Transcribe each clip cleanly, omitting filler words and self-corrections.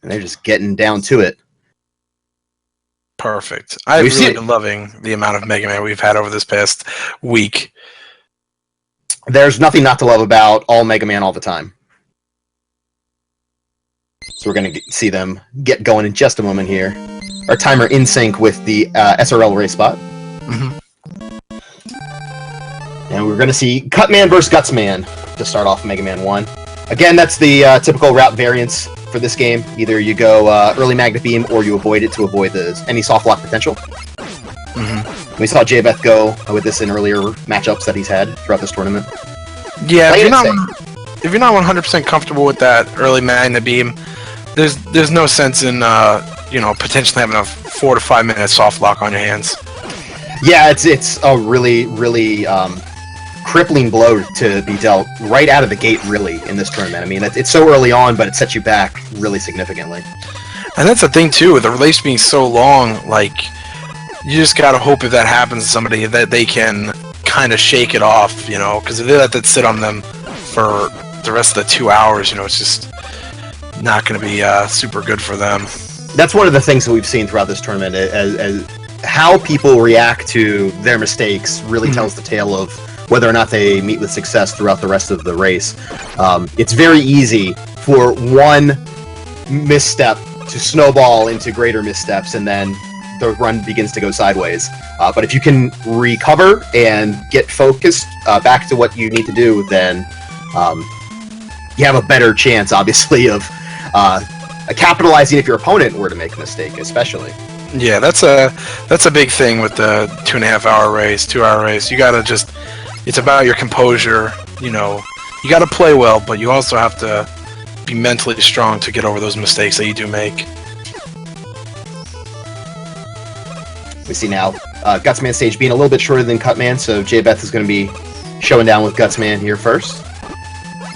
And they're just getting down to it. Perfect. I've really been loving the amount of Mega Man we've had over this past week. There's nothing not to love about all Mega Man all the time. So we're going to see them get going in just a moment here. Our timer in sync with the SRL race spot. Mm-hmm. And we're going to see Cutman versus Gutsman to start off Mega Man 1. Again, that's the typical route variance for this game. Either you go early Magnet Beam or you avoid it to avoid any soft lock potential. Mm-hmm. We saw JVeth go with this in earlier matchups that he's had throughout this tournament. Yeah, if you're not 100% comfortable with that early Magnet Beam, there's no sense in potentially having a 4 to 5 minute soft lock on your hands. Yeah, it's a really crippling blow to be dealt right out of the gate, really, in this tournament. I mean, it's so early on, but it sets you back really significantly. And that's the thing, too, with the race being so long, like, you just gotta hope if that happens to somebody that they can kind of shake it off, because if they let that sit on them for the rest of the 2 hours, it's just not going to be super good for them. That's one of the things that we've seen throughout this tournament, as how people react to their mistakes really tells the tale of whether or not they meet with success throughout the rest of the race. It's very easy for one misstep to snowball into greater missteps, and then the run begins to go sideways. But if you can recover and get focused back to what you need to do, then you have a better chance, obviously, of capitalizing if your opponent were to make a mistake, especially. Yeah, that's a big thing with the 2.5 hour race, 2 hour race. You gotta it's about your composure. You gotta play well, but you also have to be mentally strong to get over those mistakes that you do make. We see now Gutsman stage being a little bit shorter than Cutman, so JVeth is going to be showing down with Gutsman here first,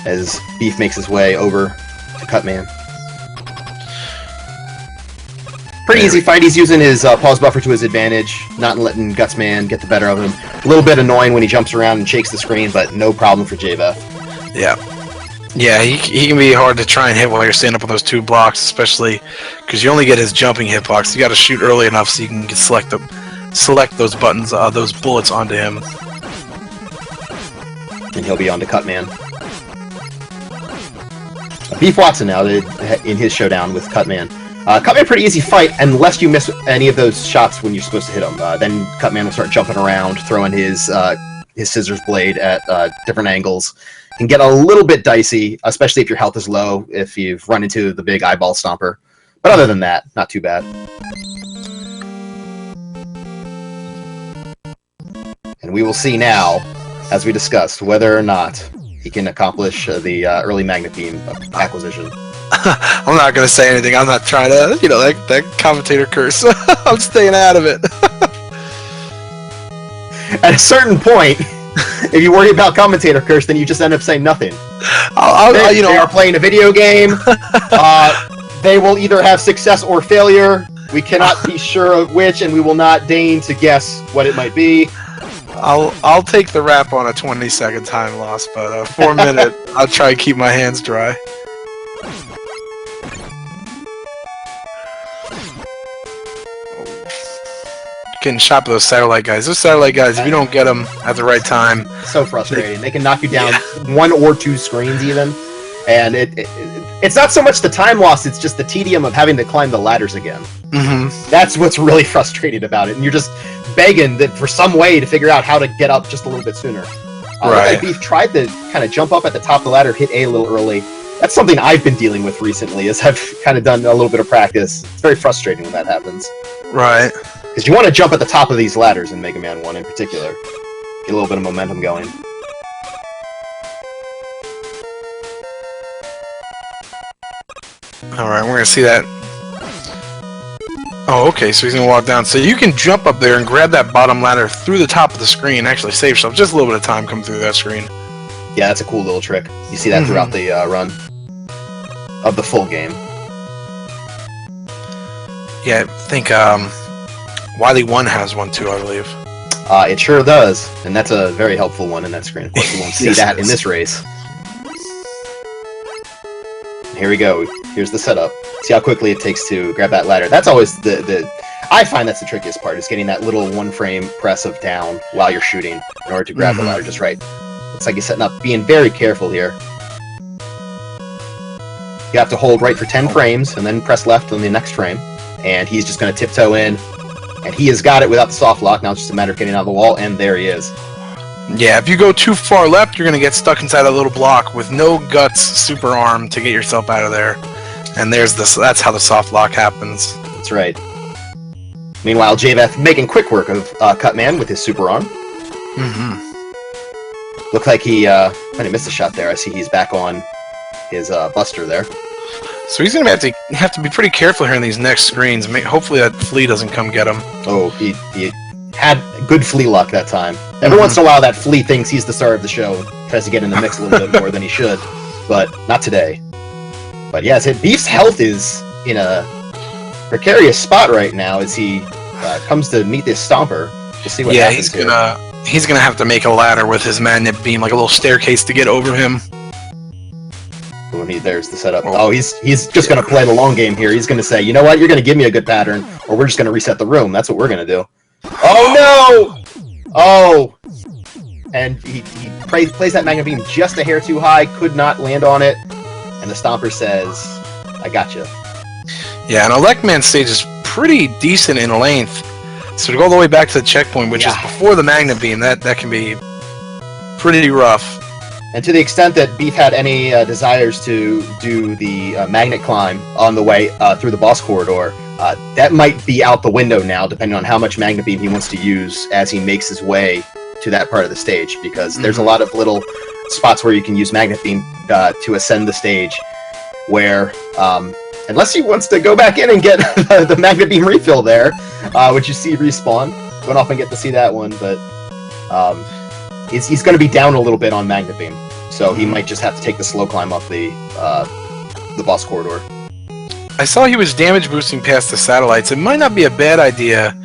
as Beef makes his way over to Cutman. Pretty easy fight. He's using his pause buffer to his advantage, not letting Gutsman get the better of him. A little bit annoying when he jumps around and shakes the screen, but no problem for JVeth. Yeah. Yeah, he can be hard to try and hit while you're standing up on those two blocks, especially because you only get his jumping hitbox. You got to shoot early enough so you can select those buttons, those bullets onto him. And he'll be on to Cutman. BeefWatson now in his showdown with Cutman. Cutman, pretty easy fight unless you miss any of those shots when you're supposed to hit him. Then Cutman will start jumping around, throwing his scissors blade at different angles. Can get a little bit dicey, especially if your health is low, if you've run into the big eyeball stomper. But other than that, not too bad. And we will see now, as we discussed, whether or not he can accomplish the early Magnet Beam acquisition. I'm not going to say anything. I'm not trying to, that commentator curse. I'm staying out of it. At a certain point, if you worry about commentator curse, then you just end up saying nothing. They are playing a video game. They will either have success or failure. We cannot be sure of which, and we will not deign to guess what it might be. I'll take the rap on a 20-second time loss, but a 4-minute, I'll try and keep my hands dry. Getting shot by those satellite guys. Those satellite guys, if you don't get them at the right time... So frustrating. They can knock you down 1 or 2 screens even. And it's not so much the time loss, it's just the tedium of having to climb the ladders again. Mm-hmm. That's what's really frustrating about it. And you're just begging for some way to figure out how to get up just a little bit sooner. Right. Beef tried to kind of jump up at the top of the ladder, hit A little early. That's something I've been dealing with recently, as I've kind of done a little bit of practice. It's very frustrating when that happens. Right. Because you want to jump at the top of these ladders in Mega Man 1 in particular. Get a little bit of momentum going. Alright, we're going to see that. Oh, okay, so he's going to walk down. So you can jump up there and grab that bottom ladder through the top of the screen and actually save yourself just a little bit of time coming through that screen. Yeah, that's a cool little trick. You see that throughout the run of the full game. Yeah, I think Wily 1 has one too, I believe. It sure does, and that's a very helpful one in that screen. Of course, you won't see that in this race. Here we go. Here's the setup. See how quickly it takes to grab that ladder. That's always I find that's the trickiest part, is getting that little one-frame press of down while you're shooting in order to grab the ladder just right. Looks like he's setting up, being very careful here. You have to hold right for 10 frames, and then press left on the next frame. And he's just going to tiptoe in. And he has got it without the soft lock. Now it's just a matter of getting out of the wall, and there he is. Yeah, if you go too far left, you're going to get stuck inside a little block with no guts super arm to get yourself out of there. And there's this. That's how the soft lock happens. That's right. Meanwhile, JVeth making quick work of Cutman with his super arm. Looked like he might have missed a shot there. I see he's back on his Buster there. So he's going to have to be pretty careful here in these next screens. Hopefully that flea doesn't come get him. Oh, he had good flea luck that time. Every once in a while, that flea thinks he's the star of the show and tries to get in the mix a little bit more than he should, but not today. But yes, Beef's health is in a precarious spot right now as he comes to meet this Stomper. We'll see what happens here. He's gonna have to make a ladder with his magnet beam, like a little staircase to get over him. There's the setup. Oh, he's just gonna play the long game here. He's gonna say, you know what, you're gonna give me a good pattern, or we're just gonna reset the room. That's what we're gonna do. Oh no! Oh! And he plays that magnet beam just a hair too high, could not land on it, and the Stomper says, I gotcha. Yeah, and Elecman's stage is pretty decent in length. So to go all the way back to the checkpoint, which is before the magnet beam, that can be pretty rough. And to the extent that Beef had any desires to do the magnet climb on the way through the boss corridor, that might be out the window now, depending on how much magnet beam he wants to use as he makes his way to that part of the stage, because there's a lot of little spots where you can use magnet beam to ascend the stage, where unless he wants to go back in and get the magnet beam refill there, which you see respawn. Don't often get to see that one, but he's going to be down a little bit on magnet beam, so he might just have to take the slow climb up the boss corridor. I saw he was damage boosting past the satellites. It might not be a bad idea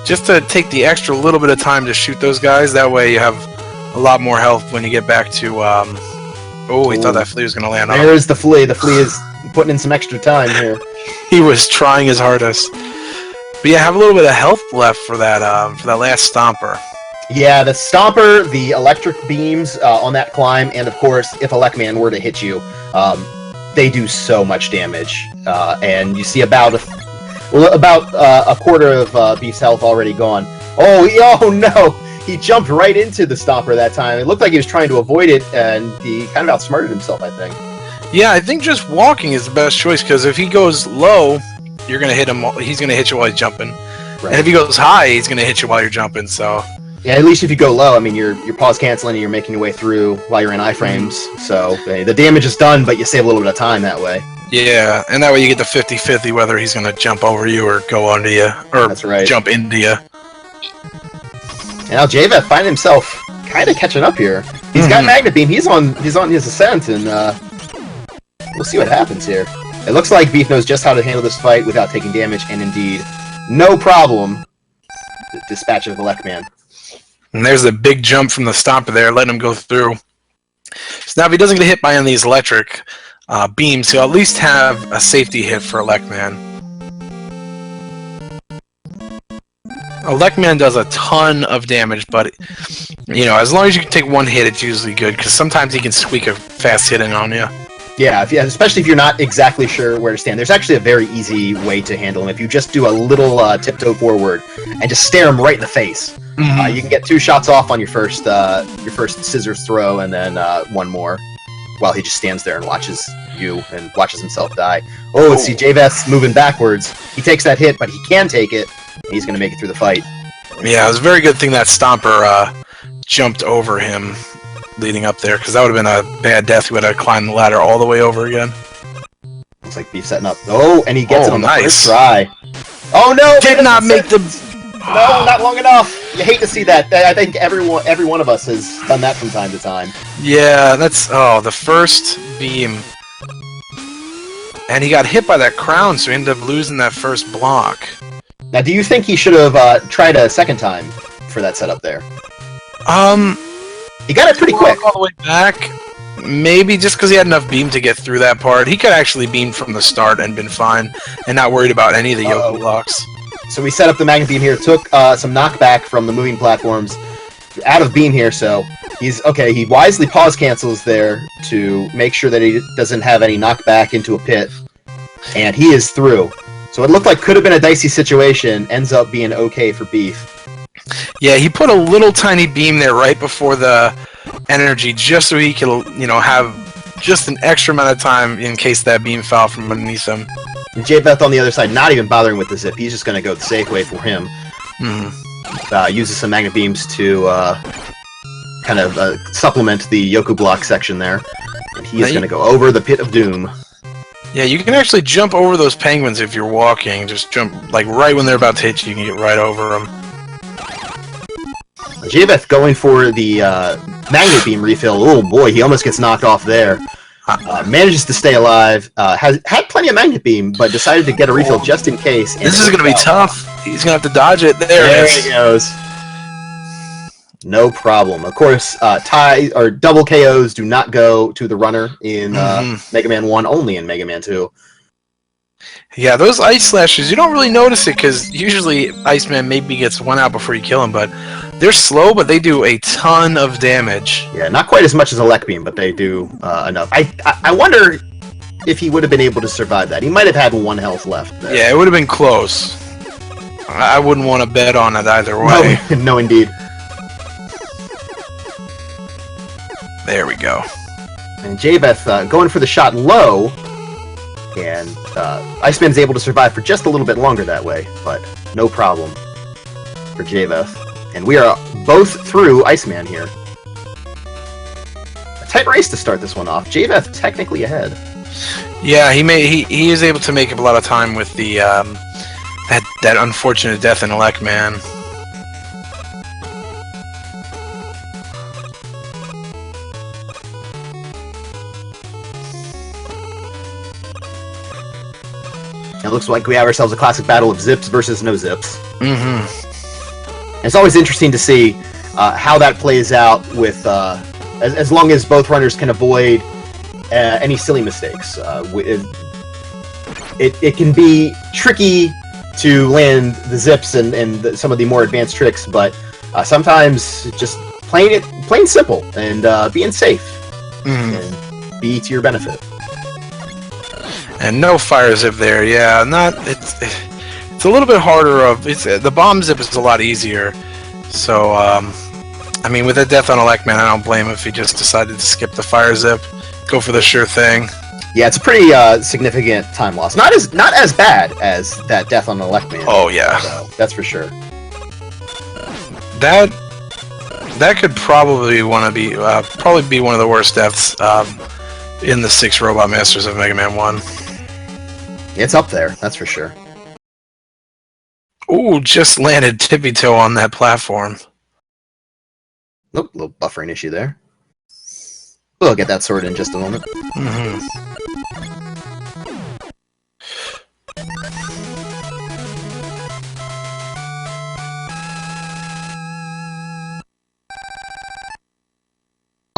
just to take the extra little bit of time to shoot those guys. That way you have a lot more health when you get back to... he thought that flea was going to land on him. There's the flea. The flea is putting in some extra time here. He was trying his hardest. But yeah, have a little bit of health left for that last Stomper. Yeah, the Stomper, the electric beams on that climb, and of course, if Elecman were to hit you, they do so much damage. And you see about a quarter of Beef's health already gone. Oh no! He jumped right into the Stomper that time. It looked like he was trying to avoid it, and he kind of outsmarted himself, I think. Yeah, I think just walking is the best choice, because if he goes low, you're going to hit him. He's going to hit you while he's jumping. Right. And if he goes high, he's going to hit you while you're jumping, so... Yeah, at least if you go low, I mean, you're pause canceling and you're making your way through while you're in iframes, so the damage is done, but you save a little bit of time that way. Yeah, and that way you get the 50-50 whether he's going to jump over you or go under you, or That's right. jump into you. And now JVeth finds himself kind of catching up here. He's got magnet beam. He's on his ascent, and we'll see what happens here. It looks like Beef knows just how to handle this fight without taking damage, and indeed, no problem. Dispatch of Elecman. And there's a big jump from the Stomper there, letting him go through. So now if he doesn't get hit by any of these electric beams, he'll at least have a safety hit for Elecman. Elecman does a ton of damage, but as long as you can take one hit, it's usually good, because sometimes he can squeak a fast hit in on you. Yeah, especially if you're not exactly sure where to stand. There's actually a very easy way to handle him. If you just do a little tiptoe forward and just stare him right in the face, you can get 2 shots off on your first scissors throw, and then one more while he just stands there and watches you and watches himself die. Oh, let's see, JVeth's moving backwards. He takes that hit, but he can take it, and he's going to make it through the fight. Yeah, it was a very good thing that Stomper jumped over him leading up there, because that would have been a bad death. He would have climbed the ladder all the way over again. Looks like Beef setting up. Oh, and he gets it on the nice. first try. Oh no! Did not make the... No, not long enough. You hate to see that. I think every one of us has done that from time to time. Yeah, that's... Oh, the first beam. And he got hit by that crown, so he ended up losing that first block. Now, do you think he should have tried a second time for that setup there? He got it pretty quick. All the way back. maybe just because he had enough beam to get through that part. He could actually beam from the start and been fine, and not worried about any of the Yoku blocks. So we set up the magnet beam here, took some knockback from the moving platforms, out of beam here, so he's okay. He wisely pause cancels there to make sure that he doesn't have any knockback into a pit, and he is through. So it looked like could have been a dicey situation, ends up being okay for Beef. Yeah, he put a little tiny beam there right before the energy, just so he could, you know, have just an extra amount of time in case that beam fell from underneath him. And JVeth on the other side, not even bothering with the zip. He's just going to go the safe way for him. Uses some magnet beams to kind of supplement the Yoku block section there. And he is going to go over the Pit of Doom. Yeah, you can actually jump over those penguins if you're walking. Just jump, like, right when they're about to hit you, you can get right over them. JVeth going for the magnet beam refill. Oh boy, he almost gets knocked off there. Manages to stay alive. Had plenty of magnet beam, but decided to get a refill just in case. This is going to be tough. He's going to have to dodge it. There he goes. No problem. Of course, tie or double KOs do not go to the runner in Mega Man 1, only in Mega Man 2. Yeah, those ice slashes, you don't really notice it because usually Iceman maybe gets one out before you kill him, but they're slow, but they do a ton of damage. Yeah, not quite as much as a Lek Beam, but they do enough. I wonder if he would have been able to survive that. He might have had 1 health left there. Yeah, it would have been close. I wouldn't want to bet on it either way. No, no indeed. There we go. And JVeth going for the shot low, and Iceman's able to survive for just a little bit longer that way, but no problem for JVeth. And we are both through Iceman here. A tight race to start this one off. JVeth technically ahead. Yeah, he is able to make up a lot of time with the that unfortunate death in Elec Man. It looks like we have ourselves a classic battle of zips versus no zips. It's always interesting to see how that plays out with as long as both runners can avoid any silly mistakes. It can be tricky to land the zips and some of the more advanced tricks, but sometimes just playing simple and being safe and be to your benefit. And no fire zip there, yeah. It's a little bit harder. The bomb zip is a lot easier. So, I mean, with a death on Elec Man, I don't blame him if he just decided to skip the fire zip, go for the sure thing. Yeah, it's a pretty significant time loss. Not as bad as that death on Elec Man. Oh yeah, so, that's for sure. That could probably be one of the worst deaths in the 6 Robot Masters of Mega Man 1. It's up there, that's for sure. Ooh, just landed tippy-toe on that platform. Nope, little buffering issue there. We'll get that sorted in just a moment.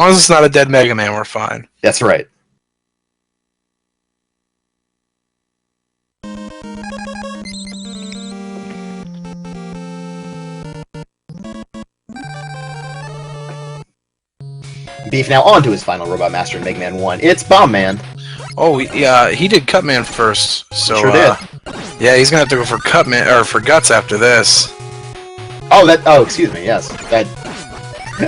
As long as it's not a dead Mega Man, we're fine. That's right. Beef now on to his final Robot Master in Mega Man 1. It's Bomb Man. Oh, yeah, he did Cut Man first, so sure did. Yeah, he's gonna have to go for Cut Man or for Guts after this. Oh, excuse me. Yes, I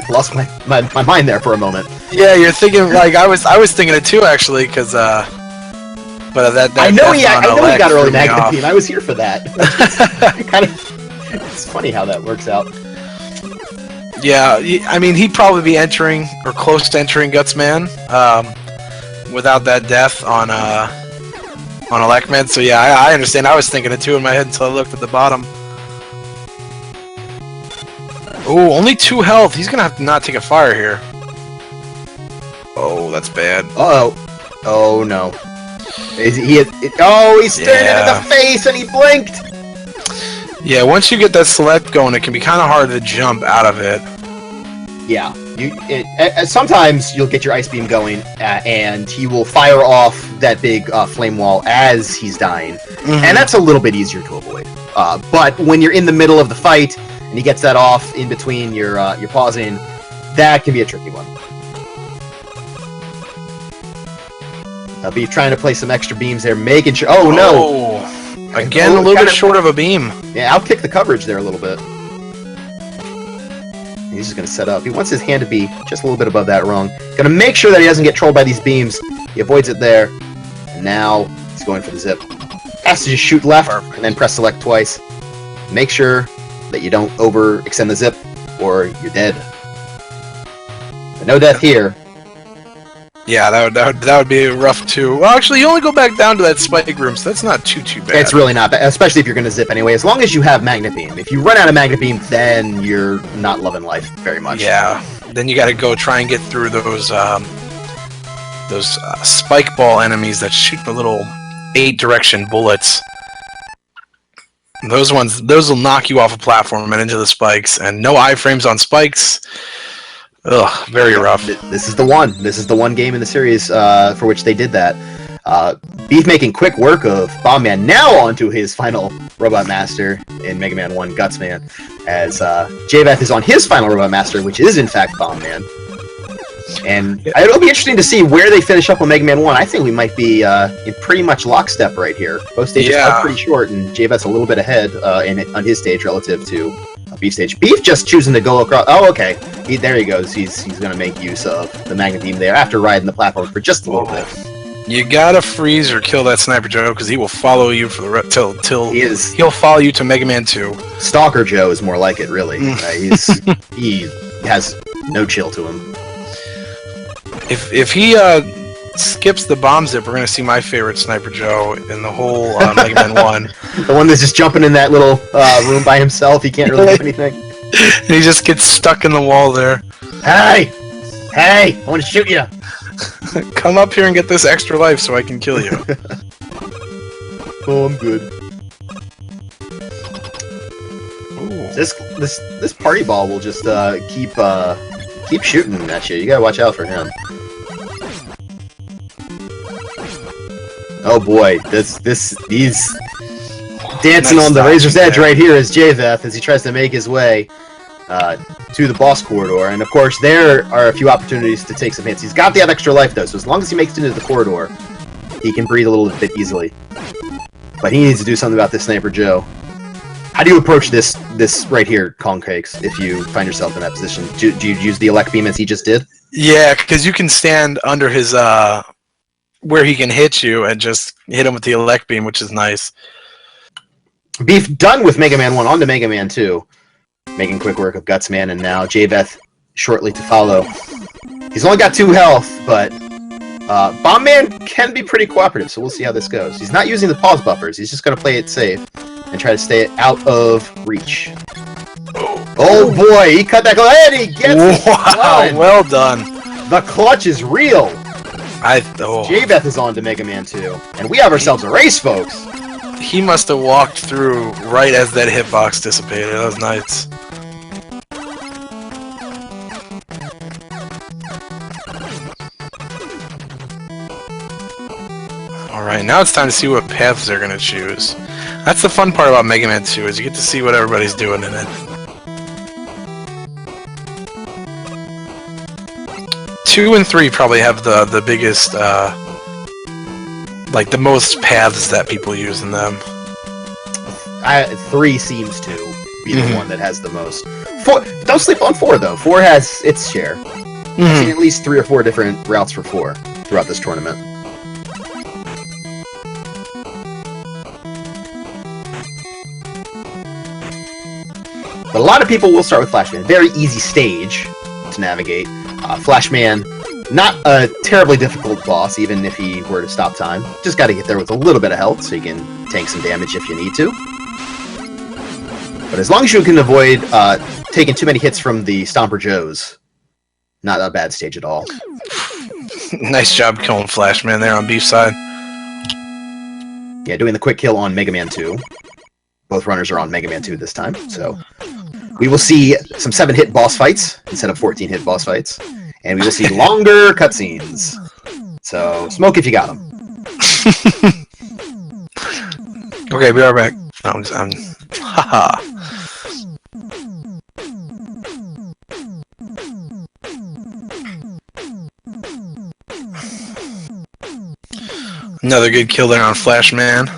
lost my mind there for a moment. Yeah, you're thinking like I was thinking it too actually, because but that I know he got early magnet beam. I was here for that. It's funny how that works out. Yeah, I mean, he'd probably be entering, or close to entering Guts Man, without that death on Elec Man, so yeah, I understand. I was thinking it too in my head until I looked at the bottom. Oh, only 2 health. He's gonna have to not take a fire here. Oh, that's bad. Oh no. He's staring into the face and he blinked! Yeah, once you get that select going, it can be kind of hard to jump out of it. Yeah, sometimes you'll get your ice beam going, and he will fire off that big flame wall as he's dying, and that's a little bit easier to avoid. But when you're in the middle of the fight and he gets that off in between your pausing, that can be a tricky one. Beef trying to play some extra beams there, making sure. Oh no! Again, a little bit short of a beam. Yeah, outkick the coverage there a little bit. He's just going to set up. He wants his hand to be just a little bit above that rung. Going to make sure that he doesn't get trolled by these beams. He avoids it there. And now he's going for the zip. Has to just shoot left and then press select twice. Make sure that you don't overextend the zip or you're dead. But no death here. Yeah, that would be rough too. Well, actually, you only go back down to that spike room, so that's not too bad. It's really not bad, especially if you're going to zip anyway. As long as you have Magnet Beam. If you run out of Magnet Beam, then you're not loving life very much. Yeah, then you got to go try and get through those spike ball enemies that shoot the little 8-direction bullets. Those will knock you off a platform and into the spikes, and no iframes on spikes. Ugh, very rough. This is the one. This is the one game in the series for which they did that. Beef making quick work of Bomb Man, now onto his final Robot Master in Mega Man 1 Gutsman, as JVeth is on his final Robot Master, which is in fact Bomb Man. And it'll be interesting to see where they finish up on Mega Man 1. I think we might be in pretty much lockstep right here. Both stages are pretty short, and JVeth's a little bit ahead on his stage relative to Beef stage. Beef just choosing to go across. Oh, okay. There he goes. He's going to make use of the Magnet Beam there after riding the platform for just a little bit. You gotta freeze or kill that Sniper Joe because he will follow you for the till he'll follow you to Mega Man 2. Stalker Joe is more like it, really. He has no chill to him. If he skips the bomb zip, we're gonna see my favorite Sniper Joe in the whole Mega Man 1. The one that's just jumping in that little room by himself. He can't really do anything. And he just gets stuck in the wall there. Hey! I want to shoot you! Come up here and get this extra life so I can kill you. Oh, I'm good. This party ball will just keep shooting at you. You gotta watch out for him. Oh boy, he's dancing on the razor's edge right here is JVeth as he tries to make his way to the boss corridor, and of course there are a few opportunities to take some hits. He's got the extra life though, so as long as he makes it into the corridor, he can breathe a little bit easily. But he needs to do something about this Sniper Joe. How do you approach this right here, Kong Cakes, if you find yourself in that position? Do you use the elect beam as he just did? Yeah, because you can stand under his where he can hit you and just hit him with the elect beam, which is nice. Beef done with Mega Man 1, on to Mega Man 2. Making quick work of Gutsman, and now JVeth shortly to follow. He's only got 2 health, but Bomb Man can be pretty cooperative, so we'll see how this goes. He's not using the pause buffers, he's just going to play it safe and try to stay out of reach. Oh boy, he cut that clutch, and he gets it! Wow, well done. The clutch is real! Oh. JVeth is on to Mega Man 2, and we have ourselves a race, folks! He must have walked through right as that hitbox dissipated. That was nice. Alright, now it's time to see what paths they're going to choose. That's the fun part about Mega Man 2, is you get to see what everybody's doing in it. 2 and 3 probably have the biggest, like the most paths that people use in them. 3 seems to be the one that has the most. 4, don't sleep on 4 though. 4 has its share. I've seen at least 3 or 4 different routes for 4 throughout this tournament. But a lot of people will start with Flashman. Very easy stage to navigate. Flashman, not a terribly difficult boss, even if he were to stop time. Just got to get there with a little bit of health, so you can tank some damage if you need to. But as long as you can avoid taking too many hits from the Stomper Joes, not a bad stage at all. Nice job killing Flashman there on Beef's side. Yeah, doing the quick kill on Mega Man 2. Both runners are on Mega Man 2 this time, so We will see some 7-hit boss fights instead of 14-hit boss fights. And we will see longer cutscenes. So, smoke if you got them. Okay, be right back. Haha. Another good kill there on Flash Man.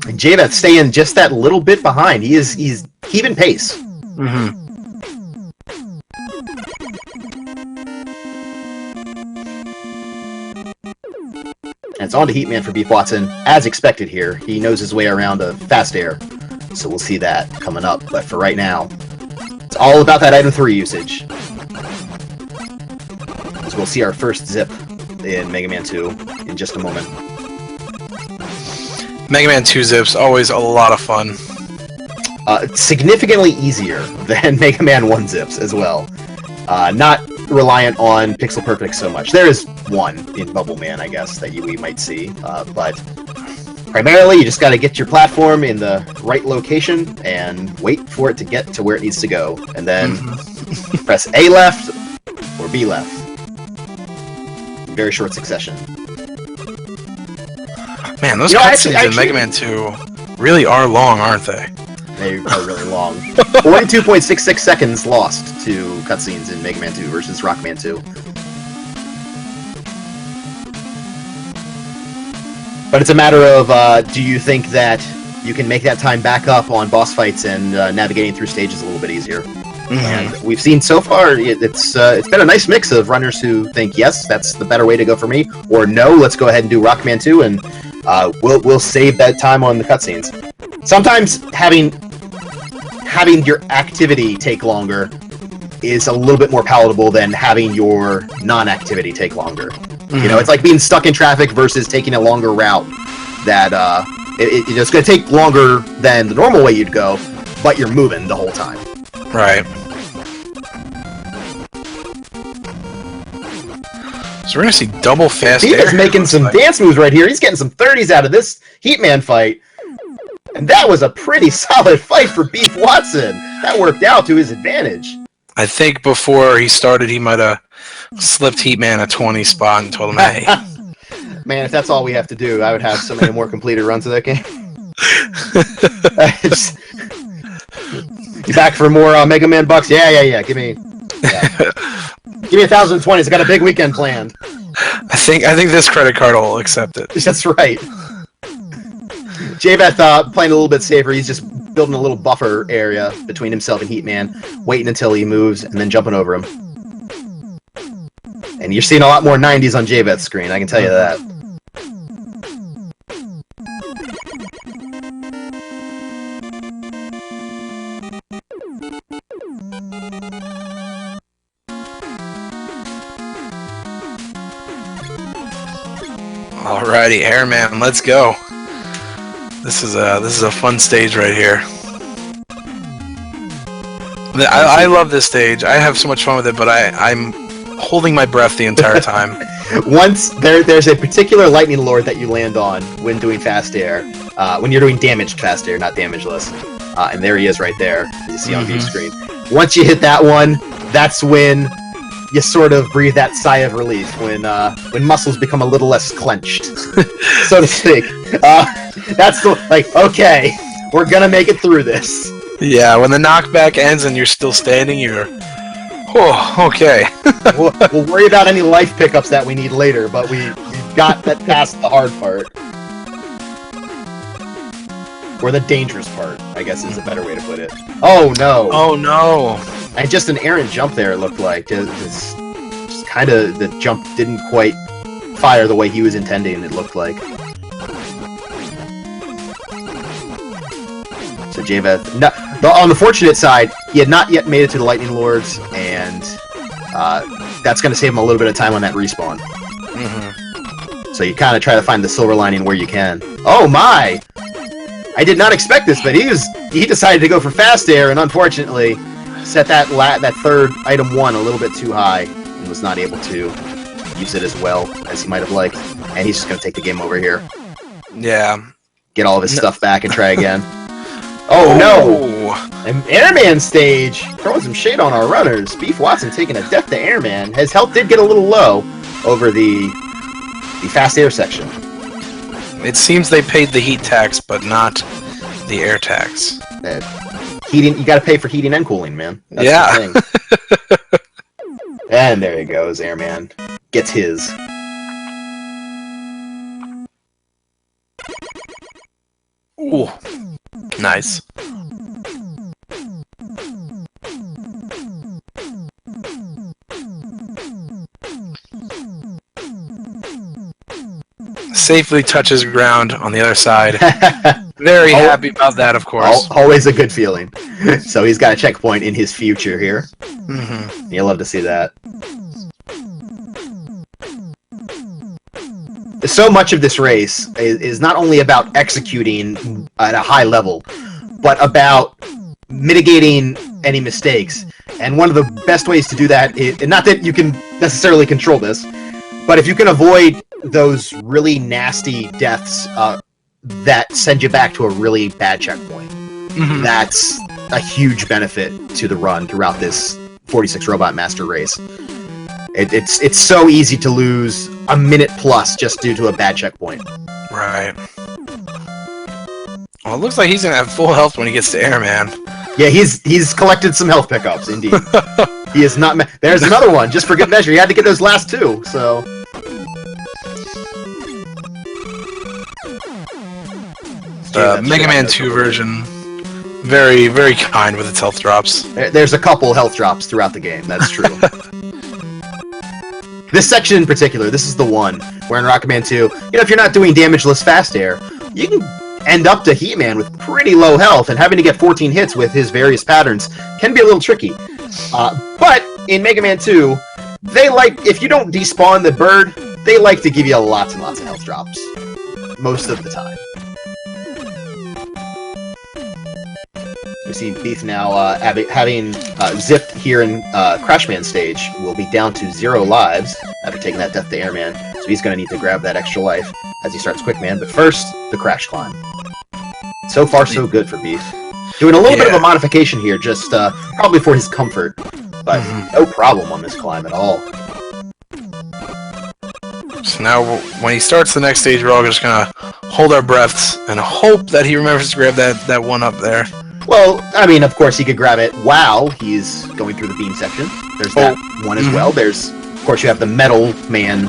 And JVeth staying just that little bit behind. He's keeping pace. Mm-hmm. And it's on to Heatman for BeefWatson, as expected here. He knows his way around a fast air, so we'll see that coming up. But for right now, it's all about that item 3 usage. So we'll see our first zip in Mega Man 2 in just a moment. Mega Man 2 zips, always a lot of fun. Significantly easier than Mega Man 1 zips as well. Not reliant on Pixel Perfect so much. There is one in Bubble Man, I guess, that we might see, but primarily you just got to get your platform in the right location and wait for it to get to where it needs to go, and then press A left or B left in very short succession. Man, those cutscenes in Mega Man 2 really are long, aren't they? They are really long. 42.66 seconds lost to cutscenes in Mega Man 2 versus Rockman 2. But it's a matter of, do you think that you can make that time back up on boss fights and navigating through stages a little bit easier? Mm-hmm. And we've seen so far, it's been a nice mix of runners who think, yes, that's the better way to go for me, or no, let's go ahead and do Rockman 2, and we'll save that time on the cutscenes. Sometimes having your activity take longer is a little bit more palatable than having your non-activity take longer. Mm-hmm. You know, it's like being stuck in traffic versus taking a longer route. That it's going to take longer than the normal way you'd go, but you're moving the whole time. Right. So we're going to see double fast air. He's making some dance moves right here. He's getting some 30s out of this Heatman fight. And that was a pretty solid fight for BeefWatson. That worked out to his advantage. I think before he started, he might have slipped Heatman a 20 spot and told him, hey. Man, if that's all we have to do, I would have so many more completed runs of that game. You back for more Mega Man bucks? Yeah. Give me 1,020s. I got a big weekend planned. I think this credit card will accept it. That's right. JVeth playing a little bit safer. He's just building a little buffer area between himself and Heatman, waiting until he moves, and then jumping over him. And you're seeing a lot more 90s on JVeth's screen, I can tell you that. Alrighty, Airman, let's go. This is a fun stage right here. I love this stage. I have so much fun with it, but I'm holding my breath the entire time. Once there's a particular lightning lord that you land on when doing fast air, when you're doing damaged fast air, not damageless. And there he is right there, you see on Beef's screen. Once you hit that one, that's when you sort of breathe that sigh of relief, when muscles become a little less clenched, so to speak. That's like, okay, we're gonna make it through this. Yeah, when the knockback ends and you're still standing, you're... Oh, okay. we'll worry about any life pickups that we need later, but we've got that past the hard part. Or the dangerous part, I guess is a better way to put it. Oh, no. Oh, no. And just an errant jump there, it looked like. Just kind of, the jump didn't quite fire the way he was intending, it looked like. So JVeth, no, on the fortunate side, he had not yet made it to the Lightning Lords, and that's going to save him a little bit of time on that respawn. Mm-hmm. So you kind of try to find the silver lining where you can. Oh my! I did not expect this, but he decided to go for fast air, and unfortunately set that third item 1 a little bit too high, and was not able to use it as well as he might have liked. And he's just going to take the game over here. Yeah. Get all of his stuff back and try again. Oh no! An Airman stage! Throwing some shade on our runners. Beef Watson taking a death to Airman. His health did get a little low over the fast air section. It seems they paid the heat tax, but not the air tax. Heating, you gotta pay for heating and cooling, man. That's the thing. And there he goes, Airman. Gets his. Ooh. Nice. Safely touches ground on the other side. Very happy about that, of course. Always a good feeling. So he's got a checkpoint in his future here. Mm-hmm. You'll love to see that. So much of this race is not only about executing at a high level, but about mitigating any mistakes. And one of the best ways to do that is, and not that you can necessarily control this, but if you can avoid those really nasty deaths that send you back to a really bad checkpoint, that's a huge benefit to the run throughout this 46 Robot Master race. It's so easy to lose a minute plus just due to a bad checkpoint. Right. Well, it looks like he's gonna have full health when he gets to Airman. Yeah, he's collected some health pickups, indeed. He is not. There's another one, just for good measure. He had to get those last two, so. The Mega Man 2 version, very, very kind with its health drops. There's a couple health drops throughout the game. That's true. This section in particular, this is the one where in Rocket Man 2, if you're not doing damageless fast air, you can end up to Heatman with pretty low health, and having to get 14 hits with his various patterns can be a little tricky. But in Mega Man 2, they if you don't despawn the bird, they like to give you lots and lots of health drops. Most of the time. We see Beef now having zipped here in Crashman stage will be down to 0 lives after taking that death to Airman, so he's going to need to grab that extra life as he starts Quickman, but first, the Crash Climb. So far, so good for Beef. Doing a little bit of a modification here, just probably for his comfort, but no problem on this climb at all. So now, when he starts the next stage, we're all just going to hold our breaths and hope that he remembers to grab that one up there. Well, I mean, of course, he could grab it while he's going through the beam section. There's that one as well. There's, of course, you have the Metal Man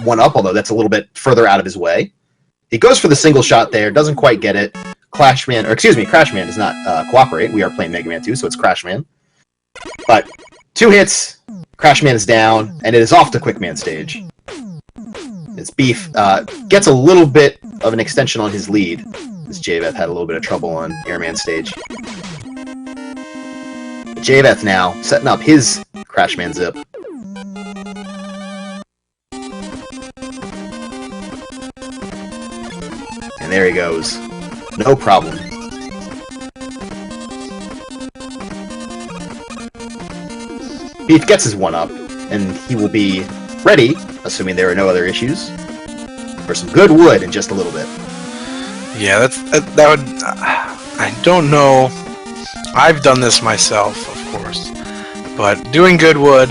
one-up, although that's a little bit further out of his way. He goes for the single shot there, doesn't quite get it. Crashman does not cooperate. We are playing Mega Man 2, so it's Crashman. But 2 hits, Crashman is down, and it is off to Quickman stage. It's Beef gets a little bit of an extension on his lead. As JVeth had a little bit of trouble on Airman stage. JVeth now setting up his Crashman zip. And there he goes. No problem. Beef gets his one up, and he will be ready, assuming there are no other issues, for some good wood in just a little bit. Yeah, that would... I don't know. I've done this myself, of course. But doing good wood,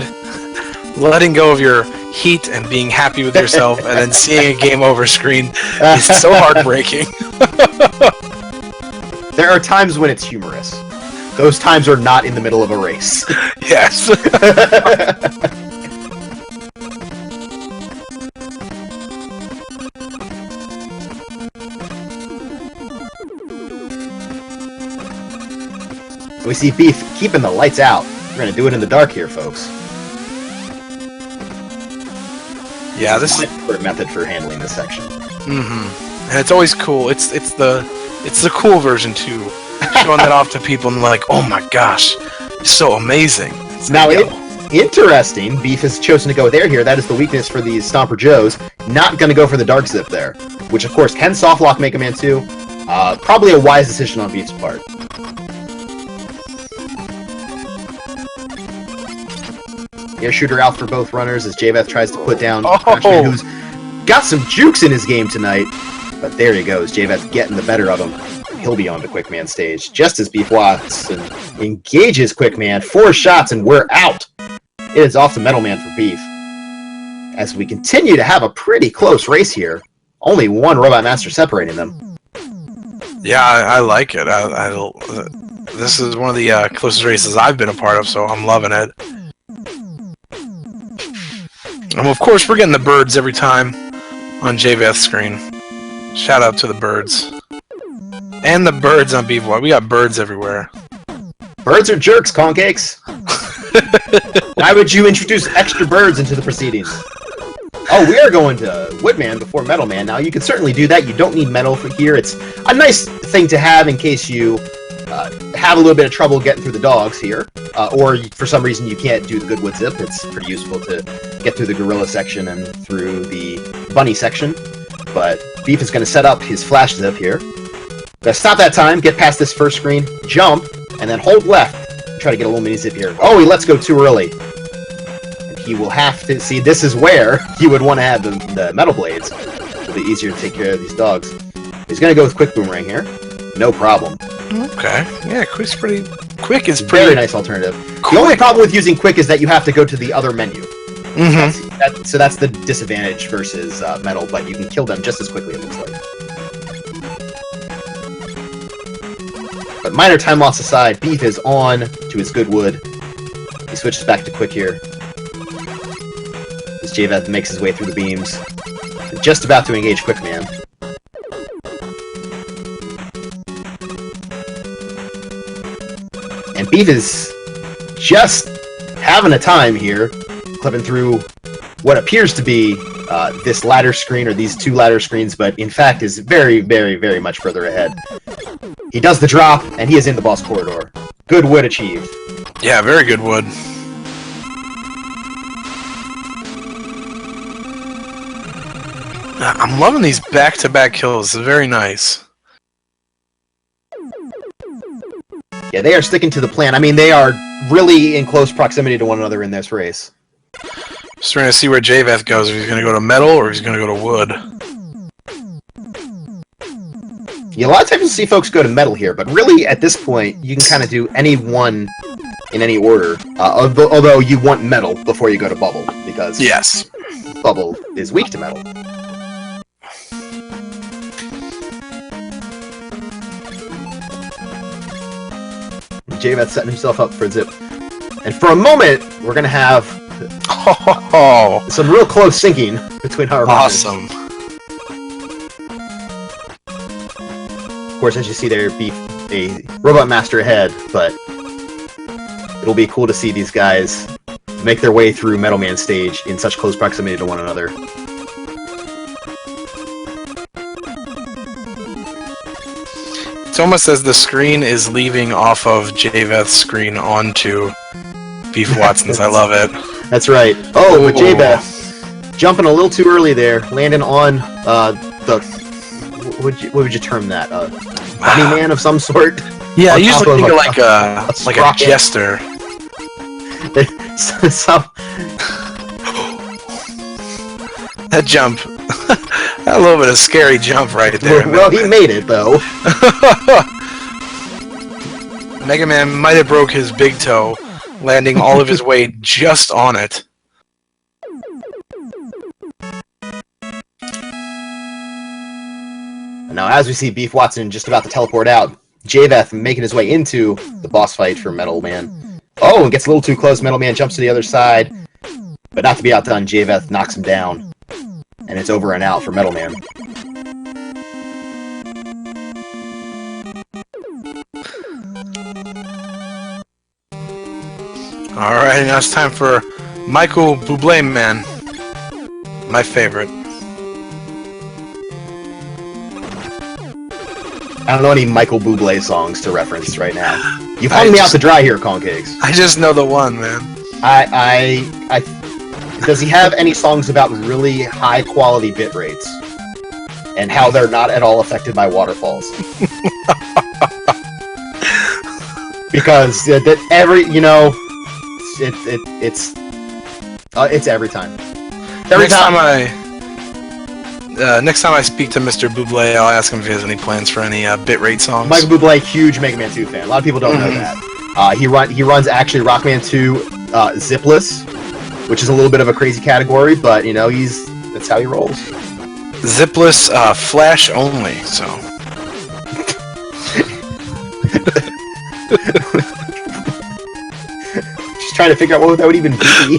letting go of your heat and being happy with yourself, and then seeing a game over screen is so heartbreaking. There are times when it's humorous. Those times are not in the middle of a race. Yes. We see Beef keeping the lights out. We're going to do it in the dark here, folks. Yeah, this is a method for handling this section. And it's always cool. It's the cool version too. Showing that off to people and like, oh my gosh, it's so amazing. Now, interesting. Beef has chosen to go with air here. That is the weakness for these Stomper Joes. Not going to go for the dark zip there, which of course can softlock Mega Man 2. Probably a wise decision on Beef's part. Air shooter out for both runners as JVeth tries to put down Crashman, who's got some jukes in his game tonight. But there he goes, JVeth getting the better of him. he'll be on the Quick Man stage, just as BeefWatson engages Quick Man. 4 shots, and we're out. It is off to Metal Man for Beef. As we continue to have a pretty close race here. Only one Robot Master separating them. Yeah, I like it. This is one of the closest races I've been a part of, so I'm loving it. And of course, we're getting the birds every time on JVeth's screen. Shout out to the birds. And the birds on BeefWatson. We got birds everywhere. Birds are jerks, Concakes. Why would you introduce extra birds into the proceedings? Oh, we are going to Woodman before Metal Man. Now, you can certainly do that. You don't need metal for here. It's a nice thing to have in case you have a little bit of trouble getting through the dogs here. Or for some reason you can't do the Goodwood Zip. It's pretty useful to get through the Gorilla section and through the Bunny section. But Beef is going to set up his Flash Zip here. Gonna stop that time, get past this first screen, jump, and then hold left. Try to get a little mini zip here. Oh, he lets go too early. And he will have to... See, this is where you would want to have the metal blades. It'll be easier to take care of these dogs. He's going to go with Quick Boomerang here. No problem. Okay. Yeah, Quick's pretty... Quick is pretty... Very nice alternative. Quick. The only problem with using Quick is that you have to go to the other menu. Mm-hmm. So that's the disadvantage versus metal, but you can kill them just as quickly, it looks like. But minor time loss aside, Beef is on to his Goodwood. He switches back to Quick here. As JVeth makes his way through the beams. Just about to engage Quick Man. And Beef is just having a time here, clipping through what appears to be this ladder screen, or these 2 ladder screens, but in fact is very, very, very much further ahead. He does the drop, and he is in the boss corridor. Good wood achieved. Yeah, very good wood. I'm loving these back-to-back kills. It's very nice. Yeah, they are sticking to the plan. I mean, they are really in close proximity to one another in this race. Just trying to see where JVeth goes. If he's going to go to metal or if he's going to go to wood. Yeah, a lot of times you see folks go to metal here, but really at this point you can kind of do any one in any order. Although you want metal before you go to bubble, because yes, bubble is weak to metal. JVeth setting himself up for a zip, and for a moment we're gonna have some real close syncing between our awesome. Of course, as you see there, Beef a Robot Master ahead, but it'll be cool to see these guys make their way through Metal Man stage in such close proximity to one another. It's almost as the screen is leaving off of JVeth's screen onto BeefWatson's. I love it. That's right. Oh, but JVeth jumping a little too early there, landing on the... What would you term that? Bunny man of some sort? Yeah, I usually think of like a jester. That jump. A little bit of scary jump right there. Well, he made it, though. Mega Man might have broke his big toe, landing all of his weight just on it. Now, as we see BeefWatson just about to teleport out, JVeth making his way into the boss fight for Metal Man. Oh, and gets a little too close. Metal Man jumps to the other side. But not to be outdone, JVeth knocks him down. And it's over and out for Metal Man. Alright, now it's time for Michael Bublé Man. My favorite. I don't know any Michael Bublé songs to reference right now. You've hung me out to dry here, Concakes. I just know the one, man. Does he have any songs about really high quality bit rates and how they're not at all affected by waterfalls? Because that every it's every time. Next time next time I speak to Mr. Bublé, I'll ask him if he has any plans for any bitrate songs. Michael Bublé, huge Mega Man 2 fan. A lot of people don't know that. He runs actually Rockman 2 zipless, which is a little bit of a crazy category, but you know that's how he rolls. Zipless, flash only. So. Just trying to figure out what that would even be.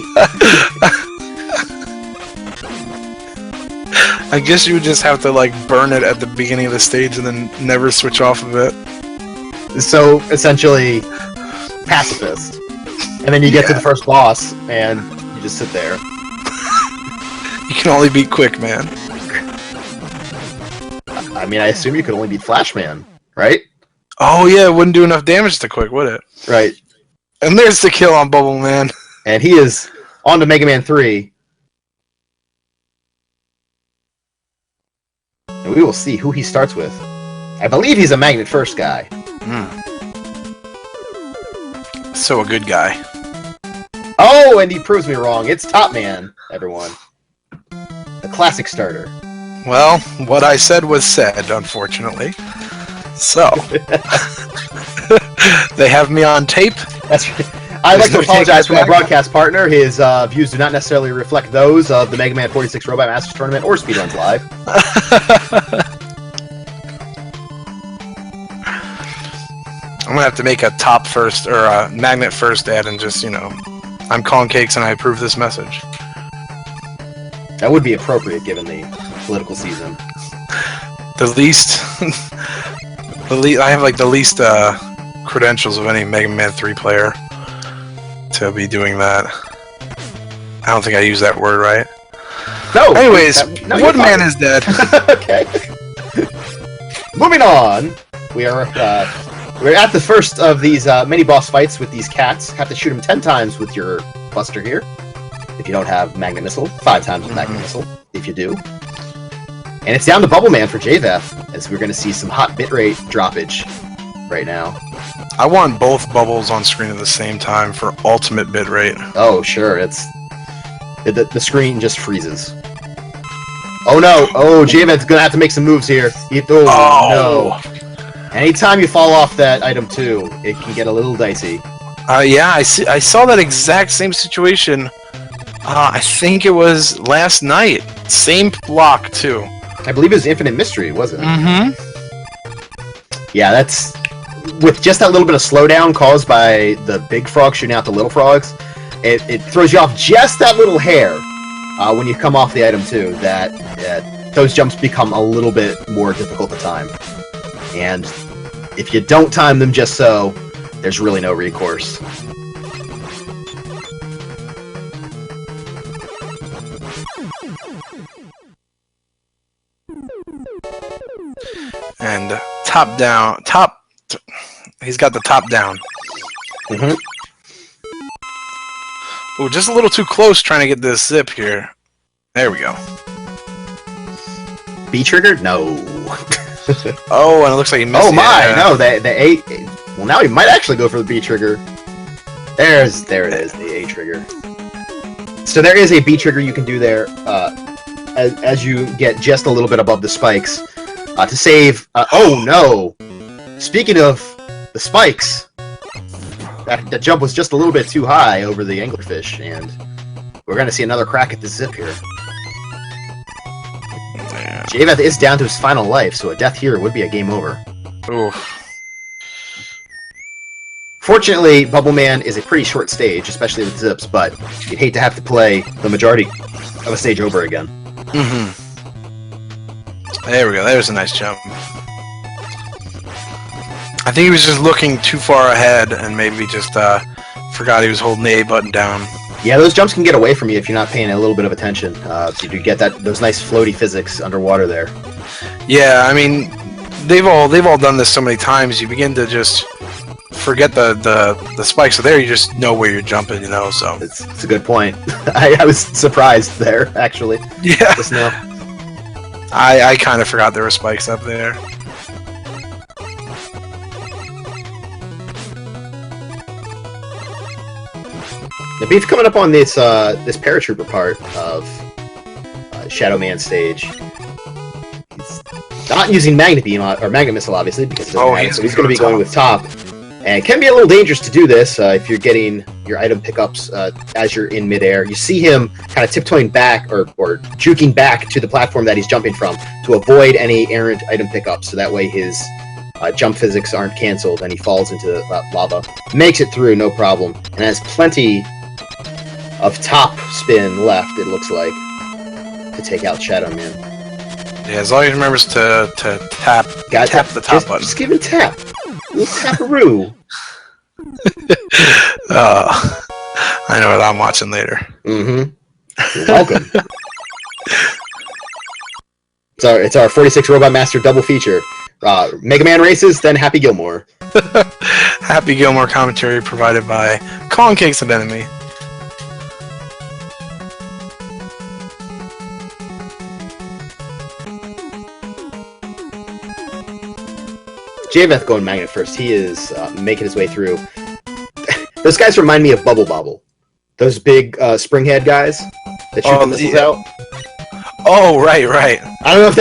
I guess you would just have to like burn it at the beginning of the stage and then never switch off of it. So essentially, pacifist. And then you get to the first boss, and you just sit there. You can only beat Quick Man. I mean, I assume you could only beat Flashman, right? Oh yeah, it wouldn't do enough damage to Quick, would it? Right. And there's the kill on Bubble Man. And he is on to Mega Man 3. And we will see who he starts with. I believe he's a Magnet First guy. So a good guy. Oh, and he proves me wrong. It's Top Man, everyone. The classic starter. Well, what I said was said, unfortunately. So, they have me on tape. That's right. I'd like to apologize for my broadcast partner. His views do not necessarily reflect those of the Mega Man 46 Robot Masters Tournament or Speedruns Live. I'm gonna have to make a top first or a magnet first ad and just, you know, I'm calling cakes and I approve this message. That would be appropriate given the political season. The least, I have like the least credentials of any Mega Man 3 player to be doing that. I don't think I used that word right. No. Anyways, Woodman is dead. Okay. Moving on, we're at the first of these mini boss fights with these cats. Have to shoot them 10 times with your Buster here. If you don't have Magnet Missile, 5 times with Magnet Missile. If you do. And it's down to Bubble Man for JVeth, as we're going to see some hot bitrate droppage right now. I want both bubbles on screen at the same time for ultimate bitrate. Oh, sure. It's the screen just freezes. Oh no! Oh, JVeth's gonna have to make some moves here. No! Anytime you fall off that item too, it can get a little dicey. Yeah, I saw that exact same situation. I think it was last night. Same block too. I believe it was Infinite Mystery, wasn't it? Mm-hmm. Yeah, that's with just that little bit of slowdown caused by the big frog shooting out the little frogs. It throws you off just that little hair when you come off the item too. That those jumps become a little bit more difficult to time, and if you don't time them just so, there's really no recourse. And he's got the top down. Mm-hmm. Oh, just a little too close trying to get this zip here. There we go. B trigger? No. Oh, and it looks like he missed. Oh my! Yeah. No, the A. Well, now he might actually go for the B trigger. There it is, the A trigger. So there is a B trigger you can do there, as you get just a little bit above the spikes, to save. Oh no! Speaking of the spikes, that jump was just a little bit too high over the anglerfish, and we're going to see another crack at the zip here. JVeth is down to his final life, so a death here would be a game over. Oof. Fortunately, Bubble Man is a pretty short stage, especially with zips, but you'd hate to have to play the majority of a stage over again. Mm-hmm. There we go. There's a nice jump. I think he was just looking too far ahead and maybe just forgot he was holding the A button down. Yeah, those jumps can get away from you if you're not paying a little bit of attention. So you get those nice floaty physics underwater there. Yeah, I mean, they've all done this so many times. You begin to just forget the spikes are there. You just know where you're jumping, you know. So it's a good point. I was surprised there, actually. Yeah. Just now. I kind of forgot there were spikes up there. The beef coming up on this this paratrooper part of Shadow Man stage. not using Magnet Beam, or Magnet Missile, obviously, because it doesn't have it, so he's going to be top. going with top. And it can be a little dangerous to do this if you're getting your item pickups as you're in midair. You see him kind of tiptoeing back or juking back to the platform that he's jumping from to avoid any errant item pickups, so that way his jump physics aren't canceled and he falls into lava. Makes it through, no problem, and has plenty of top spin left, it looks like, to take out Shadow Man. Yeah, as long as he remembers to tap the top button. Just give him tap. A little taparoo. I know what I'm watching later. Mm-hmm. You're welcome. It's our 46 Robot Master double feature. Mega Man races, then Happy Gilmore. Happy Gilmore commentary provided by Con Cakes of Enemy. JVeth going Magnet first. He is making his way through. Those guys remind me of Bubble Bobble. Those big springhead guys that shoot the missiles out. Oh, right. I don't know if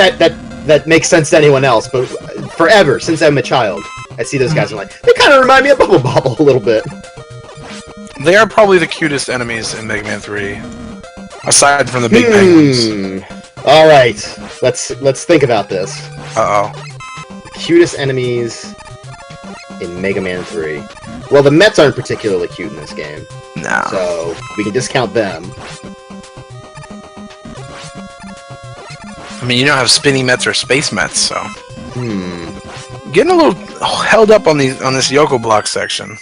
that makes sense to anyone else, but forever, since I'm a child, I see those guys and I'm like, they kind of remind me of Bubble Bobble a little bit. They are probably the cutest enemies in Mega Man 3, aside from the big penguins. All right, let's think about this. Uh-oh. Cutest enemies in Mega Man 3. Well, the Mets aren't particularly cute in this game. No. So, we can discount them. I mean, you don't have spinny Mets or space Mets, so... Getting a little held up on this Yoko block section.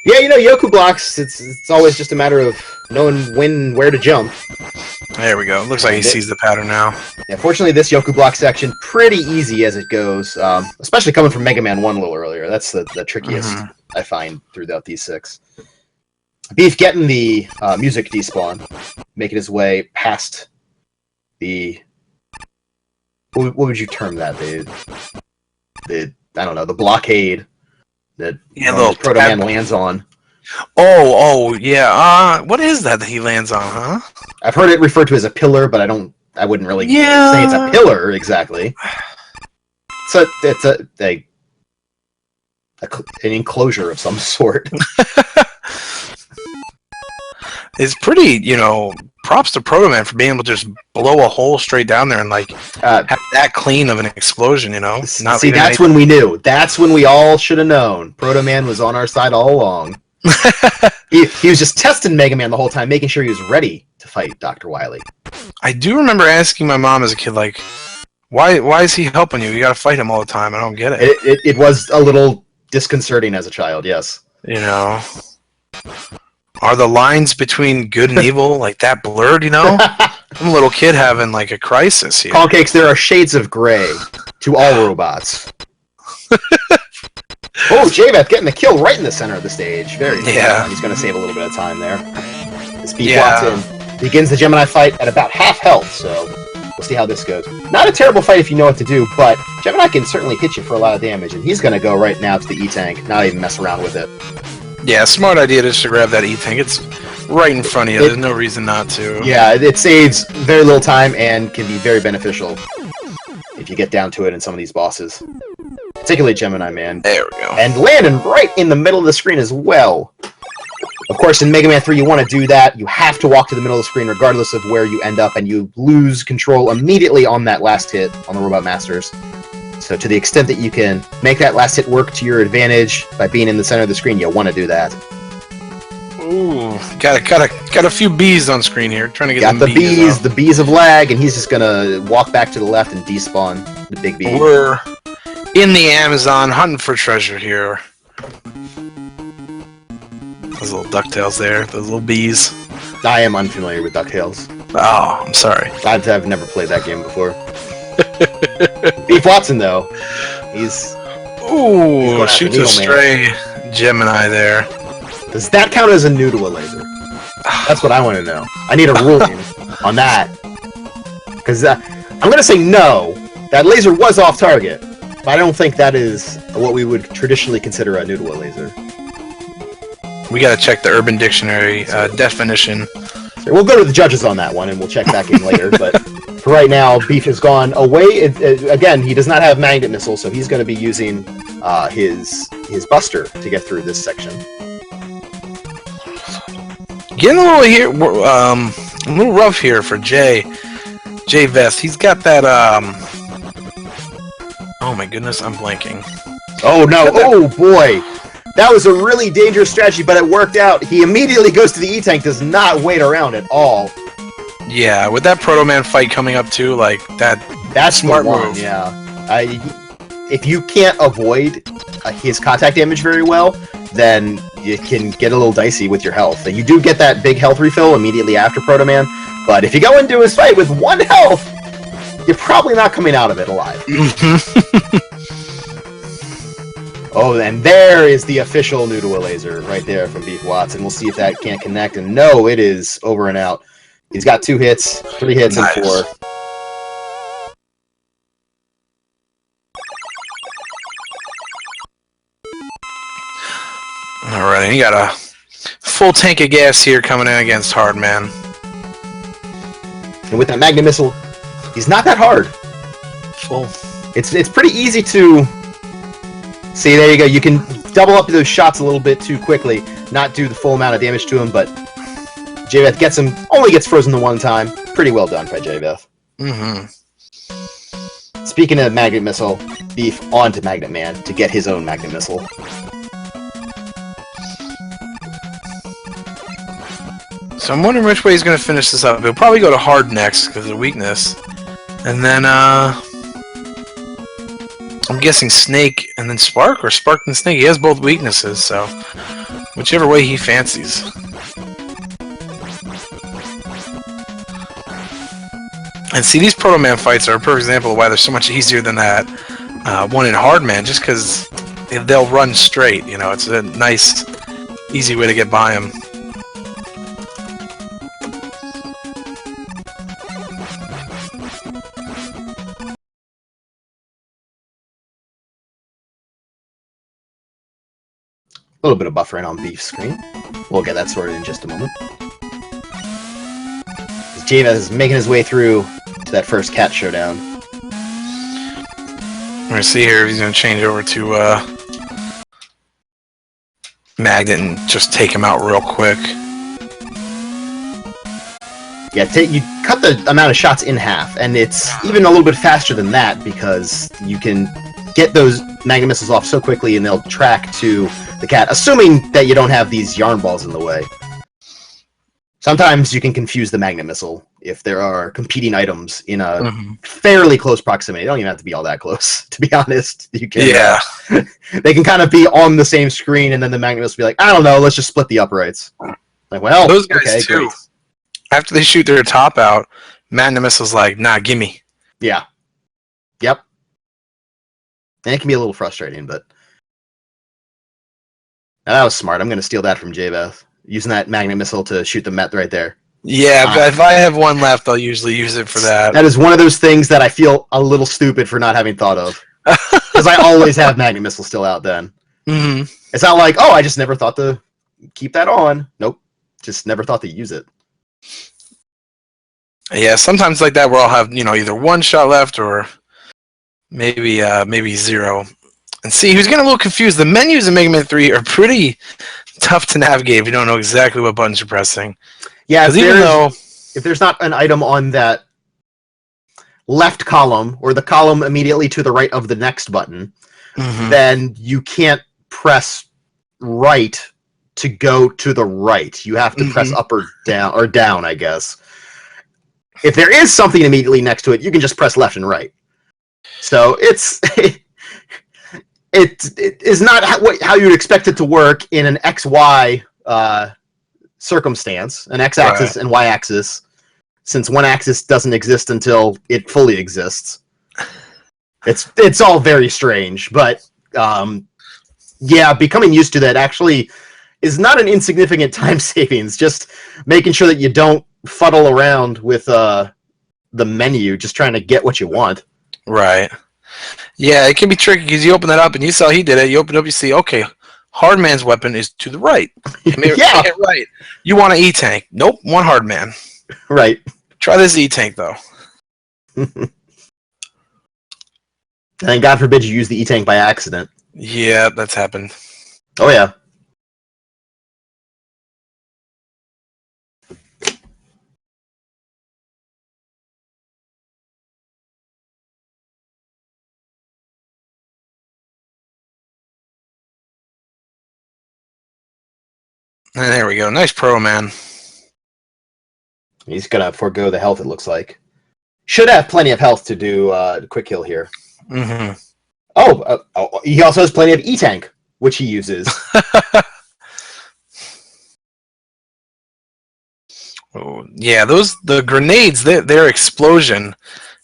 Yeah, Yoku blocks, it's always just a matter of knowing when and where to jump. There we go. Looks like he sees the pattern now. Yeah, fortunately, this Yoku block section, pretty easy as it goes, especially coming from Mega Man 1 a little earlier. That's the trickiest, I find, throughout these 6. Beef getting the music despawn, making his way past the... What would you term that? The I don't know, the blockade that Proto Man lands on. Oh, yeah. What is that he lands on, huh? I've heard it referred to as a pillar, but I wouldn't really say it's a pillar exactly. It's an enclosure of some sort. It's pretty, props to Proto Man for being able to just blow a hole straight down there and have that clean of an explosion, See, that's when we knew. That's when we all should have known. Proto Man was on our side all along. he was just testing Mega Man the whole time, making sure he was ready to fight Dr. Wily. I do remember asking my mom as a kid, why is he helping you? You gotta fight him all the time. I don't get it. It was a little disconcerting as a child, yes. Are the lines between good and evil that blurred, I'm a little kid having a crisis here. Pancakes, there are shades of gray to all robots. Oh, JVeth getting the kill right in the center of the stage. Very good. Yeah. He's going to save a little bit of time there. This BeefWatson begins the Gemini fight at about half health, so we'll see how this goes. Not a terrible fight if you know what to do, but Gemini can certainly hit you for a lot of damage, and he's going to go right now to the E-Tank, not even mess around with it. Yeah, smart idea just to grab that E-Tank. It's right in front of you. There's no reason not to. Yeah, it saves very little time and can be very beneficial if you get down to it in some of these bosses. Particularly Gemini Man. There we go. And landing right in the middle of the screen as well. Of course, in Mega Man 3, you want to do that. You have to walk to the middle of the screen regardless of where you end up, and you lose control immediately on that last hit on the Robot Masters. So to the extent that you can make that last hit work to your advantage by being in the center of the screen, you'll want to do that. Ooh, got a few bees on screen here. Trying to get the bees of lag, and he's just gonna walk back to the left and despawn the big bee. We're in the Amazon hunting for treasure here. Those little DuckTales there, those little bees. I am unfamiliar with DuckTales. Oh, I'm sorry. I've never played that game before. BeefWatson though, he's shoots a stray Gemini there. Does that count as a new to a laser? That's what I want to know. I need a ruling on that. Because I'm going to say no. That laser was off target. But I don't think that is what we would traditionally consider a new to a laser. We got to check the Urban Dictionary definition. So we'll go to the judges on that one, and we'll check back in later. But For right now, Beef has gone away. Again, he does not have magnet missile, so he's going to be using his Buster to get through this section. Getting a little here, a little rough here for JVeth. He's got that. Oh my goodness, I'm blanking. Oh no! Oh boy, that was a really dangerous strategy, but it worked out. He immediately goes to the E-Tank, does not wait around at all. Yeah, with that Proto Man fight coming up too, like that's smart move. Yeah, if you can't avoid his contact damage very well, then you can get a little dicey with your health. And you do get that big health refill immediately after Proto Man, but if you go into his fight with 1 health, you're probably not coming out of it alive. Oh, and there is the official Noodle Laser right there from BeefWatson. We'll see if that can't connect. And no, it is over and out. He's got 2 hits, 3 hits, nice. And 4. Alright, he got a full tank of gas here coming in against Hardman. And with that Magnet Missile, he's not that hard. Full. It's pretty easy to... See, there you go. You can double up those shots a little bit too quickly, not do the full amount of damage to him, but JVeth only gets frozen the 1 time. Pretty well done by JVeth. Mm-hmm. Speaking of Magnet Missile, Beef onto Magnet Man to get his own Magnet Missile. So I'm wondering which way he's going to finish this up. He'll probably go to hard next because of the weakness. And then, I'm guessing Snake and then Spark, or Spark and Snake. He has both weaknesses, so whichever way he fancies. And see, these Proto Man fights are a perfect example of why they're so much easier than that one in Hardman, just because they'll run straight. You know, it's a nice, easy way to get by him. A little bit of buffering on Beef's screen. We'll get that sorted in just a moment. JVeth is making his way through to that first cat showdown. We're going to see here if he's going to change over to Magnet and just take him out real quick. Yeah, you cut the amount of shots in half, and it's even a little bit faster than that because you can get those Magnet Missiles off so quickly and they'll track to the cat, assuming that you don't have these yarn balls in the way. Sometimes you can confuse the Magnet Missile if there are competing items in a fairly close proximity. They don't even have to be all that close, to be honest. You can, they can kind of be on the same screen, and then the Magnet Missile will be like, I don't know, let's just split the uprights. Like, well, those guys okay, too. great. After they shoot their top out, Magnet Missile's like, nah, gimme. Yeah. Yep. And it can be a little frustrating, but... Now, that was smart. I'm going to steal that from JVeth. Using that Magnet Missile to shoot the Met right there. Yeah, if I have one left, I'll usually use it for that. That is one of those things that I feel a little stupid for not having thought of. Because I always have Magnet Missile still out then. It's not like, oh, I just never thought to keep that on. Nope. Just never thought to use it. Yeah, sometimes like that where I'll have, you know, either 1 shot left or maybe 0. And see, who's getting a little confused. The menus in Mega Man 3 are pretty tough to navigate if you don't know exactly what buttons you're pressing. Yeah, if there's not an item on that left column or the column immediately to the right of the next button, then you can't press right to go to the right. You have to press up or down, I guess. If there is something immediately next to it, you can just press left and right. So it's it is not how you'd expect it to work in an XY circumstance, an x-axis and y-axis, since one axis doesn't exist until it fully exists. It's all very strange, but yeah, becoming used to that actually is not an insignificant time savings. Just making sure that you don't fuddle around with the menu, just trying to get what you want. Right. Yeah, it can be tricky because you open that up and you saw he did it. You open it up, you see, okay, Hardman's weapon is to the right. Yeah, right. You want an E-Tank? Nope, one Hardman. Right. Try this E-Tank though. And God forbid you use the E-Tank by accident. Yeah, that's happened. Oh, yeah. And there we go. Nice pro, man. He's going to forego the health, it looks like. Should have plenty of health to do quick kill here. Mm-hmm. Oh, he also has plenty of E-Tank, which he uses. Oh, yeah, the grenades, their explosion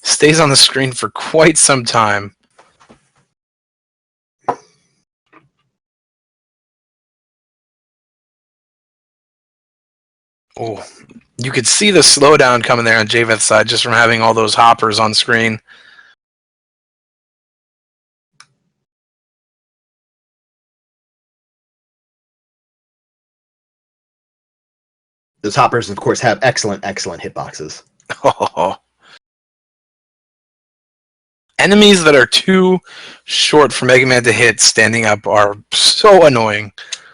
stays on the screen for quite some time. Oh, you could see the slowdown coming there on JVeth's side just from having all those hoppers on screen. Those hoppers, of course, have excellent hitboxes. Oh. Enemies that are too short for Mega Man to hit standing up are so annoying.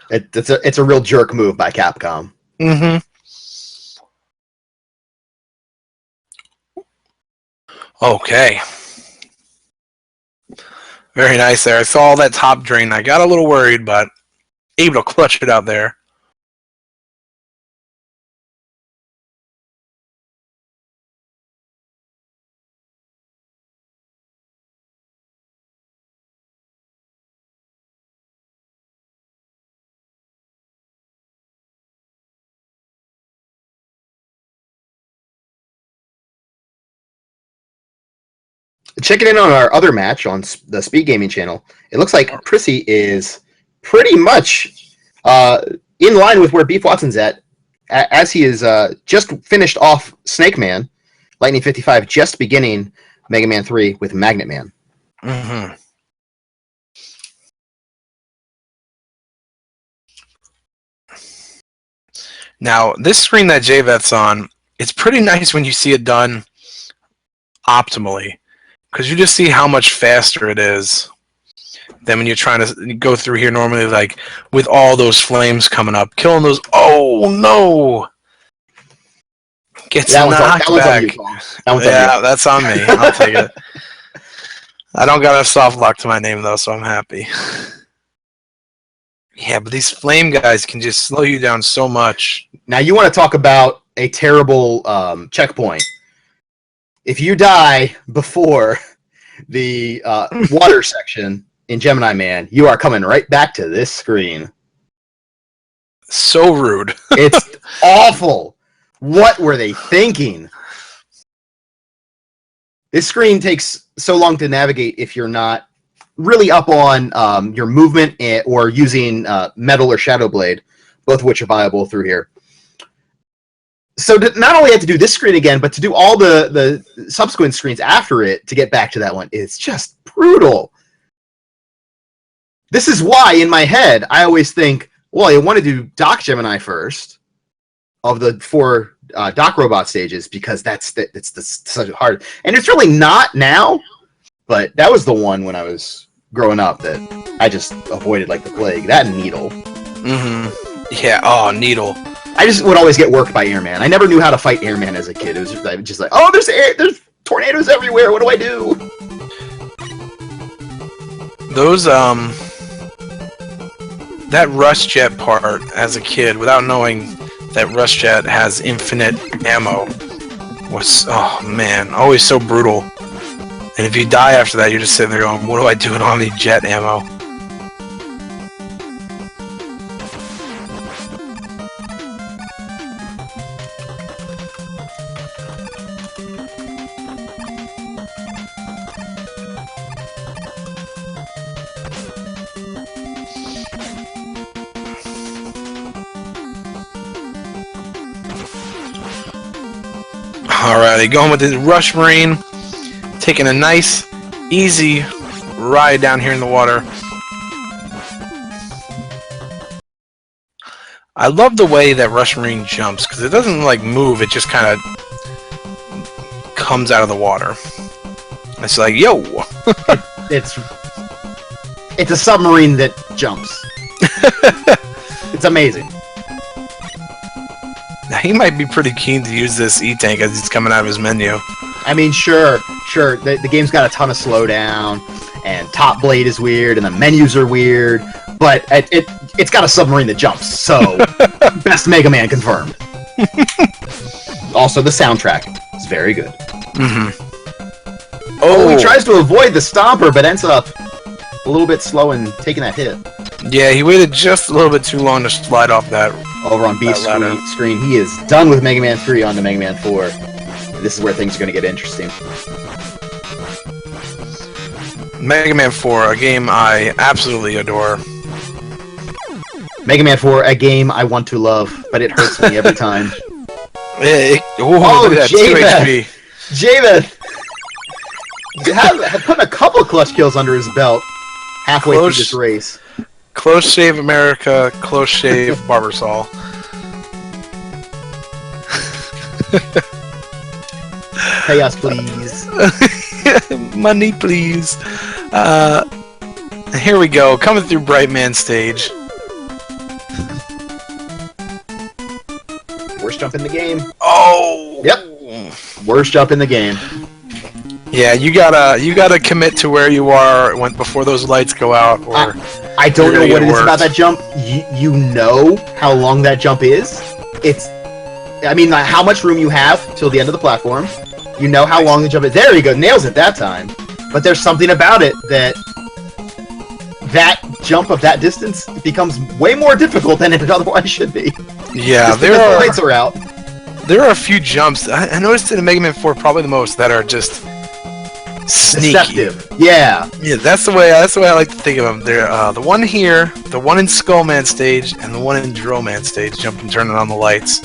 It's a real jerk move by Capcom. Mm-hmm. Okay. Very nice there. I saw all that top drain. I got a little worried, but able to clutch it out there. Checking in on our other match on the Speed Gaming channel, it looks like Prissy is pretty much in line with where Beef Watson's at, as he is just finished off Snake Man, Lightning 55, just beginning Mega Man 3 with Magnet Man. Mm-hmm. Now, this screen that JVeth's on, it's pretty nice when you see it done optimally, because you just see how much faster it is than when you're trying to go through here normally, like with all those flames coming up, killing those. Oh no! Gets knocked back. Yeah, that's on me. I'll take it. I don't got a soft lock to my name though, so I'm happy. Yeah, but these flame guys can just slow you down so much. Now you want to talk about a terrible checkpoint. If you die before the water section in Gemini Man, you are coming right back to this screen. So rude. It's awful. What were they thinking? This screen takes so long to navigate if you're not really up on your movement or using Metal or Shadow Blade, both of which are viable through here. So to not only have to do this screen again, but to do all the subsequent screens after it to get back to that one, it's just brutal. This is why, in my head, I always think, well, I want to do Doc Gemini first of the 4 Doc Robot stages, because it's such a hard... And it's really not now, but that was the one when I was growing up that I just avoided like the plague. That and Needle. Mm-hmm. Yeah, oh, Needle. I just would always get worked by Airman. I never knew how to fight Airman as a kid. It was just like, oh, there's tornadoes everywhere. What do I do? Those that Rush Jet part as a kid, without knowing that Rush Jet has infinite ammo, was, oh man, always so brutal. And if you die after that, you're just sitting there going, what do I do with all the jet ammo? Alrighty, going with the Rush Marine, taking a nice, easy ride down here in the water. I love the way that Rush Marine jumps, because it doesn't like move, it just kind of comes out of the water. It's like, yo! It's a submarine that jumps. It's amazing. He might be pretty keen to use this E-Tank as he's coming out of his menu. I mean, sure. The game's got a ton of slowdown, and Top Blade is weird, and the menus are weird, but it's got a submarine that jumps, so best Mega Man confirmed. Also, the soundtrack is very good. Oh, he tries to avoid the Stomper, but ends up a little bit slow in taking that hit. Yeah, he waited just a little bit too long to slide off that. Over on Beef's screen, he is done with Mega Man 3 on to Mega Man 4. This is where things are going to get interesting. Mega Man 4, a game I absolutely adore. Mega Man 4, a game I want to love, but it hurts me every time. Look at that, 2 HP. JVeth! Putting a couple clutch kills under his belt halfway through this race. Close shave America, close shave Barbasol. Pay us, please. Money, please. Here we go, coming through Brightman stage. Worst jump in the game. Oh! Yep. Worst jump in the game. Yeah, you gotta commit to where you are before those lights go out. Or I don't know what it is about that jump. You know how long that jump is. I mean, how much room you have till the end of the platform. You know how long the jump is. There you go, nails it that time. But there's something about it that jump of that distance becomes way more difficult than it otherwise should be. Yeah, the lights are out. There are a few jumps. I noticed in Mega Man 4 probably the most that are just sneaky. Deceptive. Yeah. Yeah, that's the way I like to think of them. They're the one here, the one in Skullman stage, and the one in Drillman stage, jumping, turning on the lights.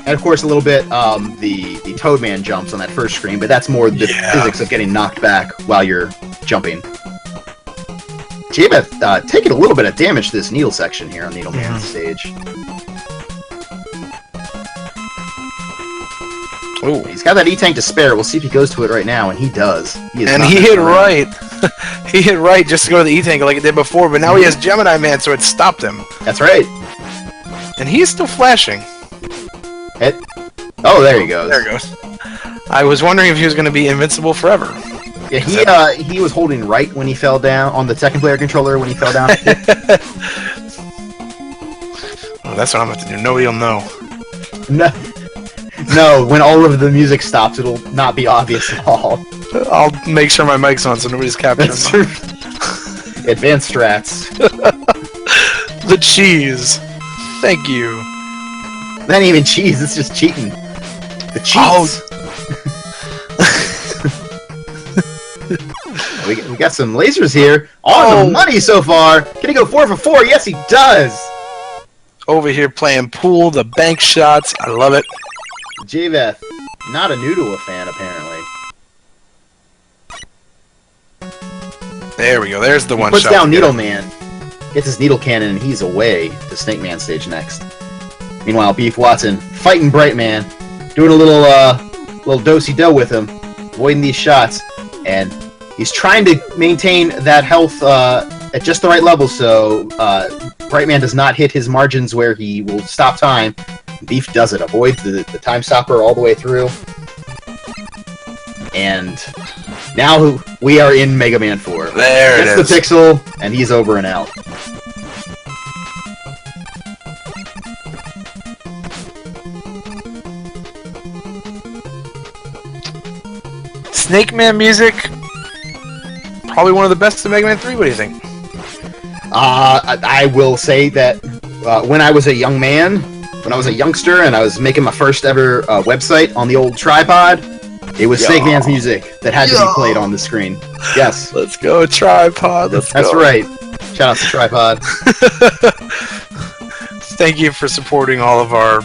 And of course, a little bit the Toadman jumps on that first screen, but that's more the physics of getting knocked back while you're jumping. JVeth taking a little bit of damage to this Needle section here on Needleman stage. Ooh. He's got that E-Tank to spare. We'll see if he goes to it right now, and he does. He hit right. He hit right just to go to the E-Tank like it did before, but now he has Gemini Man, so it stopped him. That's right. And he's still flashing. Oh, there he goes. There he goes. I was wondering if he was going to be invincible forever. Yeah, he was holding right when he fell down on the second player controller when he fell down. Oh, that's what I'm about to do. Nobody will know. No, when all of the music stops, it'll not be obvious at all. I'll make sure my mic's on so nobody's capturing me. Advanced strats. The cheese. Thank you. Not even cheese, it's just cheating. The cheese. We got some lasers here. On the money so far. Can he go 4 for 4? Yes, he does. Over here playing pool, the bank shots. I love it. JVeth, not a Noodle fan, apparently. There we go. There's the one puts shot. Puts down Needle Man. Gets his Needle Cannon, and he's away to Snake Man stage next. Meanwhile, Beef Watson fighting Bright Man, doing a little do-si-do with him, avoiding these shots, and he's trying to maintain that health at just the right level so Bright Man does not hit his margins where he will stop time. Beef does it, avoids the time stopper all the way through. And now we are in Mega Man 4. There it is. Gets the pixel, and he's over and out. Snake Man music, probably one of the best in Mega Man 3. What do you think? I will say that when I was a young man, when I was a youngster, and I was making my first ever website on the old tripod, it was Snake Man's music that had to be played on the screen. Yes. Let's go, Tripod. Let's go. That's right. Shout out to Tripod. Thank you for supporting all of our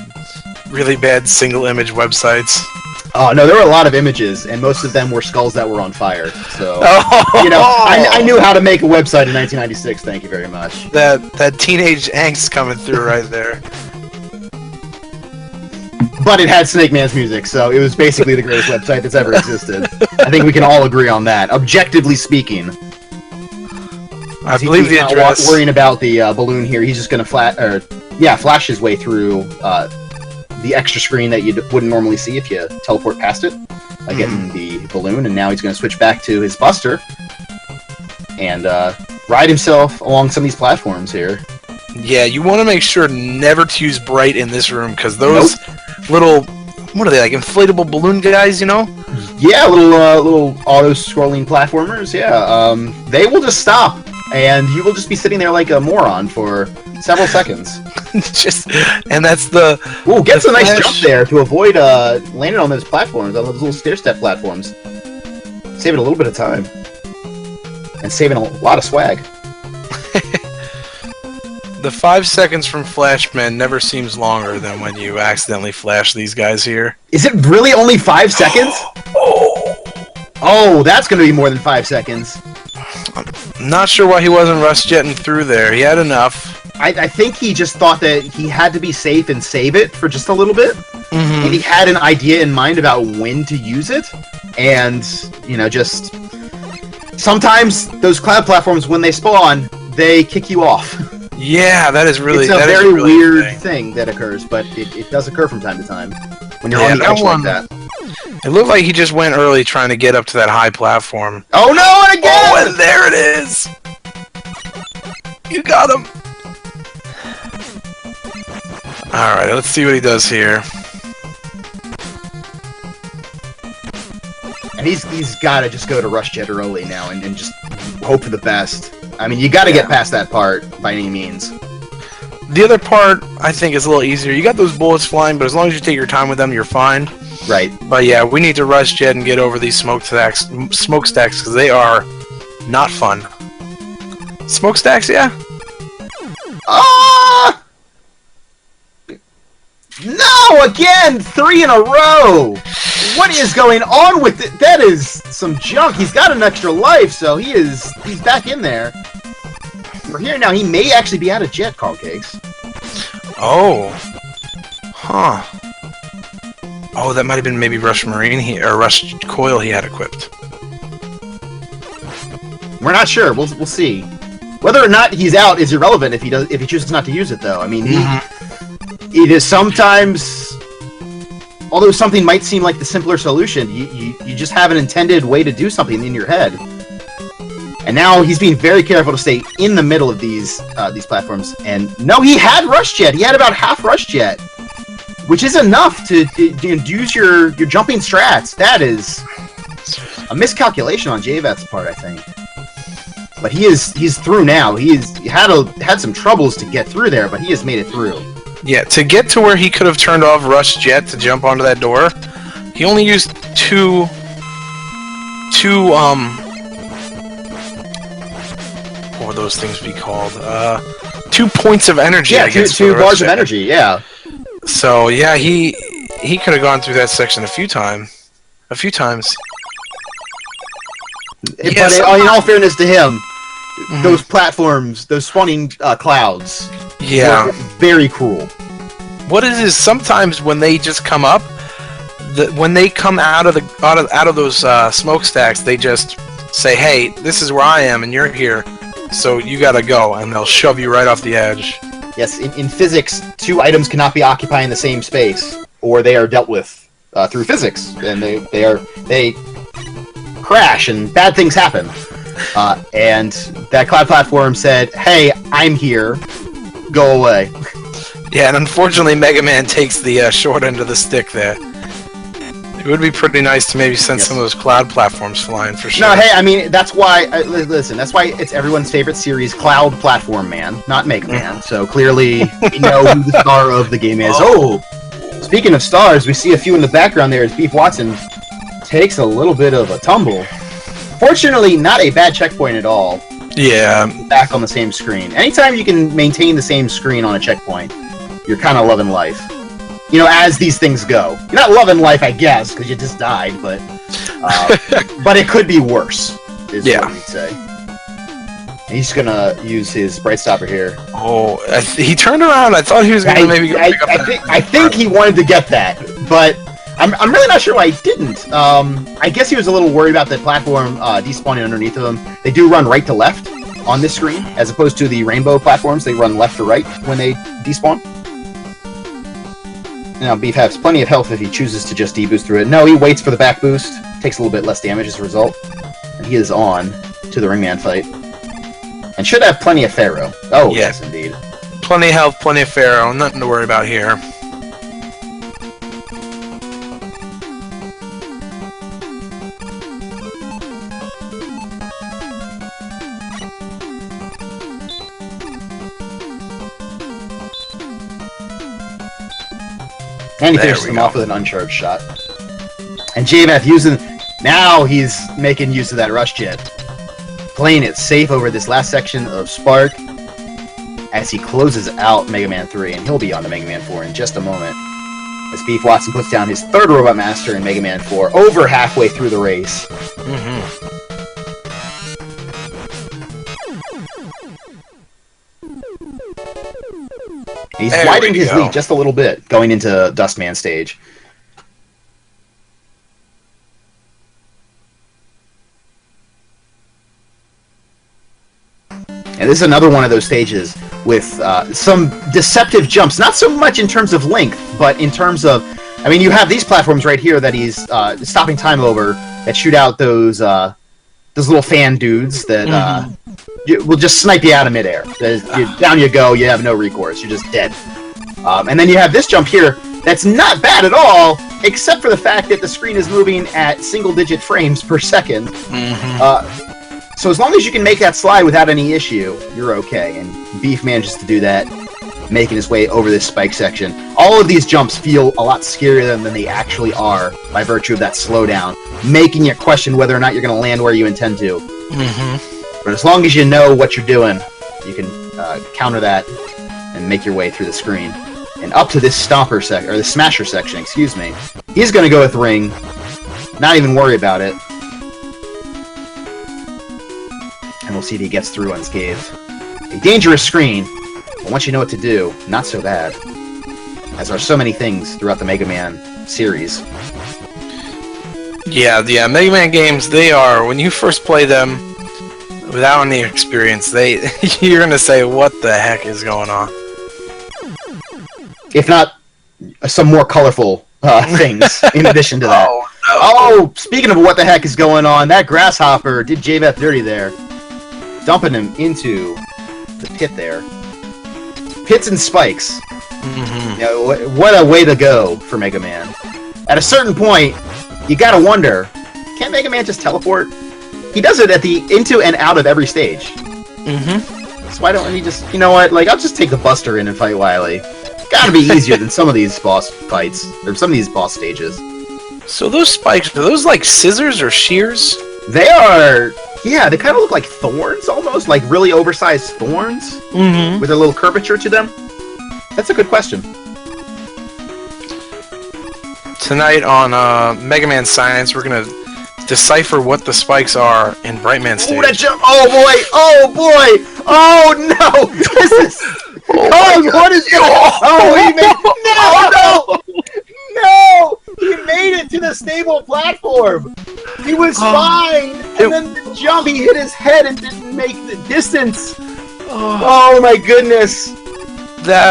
really bad single image websites. Oh, no, there were a lot of images, and most of them were skulls that were on fire. So, you know, I knew how to make a website in 1996. Thank you very much. That teenage angst coming through right there. But it had Snake Man's music, so it was basically the greatest website that's ever existed. I think we can all agree on that, objectively speaking. I believe the address. Not worrying about the balloon here. He's just going to flash his way through the extra screen that you wouldn't normally see if you teleport past it, getting the balloon. And now he's going to switch back to his Buster and ride himself along some of these platforms here. Yeah, you want to make sure never to use Bright in this room, because those little, what are they, like inflatable balloon guys, you know? Yeah, little auto-scrolling platformers, yeah. They will just stop, and you will just be sitting there like a moron for several seconds. And that's the... Ooh, gets a nice jump there to avoid landing on those platforms, on those little stair-step platforms. Saving a little bit of time. And saving a lot of swag. The 5 seconds from Flashman never seems longer than when you accidentally flash these guys here. Is it really only 5 seconds? Oh, that's going to be more than 5 seconds. I'm not sure why he wasn't rush-jetting through there. He had enough. I think he just thought that he had to be safe and save it for just a little bit. Mm-hmm. And he had an idea in mind about when to use it. And, you know, just... Sometimes those cloud platforms, when they spawn, they kick you off. Yeah, that is really... It's a very weird thing that occurs, but it does occur from time to time. When you're on the edge like that. It looked like he just went early trying to get up to that high platform. Oh no, and again! Oh, and there it is! You got him! Alright, let's see what he does here. And he's got to just go to Rush Jet early now and just hope for the best. I mean, you got to get past that part by any means. The other part, I think, is a little easier. You got those bullets flying, but as long as you take your time with them, you're fine. Right. But yeah, we need to Rush Jet and get over these smokestacks because they are not fun. Smokestacks, yeah? Ah! No! Again! 3 in a row! What is going on with it? That is some junk. He's got an extra life, so he's back in there. We're here now. He may actually be out of jet, Carl Cakes. Oh. Huh. Oh, that might have been maybe Rush Marine or Rush Coil he had equipped. We're not sure. We'll see. Whether or not he's out is irrelevant if he chooses not to use it, though. I mean, it is sometimes, although something might seem like the simpler solution, you just have an intended way to do something in your head. And now he's being very careful to stay in the middle of these platforms. And no, he had Rush Jet. He had about half Rush Jet, which is enough to use your jumping strats. That is a miscalculation on JVeth's part, I think. But he's through now. He's had some troubles to get through there, but he has made it through. Yeah, to get to where he could have turned off Rush Jet to jump onto that door, he only used two what would those things be called? 2 points of energy. Yeah, two bars of energy. Yeah. So yeah, he could have gone through that section a few times. But in all fairness to him, those platforms, those spawning clouds, were very cruel. What it is sometimes when they just come up, when they come out of those smokestacks, they just say, "Hey, this is where I am, and you're here, so you gotta go," and they'll shove you right off the edge. Yes, in physics, 2 items cannot be occupying the same space, or they are dealt with through physics, and they crash and bad things happen. And that cloud platform said, "Hey, I'm here. Go away." Yeah, and unfortunately, Mega Man takes the short end of the stick there. It would be pretty nice to maybe send some of those cloud platforms flying for sure. No, hey, I mean, that's why, listen, that's why it's everyone's favorite series, Cloud Platform Man, not Mega Man. So clearly, we know who the star of the game is. Oh, speaking of stars, we see a few in the background there as Beef Watson takes a little bit of a tumble. Fortunately, not a bad checkpoint at all. Yeah. Back on the same screen. Anytime you can maintain the same screen on a checkpoint, you're kind of loving life. You know, as these things go. You're not loving life, I guess, because you just died, but it could be worse, is what we'd say. And he's gonna use his Bright Stopper here. Oh, he turned around. I thought he was gonna maybe go pick up I think he wanted to get that. but I'm really not sure why he didn't. I guess he was a little worried about the platform despawning underneath of him. They do run right to left on this screen, as opposed to the rainbow platforms. They run left to right when they despawn. Now, Beef has plenty of health if he chooses to just deboost through it. No, he waits for the back boost, takes a little bit less damage as a result, and he is on to the Ringman fight. And should have plenty of Pharaoh. Oh, Yeah. yes, indeed. Plenty of health, plenty of Pharaoh, nothing to worry about here. And he There finishes we them go. off with an uncharged shot. And JVeth using... Now he's making use of that rush jet. Playing it safe over this last section of Spark as he closes out Mega Man 3, and he'll be on to Mega Man 4 in just a moment. As BeefWatson puts down his third Robot Master in Mega Man 4, over halfway through the race. He's There widened we his go. lead just a little bit, going into Dustman stage. And this is another one of those stages with some deceptive jumps. Not so much in terms of length, but in terms of... I mean, you have these platforms right here that he's stopping time over that shoot out those little fan dudes that will just snipe you out of midair. Down you go, you have no recourse, you're just dead. And then you have this jump here that's not bad at all, except for the fact that the screen is moving at single-digit frames per second. So as long as you can make that slide without any issue, you're okay. And Beef manages to do that, making his way over this spike section. All of these jumps feel a lot scarier than they actually are by virtue of that slowdown, making you question whether or not you're going to land where you intend to. But as long as you know what you're doing, you can counter that and make your way through the screen. And up to this stomper or the smasher section, excuse me. He's going to go with Ring, not even worry about it. And we'll see if he gets through unscathed. A dangerous screen, but once you know what to do, not so bad. As are so many things throughout the Mega Man series. Yeah, Mega Man games, they are, when you first play them, without any experience, you're gonna say, what the heck is going on? If not, some more colorful things in addition to that. Oh, no. Oh, speaking of what the heck is going on, that grasshopper did JVeth dirty there. Dumping him into the pit there. Pits and spikes. You know, what a way to go for Mega Man. At a certain point, you gotta wonder, can't Mega Man just teleport? He does it at the into and out of every stage. So why don't he just, you know what, like, I'll just take the Buster in and fight Wily. Gotta be easier than some of these boss fights, or some of these boss stages. So those spikes, are those like scissors or shears? They are, yeah, they kind of look like thorns almost, like really oversized thorns with a little curvature to them. That's a good question. Tonight on Mega Man Science, we're gonna decipher what the spikes are in Brightman stage. Oh, that jump! Oh boy! Oh boy! Oh no! This is... Oh, what is going on? Oh, he made... No! He made it to the stable platform! He was fine! And then the jump, he hit his head and didn't make the distance! Oh my goodness!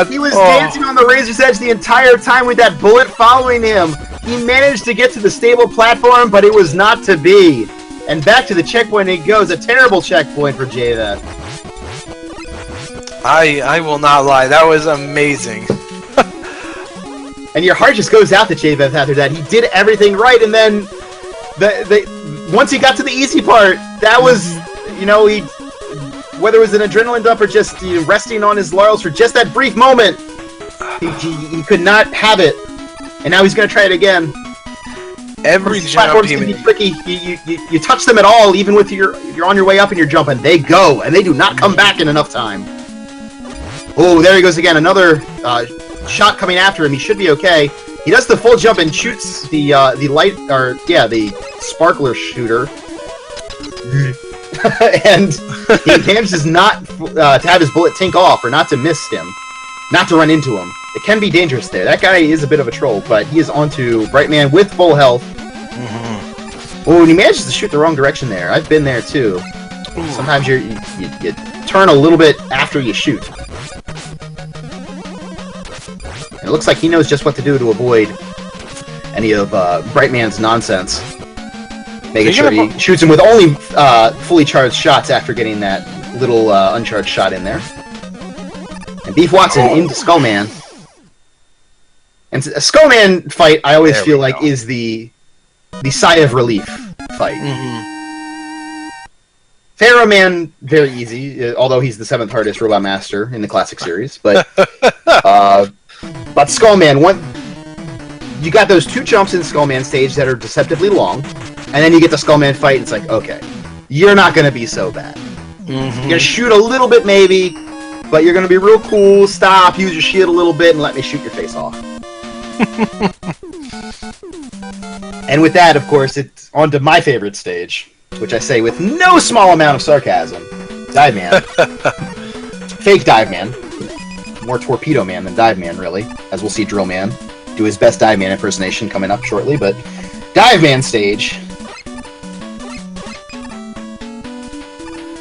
He was dancing on the razor's edge the entire time with that bullet following him! He managed to get to the stable platform, but it was not to be! And back to the checkpoint he goes, a terrible checkpoint for JVeth. I will not lie, that was amazing. And your heart just goes out to JVeth after that. He did everything right, and then once he got to the easy part, that was, you know, whether it was an adrenaline dump or just resting on his laurels for just that brief moment, he could not have it. And now he's going to try it again. Every These jump platforms can be tricky. You touch them at all, even with you're on your way up and you're jumping. They go, and they do not come back in enough time. Oh, there he goes again. Another shot coming after him. He should be okay. He does the full jump and shoots the sparkler shooter. And he manages not to have his bullet tink off, or not to miss him. not to run into him. It can be dangerous there. That guy is a bit of a troll, but he is onto Brightman with full health. Oh, and he manages to shoot the wrong direction there. I've been there too. Sometimes you turn a little bit after you shoot. And it looks like he knows just what to do to avoid any of Brightman's nonsense. Making sure he shoots him with only fully charged shots after getting that little uncharged shot in there. And Beef Watson into Skullman. And a Skullman fight, I always feel like, is the sigh of relief fight. Pharaoh Man, very easy, although he's the 7th hardest Robot Master in the Classic Series. But Skullman, you got those 2 jumps in Skullman stage that are deceptively long, and then you get the Skullman fight, and it's like, okay, you're not going to be so bad. You're going to shoot a little bit, maybe, but you're going to be real cool, stop, use your shield a little bit, and let me shoot your face off. And with that, of course, it's on to my favorite stage, which I say with no small amount of sarcasm. Dive Man. Fake Dive Man. More Torpedo Man than Dive Man, really, as we'll see Drill Man do his best Dive Man impersonation coming up shortly, but Dive Man stage.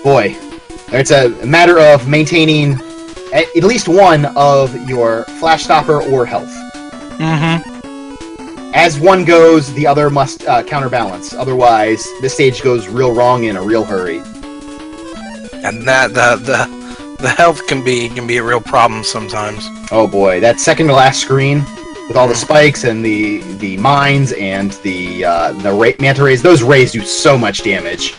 Boy, it's a matter of maintaining at least one of your Flash Stopper or health. As one goes, the other must counterbalance. Otherwise, this stage goes real wrong in a real hurry. And that the health can be a real problem sometimes. Oh boy, that second to last screen with all the spikes and the mines and the manta rays. Those rays do so much damage,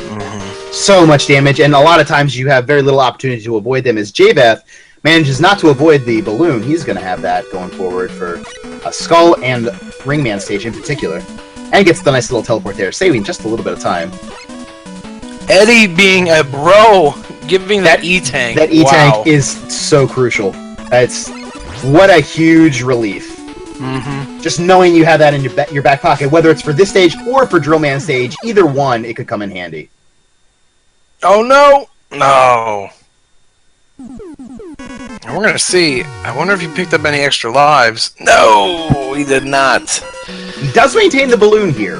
so much damage, and a lot of times you have very little opportunity to avoid them. As JVeth manages not to avoid the balloon, he's going to have that going forward for a Skull and Ringman stage in particular, and gets the nice little teleport there, saving just a little bit of time. Eddie being a bro, giving that E-Tank. That E-Tank is so crucial. That's what a huge relief. Just knowing you have that in your back pocket, whether it's for this stage or for Drill Man stage, either one, it could come in handy. Oh no! No. And we're gonna see. I wonder if he picked up any extra lives. No, he did not. He does maintain the balloon here,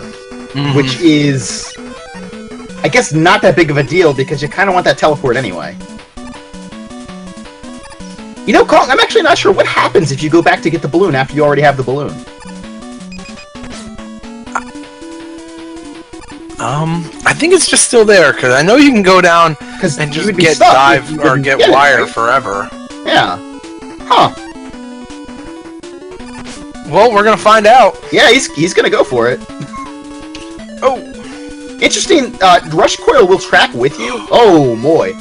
which is, I guess, not that big of a deal because you kind of want that teleport anyway. You know, Kong, I'm actually not sure what happens if you go back to get the balloon after you already have the balloon. I think it's just still there, because I know you can go down and just get dive or get wire forever. Yeah. Huh. Well, we're gonna find out. Yeah, he's gonna go for it. Oh. Interesting, Rush Coil will track with you? Oh, boy.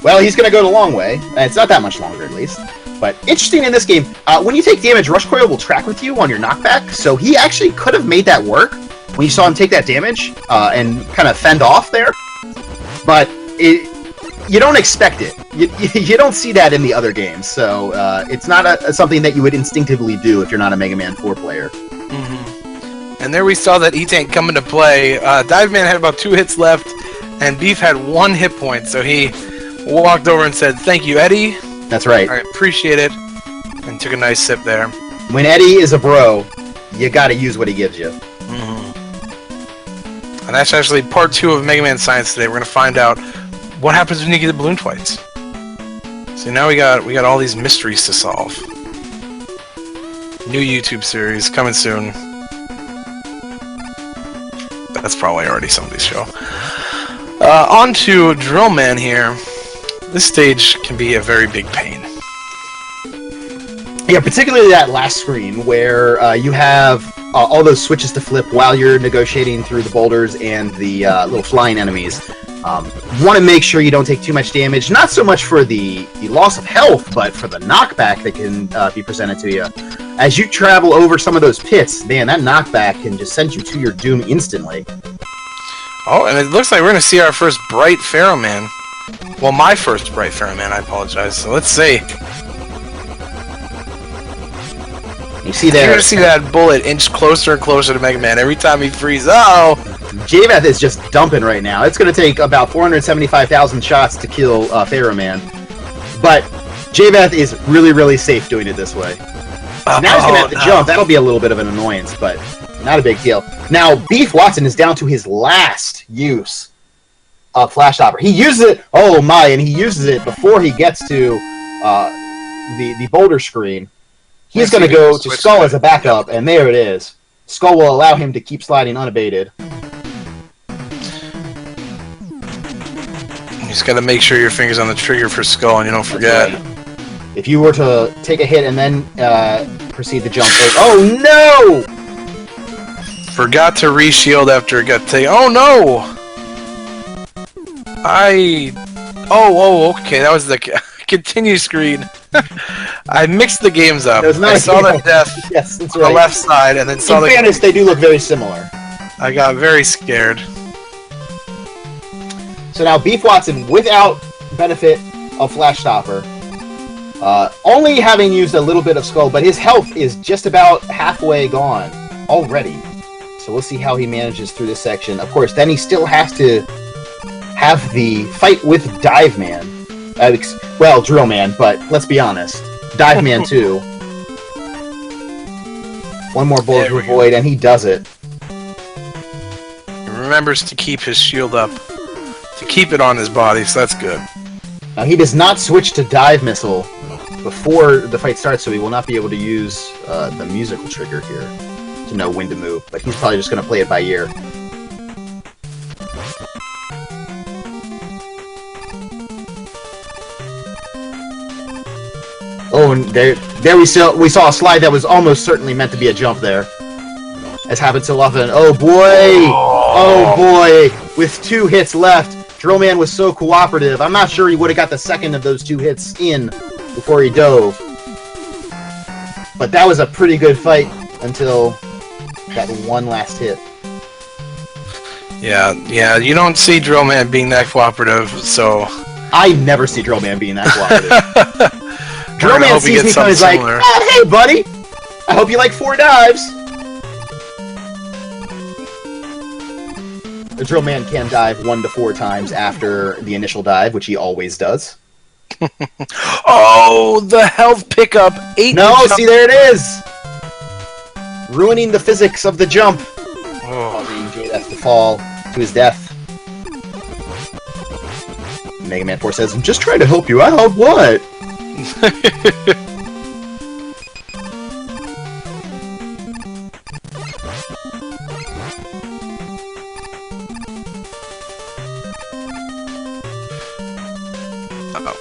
Well, he's gonna go the long way. It's not that much longer, at least. But interesting in this game, when you take damage, Rush Coil will track with you on your knockback, so he actually could have made that work when you saw him take that damage and kind of fend off there. But you don't expect it. You don't see that in the other games, so it's not something that you would instinctively do if you're not a Mega Man 4 player. And there we saw that E-Tank come into play. Dive Man had about 2 hits left, and Beef had 1 hit point, so he walked over and said, "Thank you, Eddie." That's right. I appreciate it, and took a nice sip there. When Eddie is a bro, you gotta use what he gives you. And that's actually part 2 of Mega Man Science today. We're gonna find out what happens when you get the balloon twice. So now we got all these mysteries to solve. New YouTube series coming soon. That's probably already somebody's show. On to Drill Man here. This stage can be a very big pain. Yeah, particularly that last screen where you have all those switches to flip while you're negotiating through the boulders and the little flying enemies. You want to make sure you don't take too much damage, not so much for the loss of health, but for the knockback that can be presented to you. As you travel over some of those pits, man, that knockback can just send you to your doom instantly. Oh, and it looks like we're going to see our first Bright Pharaoh Man. Well, my first Bright Pharaoh Man, I apologize. So let's see. You see that? You're going to see that bullet inch closer and closer to Mega Man every time he freezes. Uh-oh! JVeth is just dumping right now. It's going to take about 475,000 shots to kill Pharaoh Man. But JVeth is really, really safe doing it this way. So now he's going to have to jump. That'll be a little bit of an annoyance, but not a big deal. Now, Beef Watson is down to his last use of Flash Stopper. He uses it, oh my, and he uses it before he gets to the boulder screen. He's going to go to Skull as a backup, and there it is. Skull will allow him to keep sliding unabated. You just got to make sure your finger's on the trigger for Skull and you don't forget. Right. If you were to take a hit and then proceed to jump, oh no! Forgot to re-shield after it got taken. Oh no! Oh, okay, that was the continue screen. I mixed the games up. I saw the death yes, that's on right. the left side, and then saw In fairness, they do look very similar. I got very scared. So now Beef Watson, without benefit of Flash Stopper, only having used a little bit of Skull, but his health is just about halfway gone already. So we'll see how he manages through this section. Of course, then he still has to have the fight with Dive Man. Well, Drill Man, but let's be honest. Dive Man too. One more bullet to avoid, and he does it. He remembers to keep his shield up. To keep it on his body, so that's good. Now, he does not switch to Dive Missile before the fight starts, so he will not be able to use the musical trigger here to know when to move. But he's probably just going to play it by ear. Oh, and there we saw a slide that was almost certainly meant to be a jump there. As happens so often. Oh boy! Oh boy! With 2 hits left, Drillman was so cooperative. I'm not sure he would have got the second of those 2 hits in before he dove. But that was a pretty good fight until that one last hit. Yeah, you don't see Drillman being that cooperative, so... I never see Drillman being that cooperative. Drillman sees me coming, he's like, oh, hey, buddy! I hope you like 4 dives! The Drillman can dive 1 to 4 times after the initial dive, which he always does. Oh, the health pickup! 8. No, see, there it is! Ruining the physics of the jump. Causing JVeth to fall to his death. Mega Man 4 says, I'm just trying to help you out, what?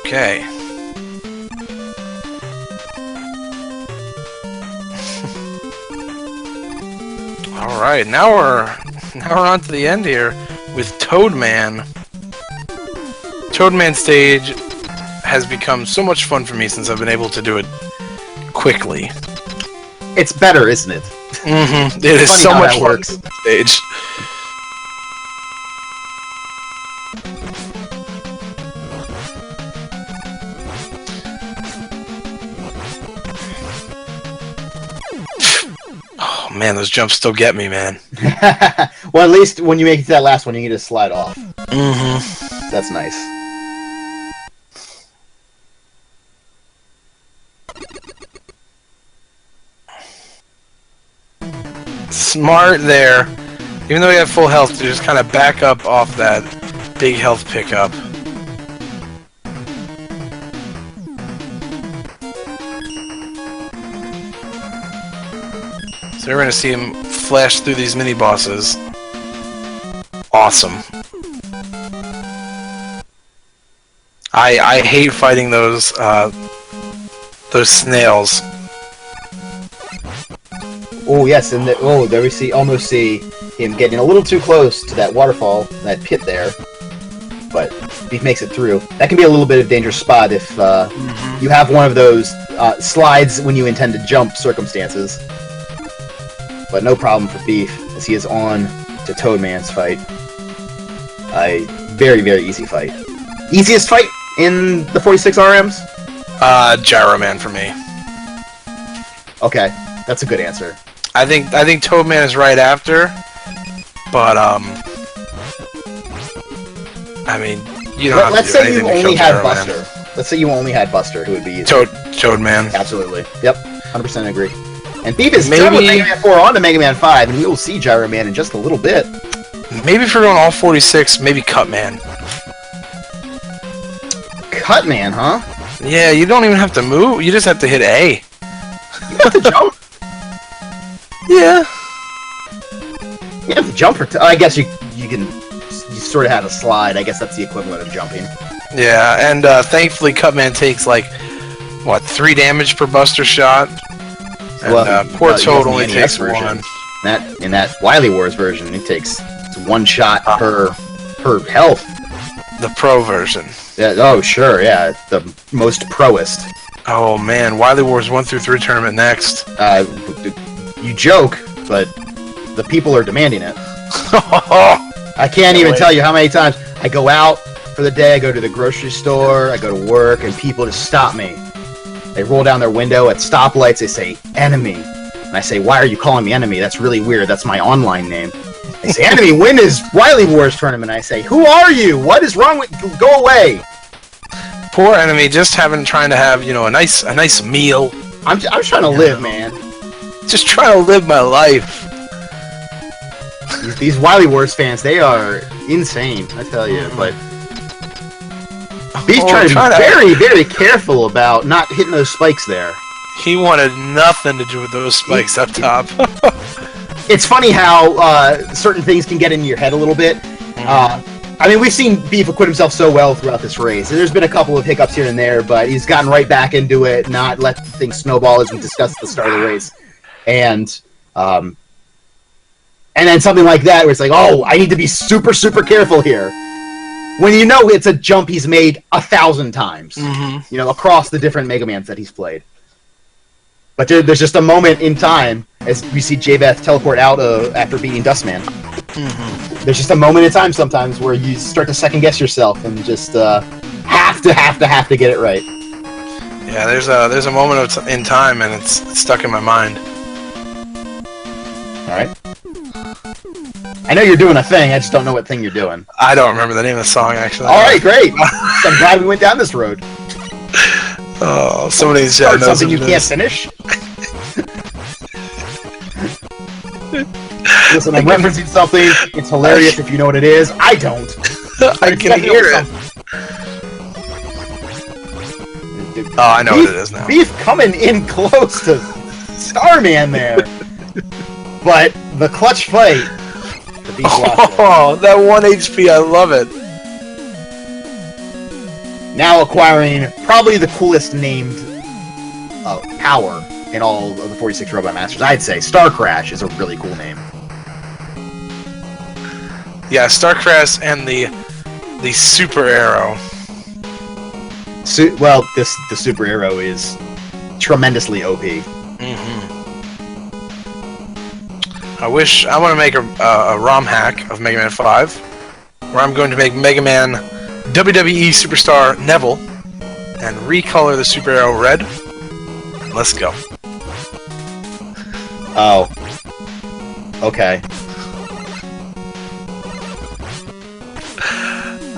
Okay. All right, now we're on to the end here with Toadman. Toadman stage has become so much fun for me since I've been able to do it quickly. It's better, isn't it? Mm-hmm. It is so much fun stage. Oh man, those jumps still get me, man. Well, at least when you make it to that last one, you can just slide off. Mm-hmm. That's nice. Smart there. Even though he had full health, to just kind of back up off that big health pickup. So we're going to see him flash through these mini-bosses. Awesome. I hate fighting those snails. Oh yes, and there we almost see him getting a little too close to that waterfall, that pit there. But Beef makes it through. That can be a little bit of a dangerous spot if you have one of those slides when you intend to jump circumstances. But no problem for Beef, as he is on to Toadman's fight. A very, very easy fight. Easiest fight in the 46 RMs? Gyro Man for me. Okay, that's a good answer. I think Toadman is right after, but I mean, you don't have Let's to do say you anything to only kill had Gyro Buster. Man. Let's say you only had Buster, who would be Toad Man. Absolutely. Yep. 100% agree. And Beef is Maybe done with Mega Man 4 on to Mega Man 5, and we will see Gyro Man in just a little bit. Maybe if we're going all 46, maybe Cut Man. Cut Man, huh? Yeah, you don't even have to move. You just have to hit A. You have to jump. Yeah. You have to jump for. I guess you sort of have a slide. I guess that's the equivalent of jumping. Yeah, and thankfully Cutman takes like what 3 damage per Buster shot. And Well, poor Toad in the only NES takes version. 1. In that Wily Wars version, it takes 1 shot per health. The pro version. Yeah, oh sure, yeah, the most proest. Oh man, Wily Wars 1 through 3 tournament next. You joke, but the people are demanding it. I can't even tell you how many times I go out for the day, I go to the grocery store, I go to work, and people just stop me. They roll down their window at stoplights, they say, enemy. And I say, why are you calling me enemy? That's really weird, that's my online name. They say, enemy, win this Wily Wars tournament. I say, who are you? What is wrong with you? Go away. Poor enemy, just trying to have, you know, a nice meal. I'm trying to live, man. Just trying to live my life. These Wily Wars fans, they are insane, I tell you. But Beef's trying to be very, very careful about not hitting those spikes there. He wanted nothing to do with those spikes up top. It's funny how certain things can get into your head a little bit. I mean, we've seen Beef acquit himself so well throughout this race. And there's been a couple of hiccups here and there, but he's gotten right back into it, not let things snowball as we discussed at the start of the race. And then something like that where it's like, oh, I need to be super, super careful here. When you know it's a jump he's made 1,000 times, you know, across the different Mega Mans that he's played. But there's just a moment in time as we see JVeth teleport out after beating Dustman. There's just a moment in time sometimes where you start to second guess yourself and just have to get it right. Yeah, there's a moment in time and it's stuck in my mind. All right. I know you're doing a thing. I just don't know what thing you're doing. I don't remember the name of the song actually. All right, great. I'm glad we went down this road. Oh, somebody's something you can't finish. Listen, I'm referencing something. It's hilarious if you know what it is. I don't. I can hear it. Oh, I know what it is now. Beef coming in close to Starman there. But the clutch fight. Oh, that 1 HP, I love it. Now acquiring probably the coolest named power in all of the 46 Robot Masters. I'd say Star Crash is a really cool name. Yeah, Star Crash and the Super Arrow. The Super Arrow is tremendously OP. I want to make a ROM hack of Mega Man 5, where I'm going to make Mega Man WWE Superstar Neville and recolor the Super Arrow red. Let's go. Oh. Okay.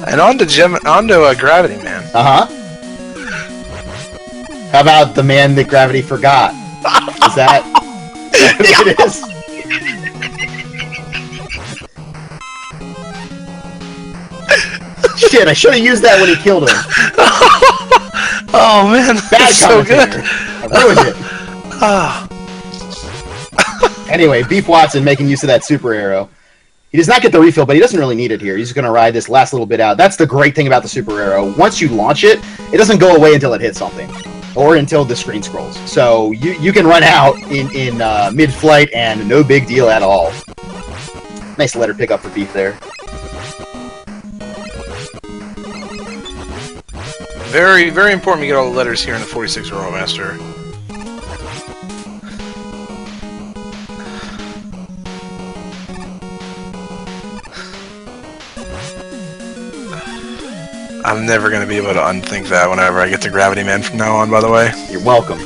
And on to Gravity Man. How about the man that Gravity forgot? Is that what it is? Shit, I should have used that when he killed him. Oh man, that's so good. I ruined it. Anyway, Beef Watson making use of that Super Arrow. He does not get the refill, but he doesn't really need it here. He's just going to ride this last little bit out. That's the great thing about the Super Arrow. Once you launch it, it doesn't go away until it hits something. Or until the screen scrolls. So you can run out in mid-flight and no big deal at all. Nice letter pickup for Beef there. Very, very important to get all the letters here in the 46 Royal Master. I'm never going to be able to unthink that whenever I get to Gravity Man from now on, by the way. You're welcome.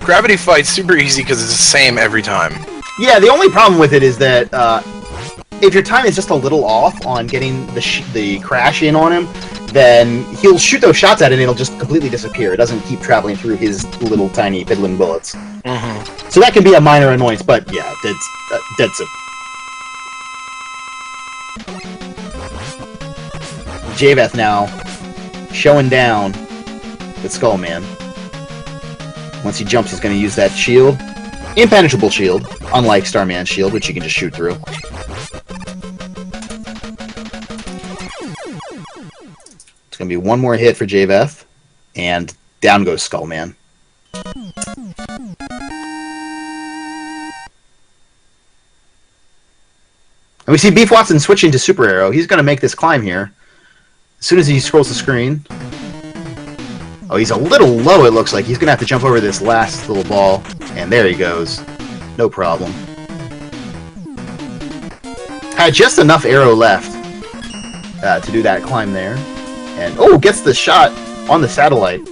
Gravity Fight's super easy because it's the same every time. Yeah, the only problem with it is that if your time is just a little off on getting the crash in on him, then he'll shoot those shots at it and it'll just completely disappear. It doesn't keep traveling through his little tiny piddling bullets. So that can be a minor annoyance, but yeah, it's dead simple. JVeth now showing down with Skullman. Once he jumps, he's going to use that shield. Impenetrable shield, unlike Starman's shield, which you can just shoot through. It's going to be one more hit for JVeth, and down goes Skullman. And we see BeefWatson switching to Super Arrow. He's going to make this climb here. As soon as he scrolls the screen... Oh, he's a little low, it looks like. He's going to have to jump over this last little ball. And there he goes. No problem. Had just enough arrow left to do that climb there. And, oh, gets the shot on the satellite.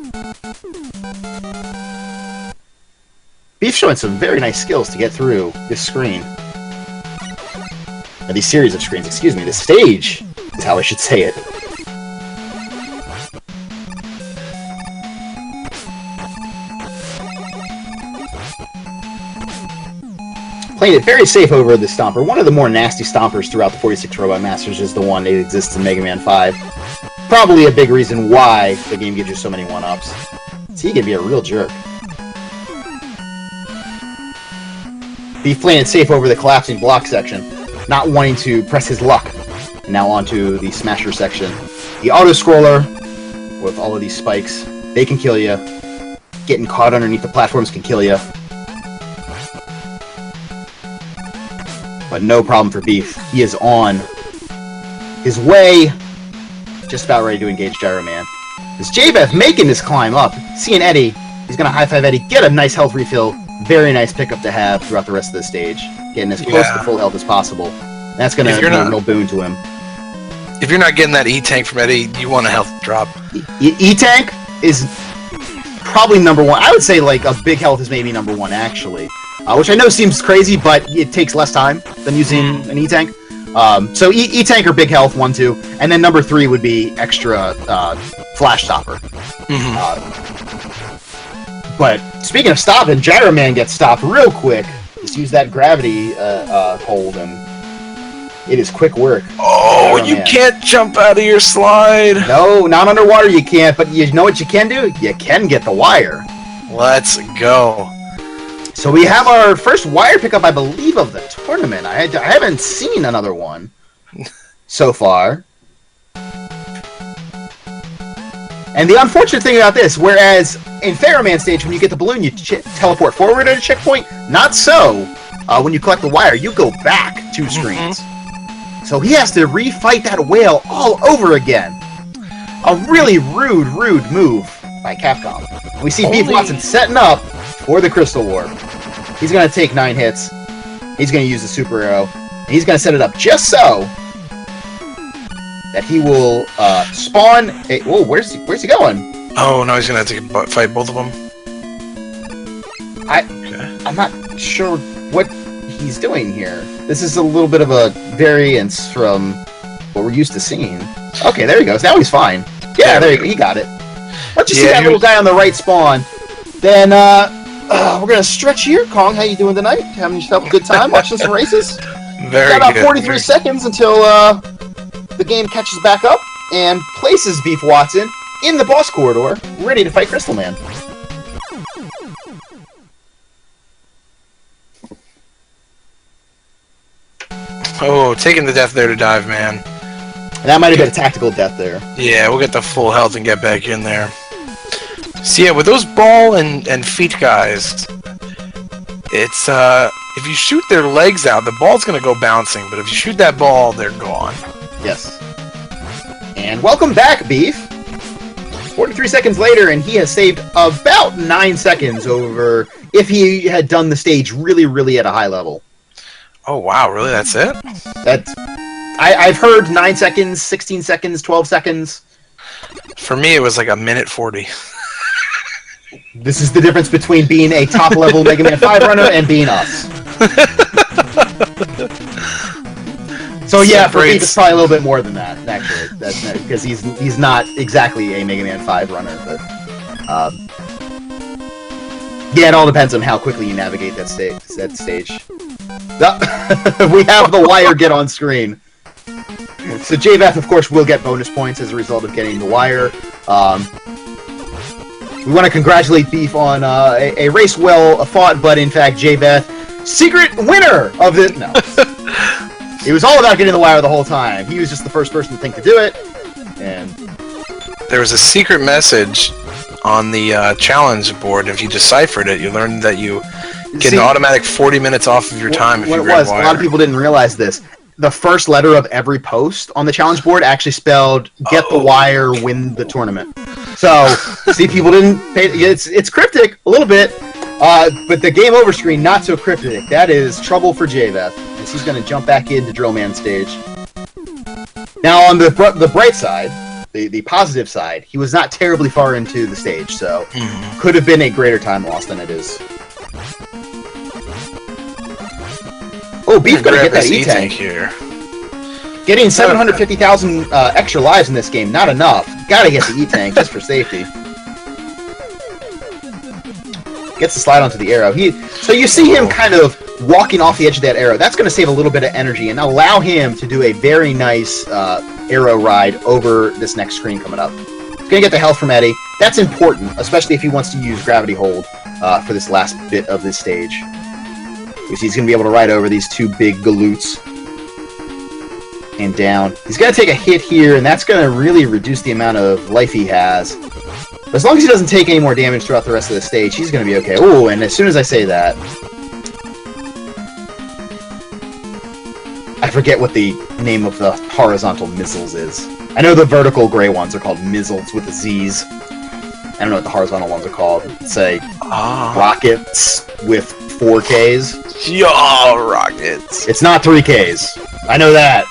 Beef showing some very nice skills to get through this screen. Or these series of screens, excuse me. The stage is how I should say it. Playing it very safe over the Stomper. One of the more nasty Stompers throughout the 46 Robot Masters is the one that exists in Mega Man 5. Probably a big reason why the game gives you so many 1-ups. So he can be a real jerk. Be playing it safe over the collapsing block section, not wanting to press his luck. And now onto the Smasher section. The auto-scroller, with all of these spikes, they can kill you. Getting caught underneath the platforms can kill you. But no problem for Beef. He is on his way, just about ready to engage Gyro Man. As JVeth making this climb up, seeing Eddie, he's going to high-five Eddie, get a nice health refill. Very nice pickup to have throughout the rest of the stage. Getting as close to full health as possible. That's going to be a real boon to him. If you're not getting that E-Tank from Eddie, you want a health drop. E-Tank is probably number one. I would say like a big health is maybe number one, actually. Which I know seems crazy, but it takes less time than using an E-Tank. So E-Tank or Big Health, 1, 2. And then number 3 would be extra Flash Stopper. But speaking of stopping, Gyro Man gets stopped real quick. Just use that gravity hold, and it is quick work. Oh, you can't jump out of your slide. No, not underwater you can't, but you know what you can do? You can get the wire. Let's go. So we have our first wire pickup, I believe, of the tournament. I haven't seen another one so far. And the unfortunate thing about this, whereas in Pharaohman stage, when you get the balloon, you teleport forward at a checkpoint. Not so. When you collect the wire, you go back 2 screens. So he has to refight that whale all over again. A really rude move by Capcom. We see BeefWatson setting up for the Crystal War. He's going to take 9 hits. He's going to use the Super Arrow. And he's going to set it up just so that he will spawn. Whoa, where's he going? Oh no, he's going to have to fight both of them. I'm not sure what he's doing here. This is a little bit of a variance from what we're used to seeing. Okay, there he goes. Now he's fine. Yeah, there you go. He got it. Once you see that little guy on the right spawn, then we're gonna stretch here. Kong, how you doing tonight? Having yourself a good time watching some races? Very Got about good. 43 seconds until the game catches back up and places BeefWatson in the boss corridor, ready to fight Crystal Man. Oh, taking the death there to dive, man. And that might have been a tactical death there. Yeah, we'll get the full health and get back in there. So yeah, with those ball and feet guys, it's if you shoot their legs out, the ball's gonna go bouncing, but if you shoot that ball, they're gone. Yes. And welcome back, Beef. 43 seconds later, and he has saved about 9 seconds over if he had done the stage really at a high level. Oh wow, really? That's it? I've heard 9 seconds, 16 seconds, 12 seconds. For me, it was like a minute 40. This is the difference between being a top-level Mega Man 5 runner and being us. So yeah, for Beef, Separates- it's probably a little bit more than that, actually. That's because he's not exactly a Mega Man 5 runner, but yeah, it all depends on how quickly you navigate that stage. We have the wire get on screen. So JVeth, of course, will get bonus points as a result of getting the wire. We want to congratulate Beef on a race well fought, but in fact, JVeth, secret winner of the... No. It was all about getting the wire the whole time. He was just the first person to think to do it, and... There was a secret message on the challenge board. If you deciphered it, you learned that you get an automatic 40 minutes off of your time if you grab wire. A lot of people didn't realize this. The first letter of every post on the challenge board actually spelled "Get the wire, win the tournament." So, see, people didn't pay... It's cryptic, a little bit, but the game over screen, not so cryptic. That is trouble for JVeth, as he's going to jump back into Drillman stage. Now, on the bright side, the positive side, he was not terribly far into the stage, so could have been a greater time loss than it is. Oh, Beef gonna get that E-Tank here. Getting 750,000 extra lives in this game, not enough. Gotta get the E-Tank just for safety. Gets to slide onto the arrow. So you see him kind of walking off the edge of that arrow. That's going to save a little bit of energy and allow him to do a very nice arrow ride over this next screen coming up. He's going to get the health from Eddie. That's important, especially if he wants to use Gravity Hold for this last bit of this stage. Because he's going to be able to ride over these two big galoots. And down. He's going to take a hit here, and that's going to really reduce the amount of life he has. But as long as he doesn't take any more damage throughout the rest of the stage, he's going to be okay. Ooh, and as soon as I say that... I forget what the name of the horizontal missiles is. I know the vertical gray ones are called missiles with the Z's. I don't know what the horizontal ones are called. Say rockets with 4 Ks. Yeah, rockets. It's not 3 Ks. I know that.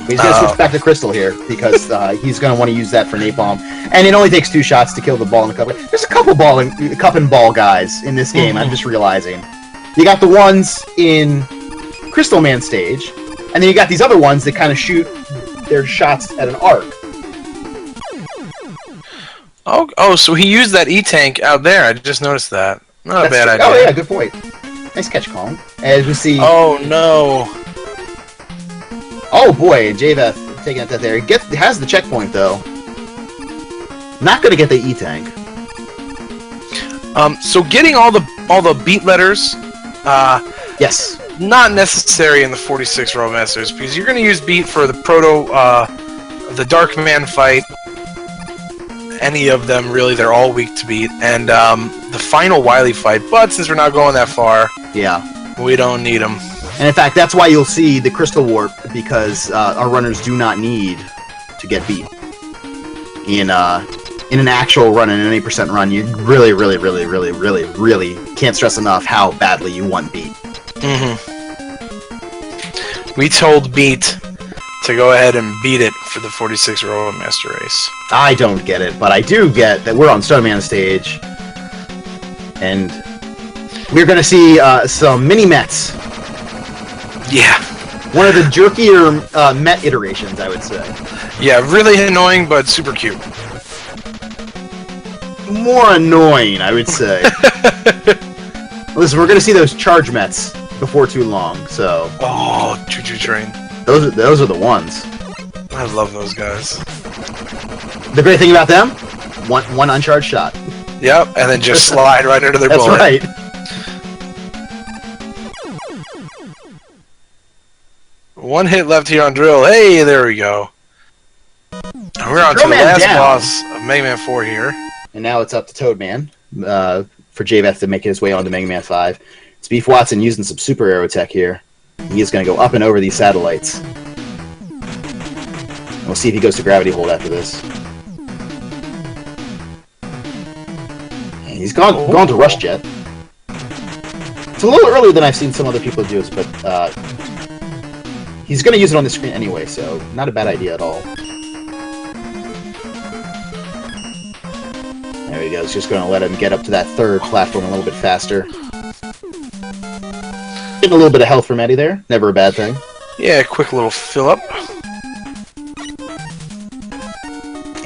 He's going to switch back to Crystal here, because he's going to want to use that for napalm. And it only takes 2 shots to kill the ball in the cup. There's a couple cup and ball guys in this game, I'm just realizing. You got the ones in Crystal Man stage, and then you got these other ones that kind of shoot their shots at an arc. Oh, so he used that E-Tank out there. I just noticed that. Not a bad idea. Oh, yeah, good point. Nice catch, Kong. As we see... Oh, no. Oh boy, JVeth taking it there. Has the checkpoint though. Not gonna get the E-Tank. So getting all the beat letters, yes, not necessary in the 46 Row Masters, because you're gonna use beat for the the Dark Man fight. Any of them really, they're all weak to beat, and the final Wily fight. But since we're not going that far, yeah, we don't need them. And in fact, that's why you'll see the Crystal Warp, because our runners do not need to get beat. In an actual run, in an 80% run, you really, really, really, really, really, really can't stress enough how badly you want beat. We told beat to go ahead and beat it for the 46 Row Master Race. I don't get it, but I do get that we're on Starman stage, and we're going to see some mini-mets. Yeah. One of the jerkier Met iterations, I would say. Yeah, really annoying, but super cute. More annoying, I would say. Listen, we're going to see those charge Mets before too long, so... Oh, choo-choo train. Those are the ones. I love those guys. The great thing about them? One uncharged shot. Yep, and then just slide right into their bullet. That's right. One hit left here on Drill. Hey, there we go. And we're on to the last boss of Mega Man 4 here. And now it's up to Toadman for JVeth to make his way onto Mega Man 5. It's BeefWatson using some super aero tech here. He is going to go up and over these satellites. We'll see if he goes to Gravity Hold after this. And he's gone to Rush Jet. It's a little earlier than I've seen some other people do it, but he's going to use it on the screen anyway, so not a bad idea at all. There he goes, just going to let him get up to that third platform a little bit faster. Getting a little bit of health from Eddie there. Never a bad thing. Yeah, quick little fill up.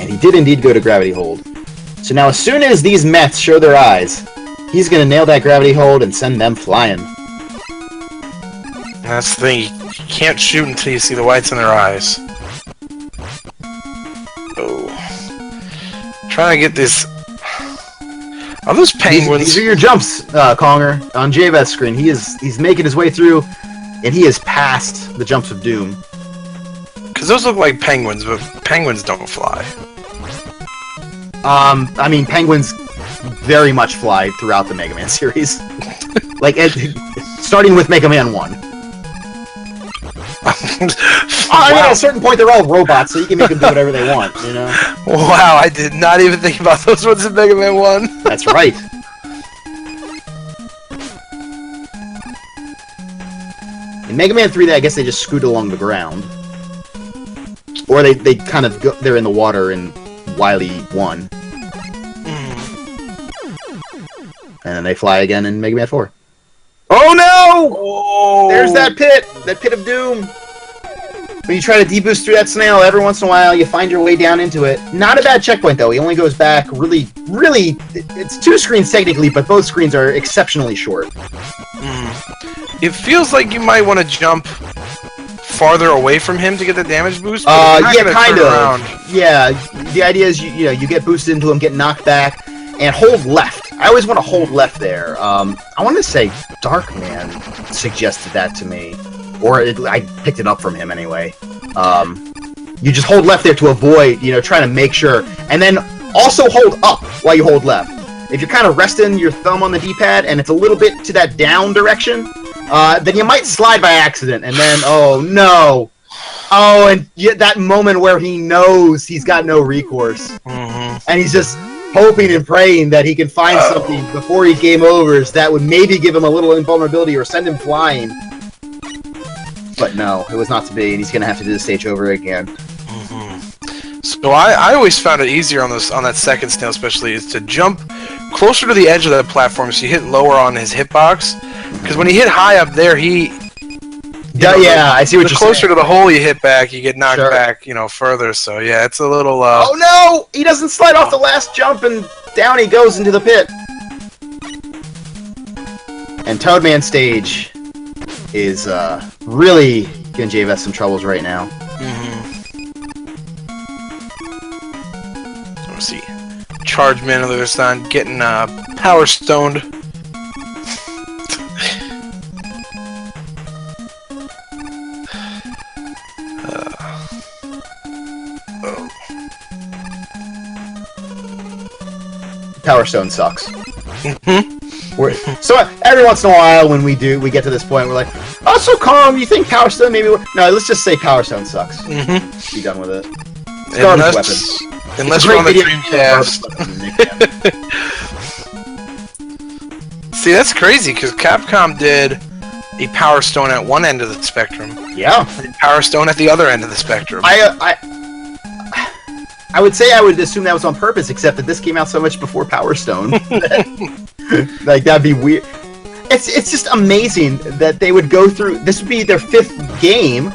And he did indeed go to gravity hold. So now as soon as these Mets show their eyes, he's going to nail that gravity hold and send them flying. That's the thing. You can't shoot until you see the whites in their eyes. Oh. Trying to get this... Are those penguins? These are your jumps, Conger, on JVeth's screen. He's making his way through, and he is past the jumps of doom. Because those look like penguins, but penguins don't fly. I mean, penguins very much fly throughout the Mega Man series. Like, starting with Mega Man 1. I mean, at a certain point, they're all robots, so you can make them do whatever they want, you know? Wow, I did not even think about those ones in Mega Man 1. That's right. In Mega Man 3, I guess they just scoot along the ground. Or they kind of go, they're in the water in Wily 1. And then they fly again in Mega Man 4. Oh no! Oh. There's that pit of doom. When you try to deboost through that snail, every once in a while you find your way down into it. Not a bad checkpoint though. He only goes back really, it's 2 screens technically, but both screens are exceptionally short. It feels like you might want to jump farther away from him to get the damage boost. Yeah, kind of. Yeah, the idea is you get boosted into him, get knocked back, and hold left. I always want to hold left there. I want to say Darkman suggested that to me. Or I picked it up from him anyway. You just hold left there to avoid, trying to make sure. And then also hold up while you hold left. If you're kind of resting your thumb on the D-pad and it's a little bit to that down direction, then you might slide by accident. And then, oh no. Oh, and that moment where he knows he's got no recourse. And he's just hoping and praying that he can find something before he game overs that would maybe give him a little invulnerability or send him flying. But no, it was not to be, and he's going to have to do the stage over again. So I always found it easier on that second snail especially, is to jump closer to the edge of that platform so you hit lower on his hitbox. Because when you hit high up there, I see what you're saying. The closer to the hole you hit back, you get knocked back, further. So yeah, it's a little... Oh no! He doesn't slide off the last jump, and down he goes into the pit. And Toadman stage is really giving JVeth some troubles right now. Let's see. Charge Man on the other side, getting power stoned. Power Stone sucks. So every once in a while, when we get to this point, we're like, "Oh, so calm. You think Power Stone maybe?" No, let's just say Power Stone sucks. Be done with it. It's garbage weapon. Unless you're on the Dreamcast. See, that's crazy because Capcom did a Power Stone at one end of the spectrum. Yeah. And Power Stone at the other end of the spectrum. I would say I would assume that was on purpose, except that this came out so much before Power Stone. Like, that'd be weird. It's just amazing that they would go through... This would be their 5th game,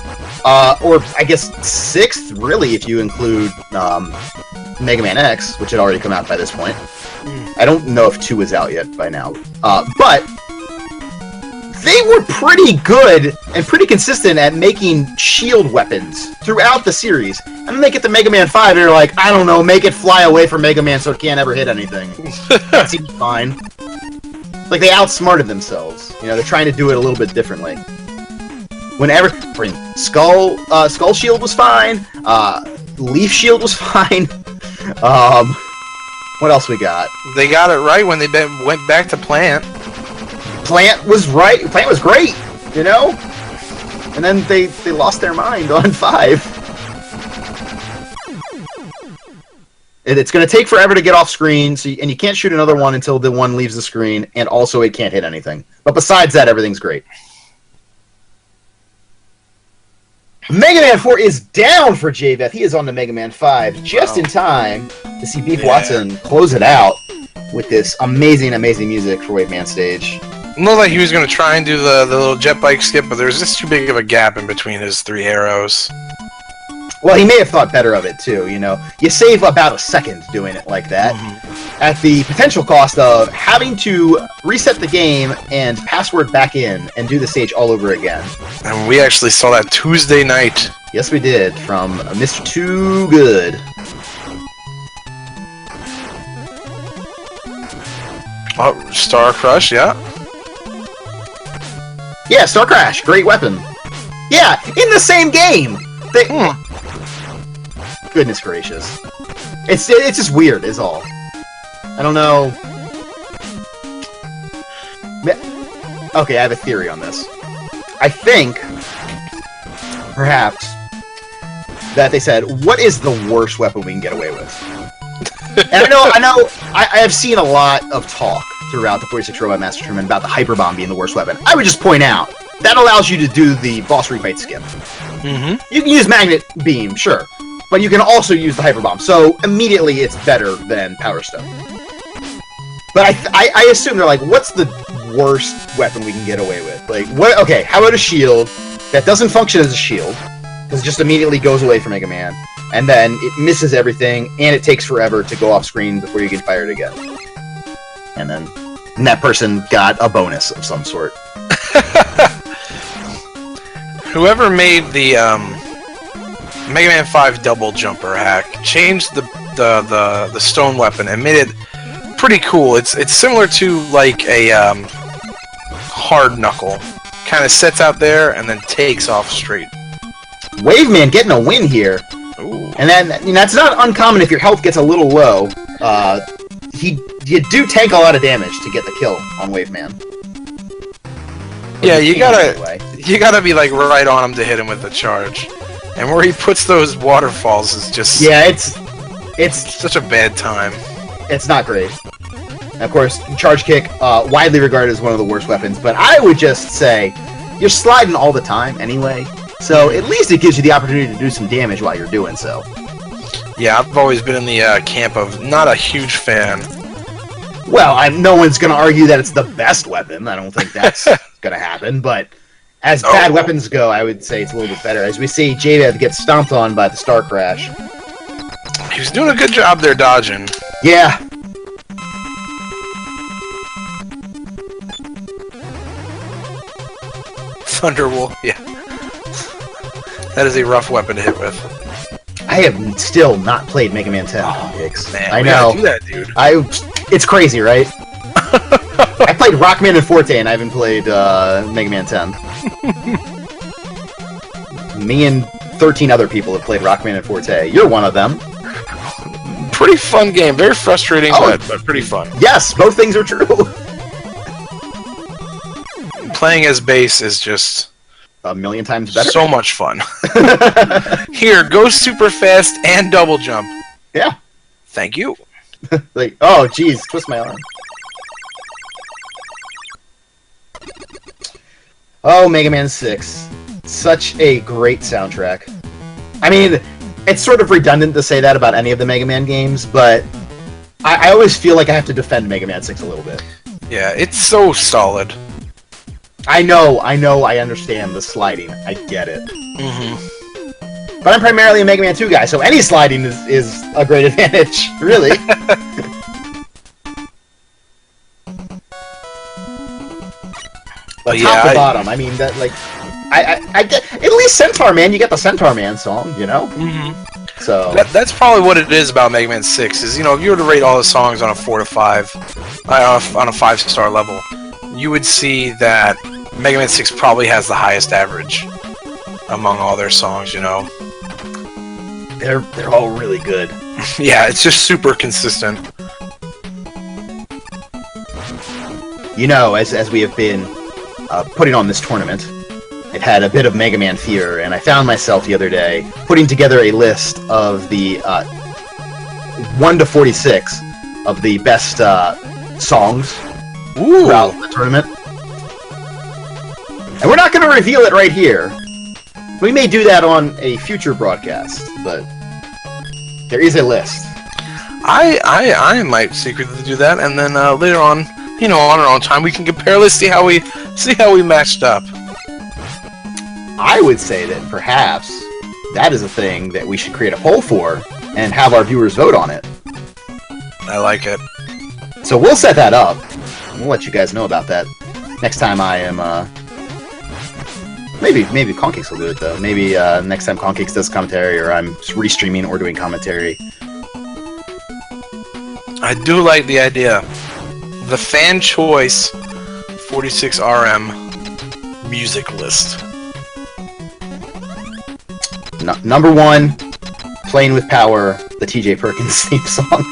or I guess 6th, really, if you include Mega Man X, which had already come out by this point. I don't know if 2 is out yet by now. But they were pretty good and pretty consistent at making shield weapons throughout the series. And then they get to Mega Man 5 and they're like, I don't know, make it fly away from Mega Man so it can't ever hit anything. That seems fine. Like, they outsmarted themselves. They're trying to do it a little bit differently. Whenever... Skull Shield was fine. Leaf Shield was fine. What else we got? They got it right when they went back to Plant. Plant was right. Plant was great, And then they lost their mind on 5. It's going to take forever to get off screen, and you can't shoot another one until the one leaves the screen, and also it can't hit anything. But besides that, everything's great. Mega Man 4 is down for JVeth. He is on to Mega Man 5 just in time to see BeefWatson close it out with this amazing, amazing music for Wave Man Stage. looked like he was going to try and do the little jet bike skip, but there's just too big of a gap in between his 3 arrows. Well, he may have thought better of it, too, you know. You save about a second doing it like that, at the potential cost of having to reset the game and password back in and do the stage all over again. And we actually saw that Tuesday night. Yes, we did, from Mr. Too Good. Oh, Star Crush, yeah. Yeah, Star Crash, great weapon. Yeah, in the same game! Goodness gracious. It's just weird, is all. I don't know... Okay, I have a theory on this. I think, perhaps, that they said, what is the worst weapon we can get away with? And I have seen a lot of talk throughout the 46 Robot Master Tournament about the Hyper Bomb being the worst weapon. I would just point out, that allows you to do the boss refight skip. You can use Magnet Beam, sure, but you can also use the Hyper Bomb, so immediately it's better than Power Stone. But I assume they're like, what's the worst weapon we can get away with? Like, what? Okay, how about a shield that doesn't function as a shield, because it just immediately goes away from Mega Man, and then it misses everything, and it takes forever to go off screen before you can fire it again. And then that person got a bonus of some sort. Whoever made the Mega Man 5 double jumper hack changed the stone weapon and made it pretty cool. It's similar to like a hard knuckle. Kind of sets out there and then takes off straight. Waveman getting a win here. Ooh. And then, you know, that's not uncommon if your health gets a little low. You do take a lot of damage to get the kill on Waveman. Yeah, you gotta be like right on him to hit him with the charge. And where he puts those waterfalls is just it's such a bad time. It's not great. And of course, Charge Kick, widely regarded as one of the worst weapons, but I would just say you're sliding all the time anyway, so at least it gives you the opportunity to do some damage while you're doing so. Yeah, I've always been in the camp of not a huge fan. Well, no one's going to argue that it's the best weapon. I don't think that's going to happen, but as bad weapons go, I would say it's a little bit better. As we see JVeth get stomped on by the Star Crash. He was doing a good job there dodging. Yeah. Thunderwolf, yeah. That is a rough weapon to hit with. I have still not played Mega Man 10. Man, I know. Do that, dude. It's crazy, right? I played Rockman and Forte, and I haven't played Mega Man 10. Me and 13 other people have played Rockman and Forte. You're one of them. Pretty fun game. Very frustrating, but pretty fun. Yes, both things are true. Playing as bass is just a million times better. So much fun. Here, go super fast and double jump. Yeah. Thank you. Like, oh, geez, twist my arm. Oh, Mega Man 6. Such a great soundtrack. I mean, it's sort of redundant to say that about any of the Mega Man games, but I always feel like I have to defend Mega Man 6 a little bit. Yeah, it's so solid. I know, I understand the sliding. I get it. But I'm primarily a Mega Man 2 guy, so any sliding is a great advantage, really. But top to bottom, I mean, that, like, I get, at least Centaur Man, you get the Centaur Man song, you know? So that's probably what it is about Mega Man 6, is, you know, if you were to rate all the songs on a 4 to 5, on a 5-star level, you would see that Mega Man 6 probably has the highest average among all their songs, you know? They're all really good. Yeah, it's just super consistent. You know, as we have been putting on this tournament, I've had a bit of Mega Man fear, and I found myself the other day putting together a list of the 1 to 46 of the best songs throughout the tournament. And we're not going to reveal it right here. We may do that on a future broadcast, but there is a list. I might secretly do that, and then later on on our own time, we can compare. Let's see how we matched up. I would say that perhaps that is a thing that we should create a poll for and have our viewers vote on it. I like it. So we'll set that up. We'll let you guys know about that next time I am, maybe Concakes will do it, though. Maybe, next time Concakes does commentary, or I'm restreaming or doing commentary. I do like the idea. The fan choice 46RM music list. Number 1, Playing with Power, the TJ Perkins theme song.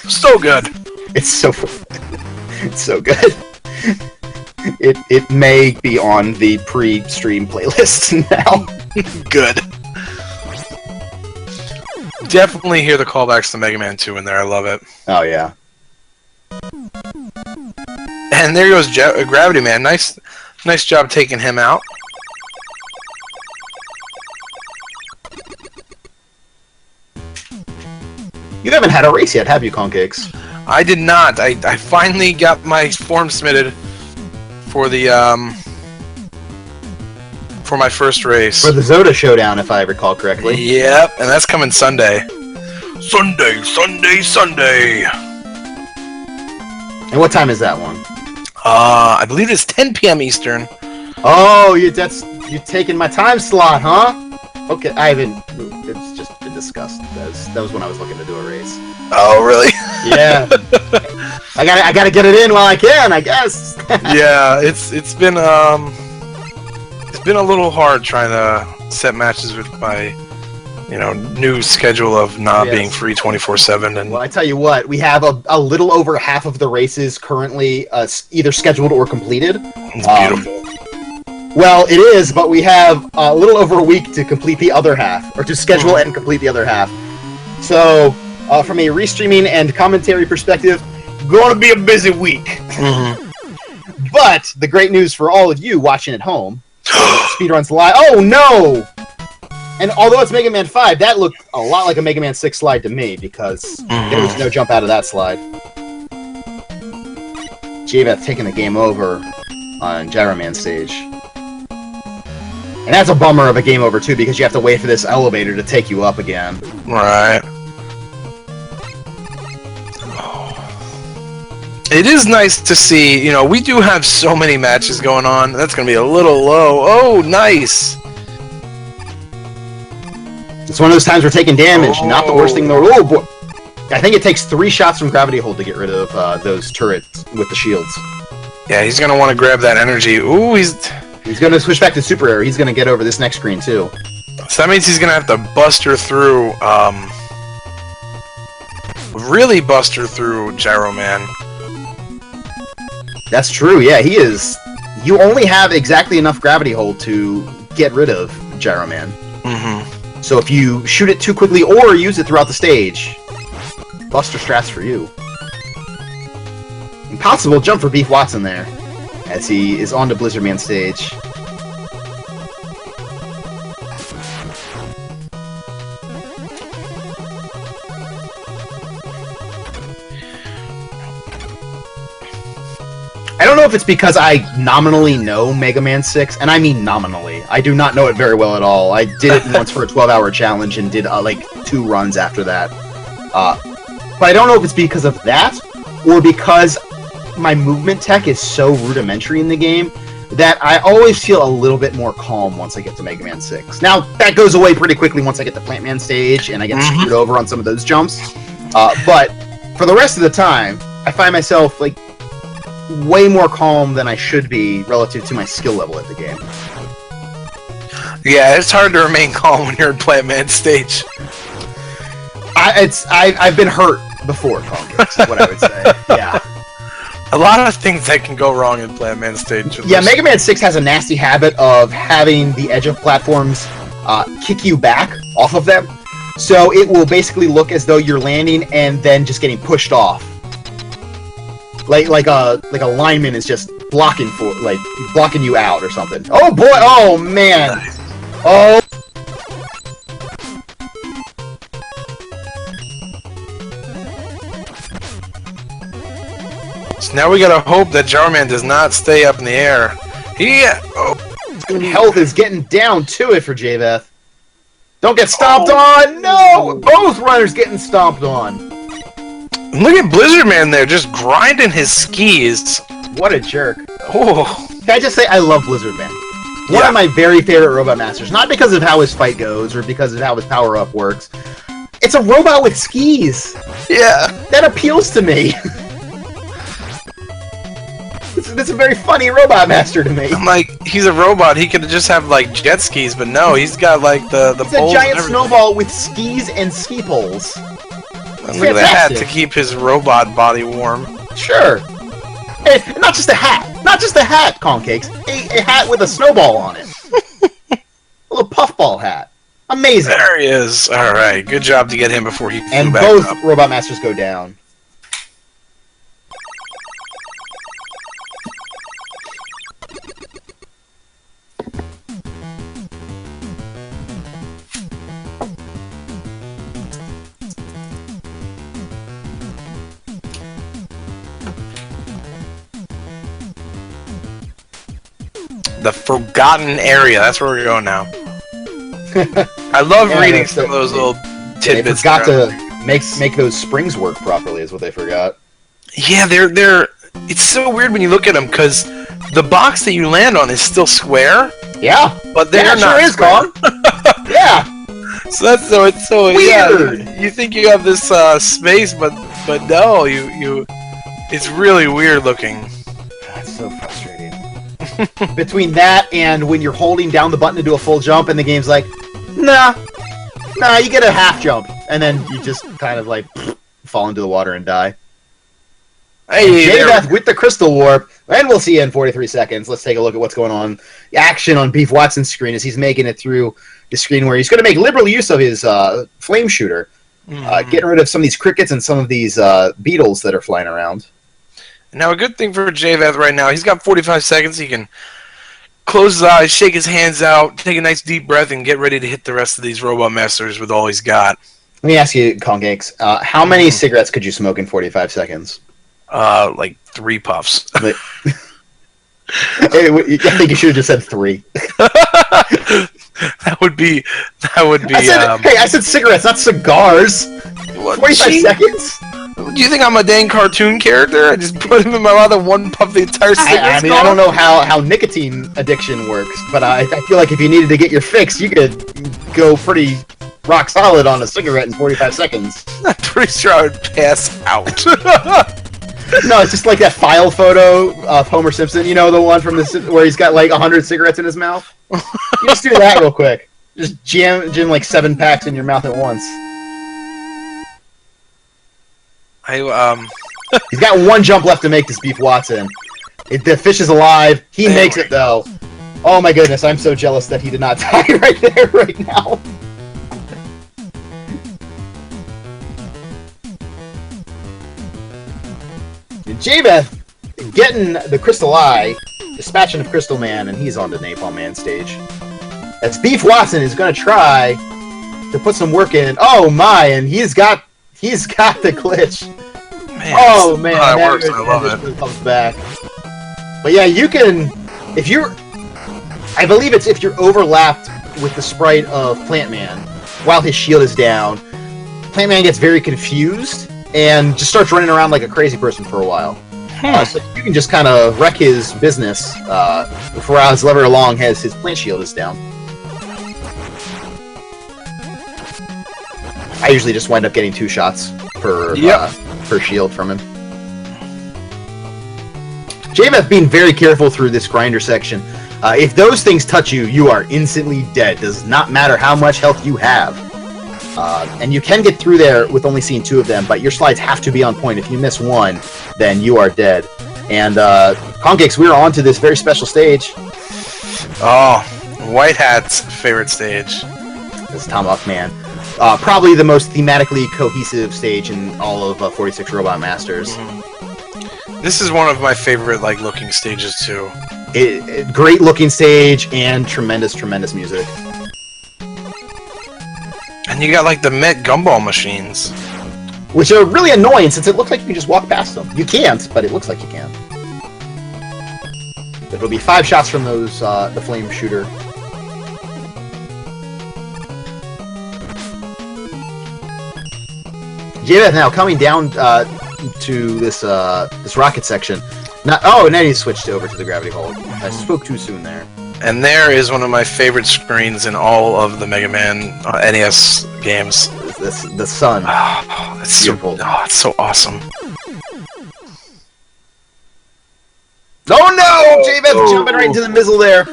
So good. It's so good. It may be on the pre-stream playlist now. Good. Definitely hear the callbacks to Mega Man 2 in there. I love it. Oh yeah. And there goes Gravity Man. Nice job taking him out. You haven't had a race yet, have you, Concakes? I did not. I finally got my form submitted for the for my first race. For the Zoda Showdown, if I recall correctly. Yep, and that's coming Sunday. Sunday. And what time is that one? I believe it's 10 p.m. Eastern. Oh, you're taking my time slot, huh? Okay, I haven't. It's just been discussed. That was when I was looking to do a race. Oh, really? Yeah. I gotta get it in while I can, I guess. Yeah, it's been a little hard trying to set matches with my new schedule of not being free 24/7. And well, I tell you what, we have a little over half of the races currently either scheduled or completed. It's beautiful. Well, it is, but we have a little over a week to complete the other half, or to schedule and complete the other half. So, from a restreaming and commentary perspective, going to be a busy week. Mm-hmm. But the great news for all of you watching at home, Speedruns Live. Oh no! And although it's Mega Man 5, that looked a lot like a Mega Man 6 slide to me, because there was no jump out of that slide. JVeth taking the game over on Gyro Man stage. And that's a bummer of a game over, too, because you have to wait for this elevator to take you up again. Right. It is nice to see, we do have so many matches going on. That's going to be a little low. Oh, nice. It's one of those times we're taking damage. Not the worst thing in the world. Oh, boy. I think it takes 3 shots from Gravity Hold to get rid of those turrets with the shields. Yeah, he's going to want to grab that energy. Ooh, He's going to switch back to Super Air. He's going to get over this next screen, too. So that means he's going to have to buster through, really buster through Gyro Man. That's true, yeah, he is. You only have exactly enough Gravity Hold to get rid of Gyro Man. Mm-hmm. So if you shoot it too quickly or use it throughout the stage, Buster Strats for you. Impossible jump for BeefWatson there, as he is on to Blizzard Man stage. I don't know if it's because I nominally know Mega Man 6, and I mean nominally. I do not know it very well at all. I did it once for a 12-hour challenge and did, like, 2 runs after that. But I don't know if it's because of that, or because my movement tech is so rudimentary in the game that I always feel a little bit more calm once I get to Mega Man 6. Now, that goes away pretty quickly once I get to Plant Man stage, and I get screwed over on some of those jumps. But for the rest of the time, I find myself, like, way more calm than I should be relative to my skill level at the game. Yeah, it's hard to remain calm when you're in Plant Man stage. I've been hurt before, Concakes, is what I would say. Yeah. A lot of things that can go wrong in Plant Man stage. Yeah, Mega Man 6 has a nasty habit of having the edge of platforms kick you back off of them. So it will basically look as though you're landing and then just getting pushed off. Like a lineman is just blocking you out or something. Oh boy! Oh man! Oh! Now we gotta hope that Jarman does not stay up in the air. Health is getting down to it for JVeth. Don't get stomped on! No! Both runners getting stomped on. Look at Blizzard Man there, just grinding his skis. What a jerk. Oh. Can I just say, I love Blizzard Man. One of my very favorite Robot Masters. Not because of how his fight goes, or because of how his power-up works. It's a robot with skis. Yeah. That appeals to me. It's a very funny Robot Master to me. I'm like, he's a robot. He could just have like jet skis, but no, he's got like the It's a giant snowball with skis and ski poles. And look at the hat to keep his robot body warm. Sure. Hey, not just a hat. Not just a hat, Concakes. A hat with a snowball on it. A little puffball hat. Amazing. There he is. All right, good job to get him before he flew and back both up. Robot Masters go down. The Forgotten Area. That's where we're going now. I love reading some of those little tidbits. They forgot to make those springs work properly. Is what they forgot. Yeah, they're. It's so weird when you look at them because the box that you land on is still square. Yeah, but they're not. Sure is, Kong. Yeah. So it's so weird. Yeah, you think you have this space, but no, you. It's really weird looking. That's so frustrating. Between that and when you're holding down the button to do a full jump and the game's like, nah, you get a half jump, and then you just kind of like fall into the water and die. Hey, JVeth with the Crystal Warp, and we'll see you in 43 seconds. Let's take a look at what's going on. The action on BeefWatson's screen as he's making it through the screen where he's going to make liberal use of his flame shooter, getting rid of some of these crickets and some of these beetles that are flying around. Now, a good thing for JVeth right now, he's got 45 seconds. He can close his eyes, shake his hands out, take a nice deep breath, and get ready to hit the rest of these Robot Masters with all he's got. Let me ask you, Concakes, how many cigarettes could you smoke in 45 seconds? Like 3 puffs. I think you should have just said 3. That would be. I said cigarettes, not cigars. 45 seconds? Do you think I'm a dang cartoon character? I just put him in my mouth and one puff the entire cigarette. I mean, I don't know how nicotine addiction works, but I feel like if you needed to get your fix, you could go pretty rock solid on a cigarette in 45 seconds. I'm pretty sure I would pass out. No, it's just like that file photo of Homer Simpson, you know, the one from where he's got like 100 cigarettes in his mouth? You just do that real quick. Just jam like 7 packs in your mouth at once. He's got 1 jump left to make this BeefWatson. The fish is alive. He makes it, though. Oh my goodness, I'm so jealous that he did not die right there, right now. JVeth getting the Crystal Eye, dispatching of Crystal Man, and he's on the Napalm Man stage. As BeefWatson is going to try to put some work in. Oh my, and he's got the glitch. Man, oh man, that works. I love it. Really comes back. But yeah, you can, if you're, I believe it's if you're overlapped with the sprite of Plant Man while his shield is down, Plant Man gets very confused and just starts running around like a crazy person for a while. So you can just kind of wreck his business for however long as his plant shield is down. I usually just wind up getting 2 shots per shield from him. JVeth being very careful through this grinder section. If those things touch you, you are instantly dead. Does not matter how much health you have. And you can get through there with only seeing 2 of them, but your slides have to be on point. If you miss 1, then you are dead. And Concakes, we are on to this very special stage. Oh, White Hat's favorite stage. This is Tomahawk Man. Probably the most thematically cohesive stage in all of 46 Robot Masters. This is one of my favorite looking stages too. Great looking stage and tremendous music. And you got the Met gumball machines. which are really annoying since it looks like you can just walk past them. You can't, but it looks like you can. It'll be 5 shots from those the flame shooter. JVeth now coming down to this rocket section. And then he switched over to the gravity hold. I spoke too soon there. And there is one of my favorite screens in all of the Mega Man NES games. The sun. Oh, it's beautiful. It's so awesome. Oh no! JVeth jumping right into the mizzle there.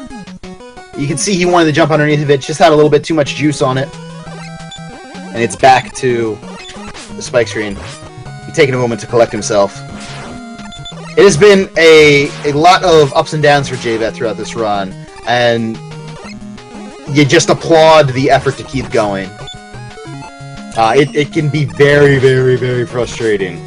You can see he wanted to jump underneath of it, just had a little bit too much juice on it. And it's back to the spike screen. He's taking a moment to collect himself. It has been a lot of ups and downs for JVeth throughout this run, and you just applaud the effort to keep going. It can be very, very, very frustrating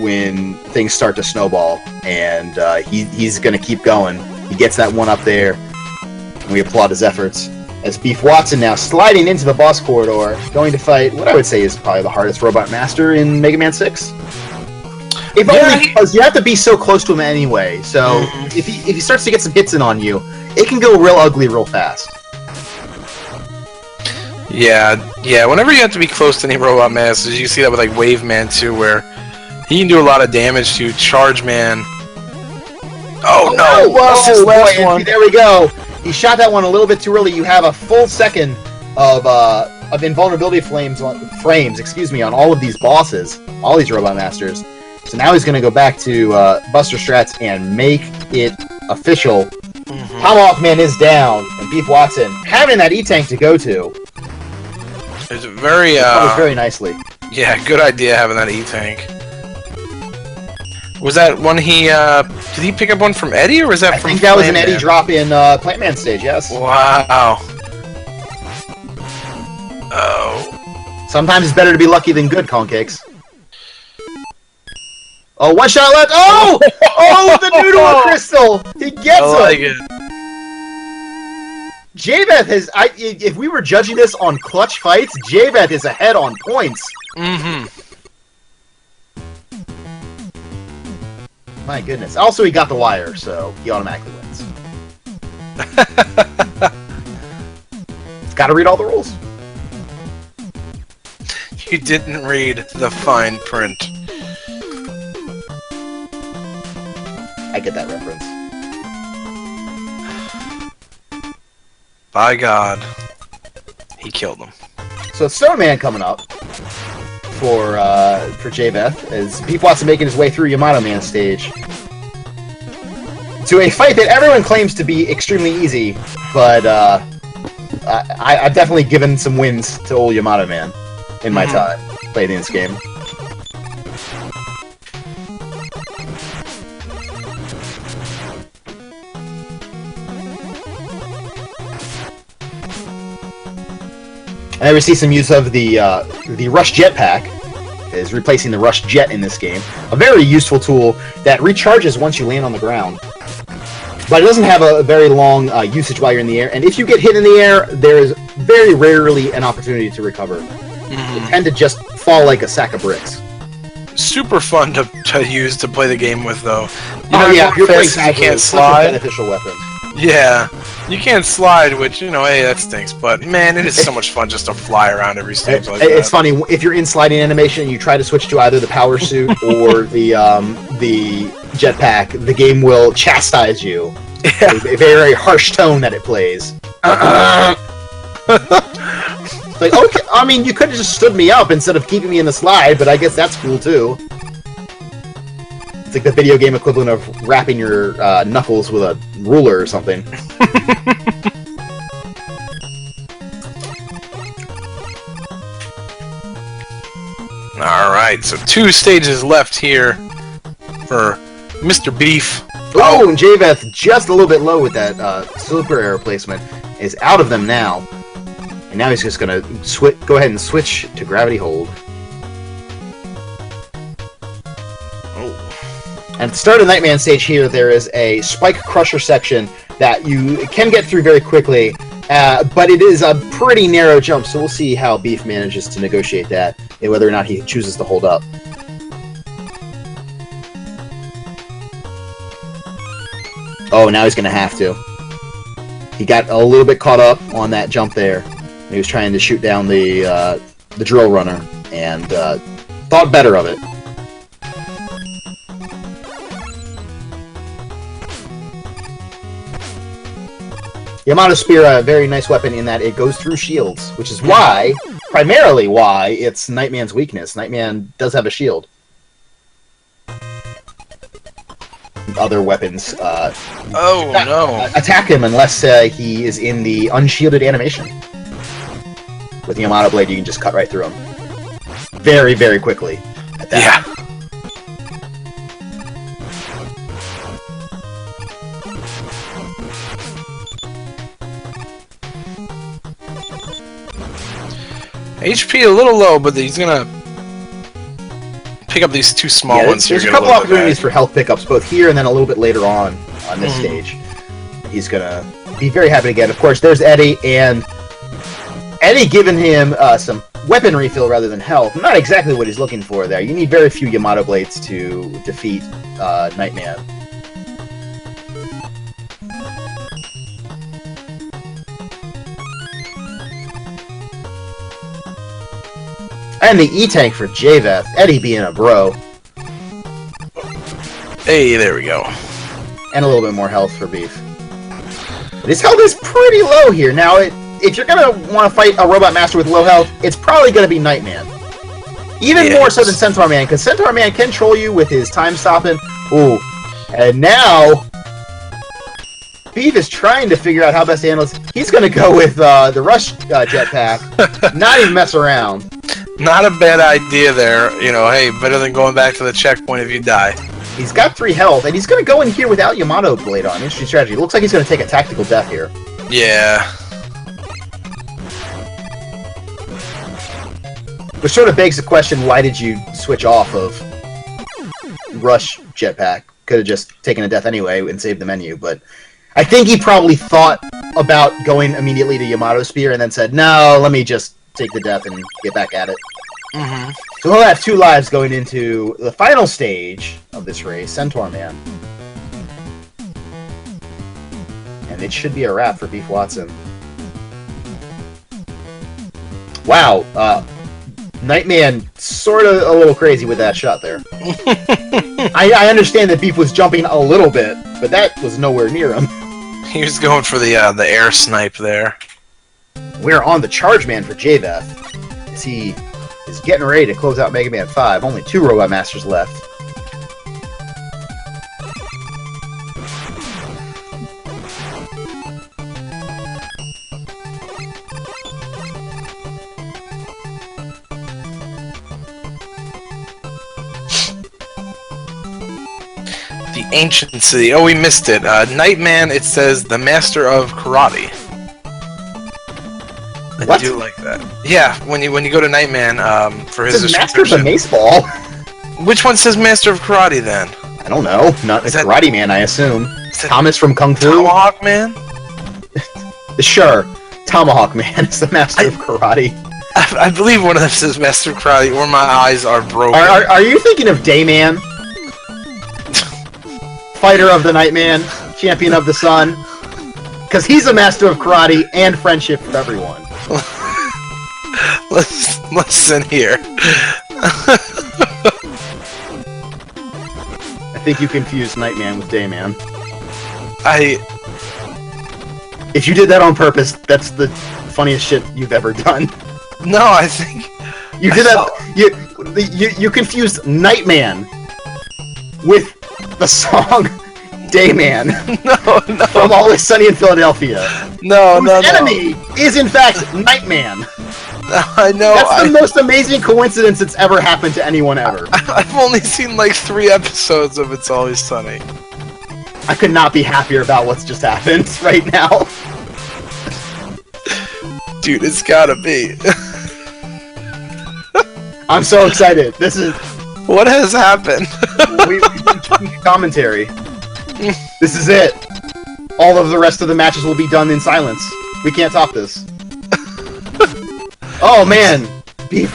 when things start to snowball, and he's going to keep going. He gets that one up there, and we applaud his efforts. As Beef Watson now sliding into the boss corridor, going to fight what I would say is probably the hardest robot master in Mega Man 6. If only because you have to be so close to him anyway, so if he starts to get some hits in on you, it can go real ugly real fast. Yeah, whenever you have to be close to any robot masters, you see that with like Wave Man too, where he can do a lot of damage to Charge Man. Oh no! Whoa, last one. There we go. He shot that one a little bit too early. You have a full second of invulnerability frames on all of these bosses, all these robot masters. So now he's going to go back to Buster Strats and make it official. Tomahawk Man is down, and Beef Watson having that E-Tank to go to. It's very very nicely. Yeah, good idea having that E-Tank. Was that one did he pick up one from Eddie, or was that from I think that was an Eddie drop in Plant Man stage, yes. Wow. Oh. Sometimes it's better to be lucky than good, Concakes. Oh, one shot left. Oh! Oh, the noodle crystal! He gets I like it. JVeth has... if we were judging this on clutch fights, JVeth is ahead on points. My goodness. Also, he got the wire, so he automatically wins. Gotta read all the rules. You didn't read the fine print. I get that reference. By God, he killed him. So Stone Man coming up for JVeth as Beef Watson making his way through Yamato Man stage to a fight that everyone claims to be extremely easy, but I've definitely given some wins to old Yamato Man in my time playing this game. And I see some use of the Rush Jetpack, is replacing the Rush Jet in this game. A very useful tool that recharges once you land on the ground. But it doesn't have a very long usage while you're in the air, and if you get hit in the air, there is very rarely an opportunity to recover. You tend to just fall like a sack of bricks. Super fun to use to play the game with, though. You're fast, you can't slide. Such a beneficial weapon. Yeah, you can't slide, which, hey, that stinks. But, man, it is so much fun just to fly around every stage like that. It's funny, if you're in sliding animation and you try to switch to either the power suit or the jetpack, the game will chastise you. Yeah. A very harsh tone that it plays. Like, okay, I mean, you could have just stood me up instead of keeping me in the slide, but I guess that's cool, too. It's like the video game equivalent of wrapping your knuckles with a ruler or something. Alright, so 2 stages left here for Mr. Beef. Oh, and JVeth just a little bit low with that super air placement. Is out of them now. And now he's just going to go ahead and switch to gravity hold. And at the start of the Nightman stage here, there is a Spike Crusher section that you can get through very quickly, but it is a pretty narrow jump, so we'll see how Beef manages to negotiate that. whether or not he chooses to hold up. Oh, now he's going to have to. He got a little bit caught up on that jump there. He was trying to shoot down the drill runner and thought better of it. Yamato Spear, a very nice weapon in that it goes through shields, which is why, primarily why, it's Nightman's weakness. Nightman does have a shield. Other weapons attack him unless he is in the unshielded animation. With the Yamato Blade, you can just cut right through him. Very, very quickly. At that. Yeah. HP a little low, but he's gonna pick up these two small ones here. There's a couple opportunities for health pickups, both here and then a little bit later on this stage. He's gonna be very happy to get. Of course, there's Eddie, and Eddie giving him some weapon refill rather than health. Not exactly what he's looking for there. You need very few Yamato Blades to defeat Nightman. And the E-Tank for JVeth. Eddie being a bro. Hey, there we go. And a little bit more health for Beef. But his health is pretty low here. Now, if you're going to want to fight a Robot Master with low health, it's probably going to be Nightman. Even more so than Centaur Man, because Centaur Man can troll you with his time stopping. Ooh. And now, Beef is trying to figure out how best to handle this. He's going to go with the Rush jetpack. Not even mess around. Not a bad idea there. You know, hey, better than going back to the checkpoint if you die. He's got 3 health, and he's going to go in here without Yamato Blade on. Interesting strategy. It looks like he's going to take a tactical death here. Yeah. Which sort of begs the question, why did you switch off of Rush jetpack? Could have just taken a death anyway and saved the menu, but I think he probably thought about going immediately to Yamato Spear and then said, no, let me just take the death and get back at it. So he'll have 2 lives going into the final stage of this race, Centaur Man. And it should be a wrap for Beef Watson. Wow, Nightman sort of a little crazy with that shot there. I understand that Beef was jumping a little bit, but that was nowhere near him. He was going for the air snipe there. We're on the Charge Man for JVeth, as he is getting ready to close out Mega Man 5. Only 2 Robot Masters left. The Ancient City. Oh, we missed it. Nightman, it says the Master of Karate. I do like that. Yeah, when you go to Nightman for his Master of the Mace Ball. Which one says Master of Karate then? I don't know. Not the Karate Man, I assume. Thomas from Kung Fu. Tomahawk Man. Sure, Tomahawk Man is the Master of Karate. I believe one of them says Master of Karate, or my eyes are broken. Are you thinking of Dayman? Fighter of the Nightman, Champion of the Sun? Because he's a Master of Karate and friendship for everyone. Listen here. I think you confused Nightman with Dayman. If you did that on purpose, that's the funniest shit you've ever done. No, I think you did that. You confused Nightman with the song Dayman. No. From Always Sunny in Philadelphia. No. Enemy is in fact Nightman. I know. That's the most amazing coincidence that's ever happened to anyone ever. I've only seen like 3 episodes of It's Always Sunny. I could not be happier about what's just happened right now. Dude, it's gotta be. I'm so excited. This is... What has happened? We've been doing commentary. This is it. All of the rest of the matches will be done in silence. We can't top this. Oh man, Beef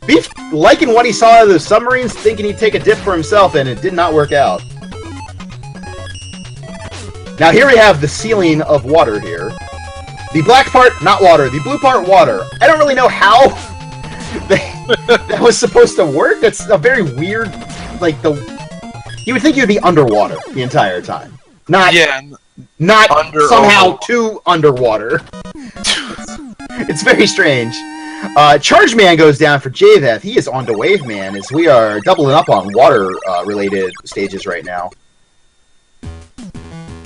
Beef liking what he saw out of the submarines, thinking he'd take a dip for himself, and it did not work out. Now here we have the ceiling of water here. The black part, not water. The blue part, water. I don't really know how that was supposed to work. That's a very weird, like, you would think you'd be underwater the entire time. Not somehow too underwater. It's very strange. Charge Man goes down for JVeth. He is on to Wave Man, as we are doubling up on water-related stages right now.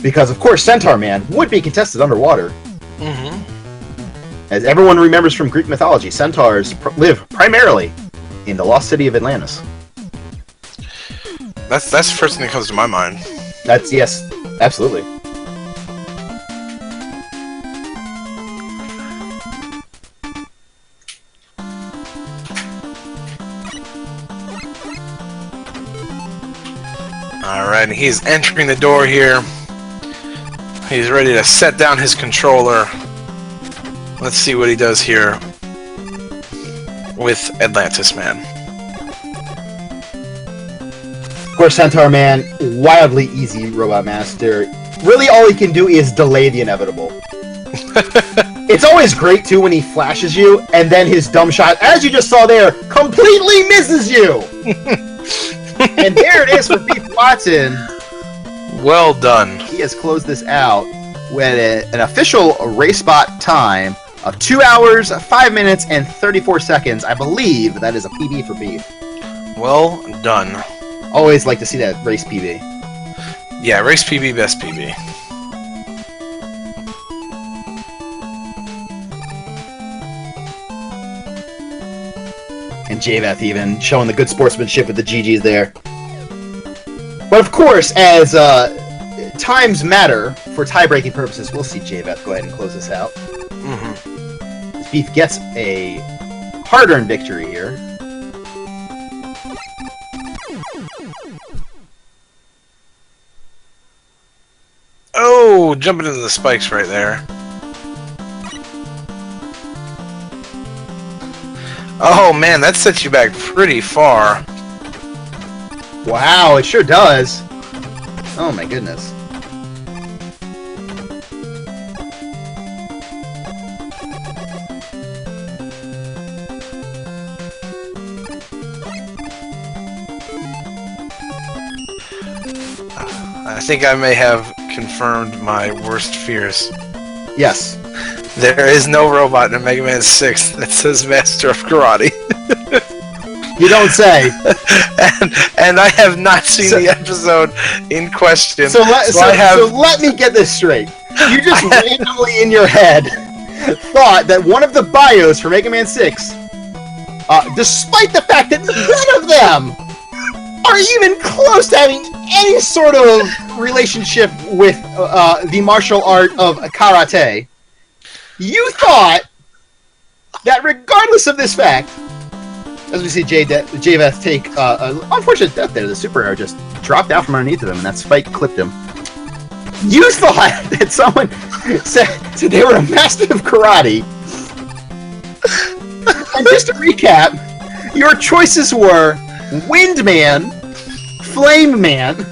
Because, of course, Centaur Man would be contested underwater. Mm-hmm. As everyone remembers from Greek mythology, centaurs live primarily in the lost city of Atlantis. That's the first thing that comes to my mind. Yes, absolutely. Alright, he's entering the door here. He's ready to set down his controller. Let's see what he does here with Atlantis Man. Of course, Centaur Man, wildly easy Robot Master. Really all he can do is delay the inevitable. It's always great, too, when he flashes you, and then his dumb shot, as you just saw there, completely misses you! And there it is for BeefWatson. Well done. He has closed this out with an official race bot time of 2 hours, 5 minutes, and 34 seconds. I believe that is a PB for Beef. Well done. Always like to see that race PB. Yeah, race PB, best PB. And JVeth even showing the good sportsmanship with the GGs there. But of course, as times matter for tie-breaking purposes, we'll see JVeth go ahead and close this out. Mm-hmm. Beef gets a hard-earned victory here. Oh, jumping into the spikes right there. Oh man, that sets you back pretty far. Wow, it sure does. Oh my goodness. I think I may have confirmed my worst fears. Yes. There is no robot in Mega Man 6 that says Master of Karate. You don't say. and I have not seen the episode in question. So let me get this straight. You just randomly in your head thought that one of the bios for Mega Man 6, despite the fact that none of them are even close to having any sort of relationship with the martial art of karate, you thought that regardless of this fact, as we see JVeth take an unfortunate death there, the super arrow just dropped out from underneath of him, and that spike clipped him. You thought that someone said they were a master of karate. And just to recap, your choices were Wind Man, Flame Man,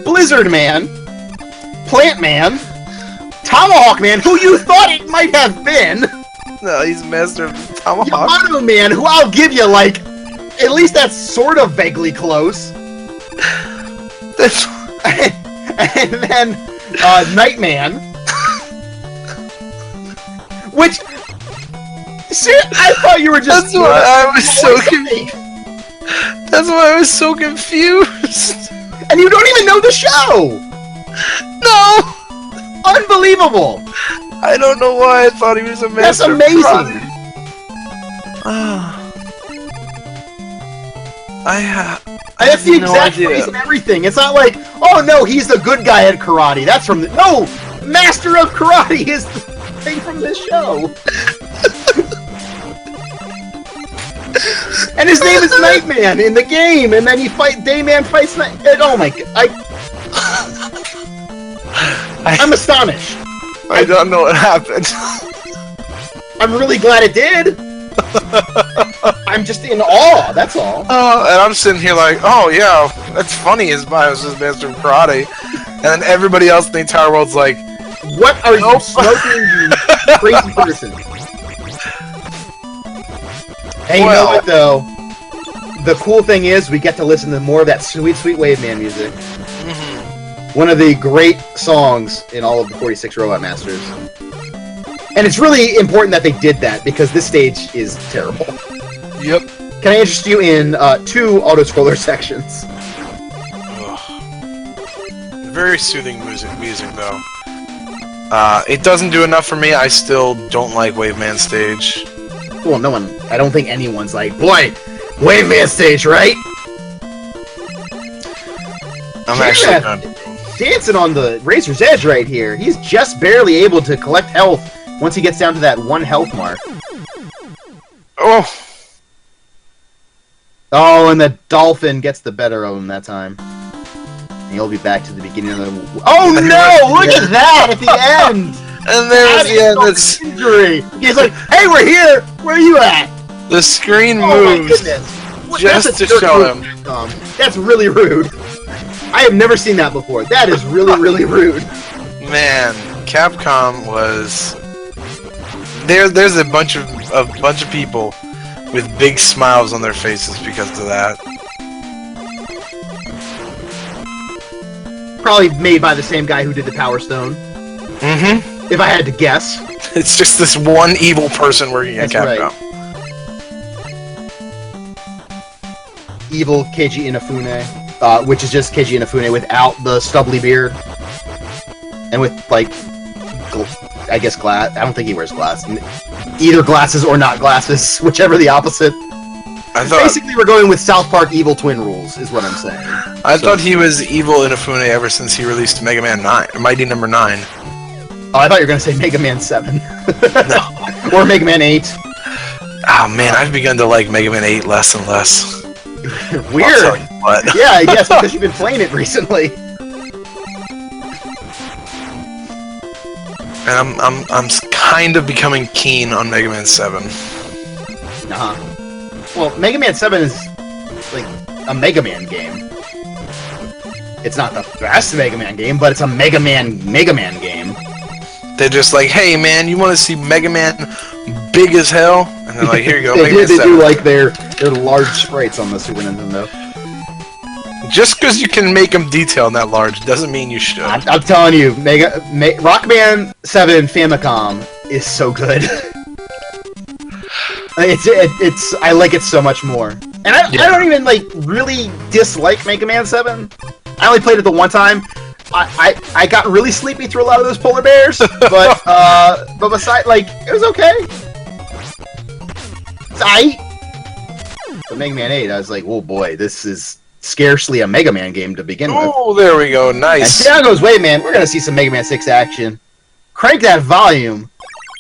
Blizzard Man, Plant Man, Tomahawk Man, who you thought it might have been. No, he's Master of Tomahawk. Yamato Man, who I'll give you, like, at least that's sort of vaguely close. And then, Nightman. Which, see, I thought you were just... That's why I was so confused. That's why I was so confused. And you don't even know the show! No! Unbelievable! I don't know why I thought he was a master. That's amazing! That's the exact phrase and everything. It's not like, oh no, he's the good guy at karate. That's from the... No! Master of Karate is the thing from this show. And his name is Nightman in the game, and then Dayman fights Night... Oh my god, I'm astonished. I don't know what happened. I'm really glad it did. I'm just in awe. That's all. And I'm sitting here like, oh yeah, that's funny. His bios is Master of Karate, and then everybody else in the entire world's like, what are you smoking, you crazy person? Hey, you know what though? The cool thing is we get to listen to more of that sweet, sweet Wave Man music. One of the great songs in all of the 46 Robot Masters. And it's really important that they did that, because this stage is terrible. Yep. Can I interest you in 2 auto-scroller sections? Very soothing music though. It doesn't do enough for me. I still don't like Wave Man stage. Well, no one... I don't think anyone's like, boy, Wave Man stage, right? I'm actually not dancing on the razor's edge right here. He's just barely able to collect health once he gets down to that 1 health mark. Oh! Oh, and the dolphin gets the better of him that time. And he'll be back to the beginning of the... Oh no! Look at that at the end! And there's the end. It's injury. He's like, hey, we're here! Where are you at? the screen Oh moves just to show him. That's really rude. I have never seen that before. That is really, really rude. Man, Capcom was... There's a bunch of people with big smiles on their faces because of that. Probably made by the same guy who did the Power Stone. Mm-hmm. If I had to guess. It's just this one evil person working at Capcom. Right. Evil Keiji Inafune, which is just Keiji Inafune without the stubbly beard. And with, like, I guess glass. I don't think he wears glass. Either glasses or not glasses, whichever the opposite. Basically, we're going with South Park Evil Twin rules, is what I'm saying. I thought he was evil Inafune ever since he released Mega Man 9, Mighty Number 9. Oh, I thought you were going to say Mega Man 7. No. Or Mega Man 8. Oh man, I've begun to like Mega Man 8 less and less. Weird. I'll tell you what. Yeah, I guess because you've been playing it recently. And I'm kind of becoming keen on Mega Man 7. Well, Mega Man 7 is like a Mega Man game. It's not the best Mega Man game, but it's a Mega Man game. They're just like, hey man, you want to see Mega Man big as hell? And they're like, here you go, Mega Man 7. They do like their large sprites on the Super Nintendo. Just because you can make them detailed that large doesn't mean you should. I'm telling you, Rockman 7 Famicom is so good. I like it so much more. And I don't even like really dislike Mega Man 7. I only played it the one time. I got really sleepy through a lot of those polar bears, but besides, like, it was okay. It's aight. But Mega Man 8, I was like, oh boy, this is scarcely a Mega Man game to begin with. Oh, there we go, nice. And down goes, wait man, we're gonna see some Mega Man 6 action. Crank that volume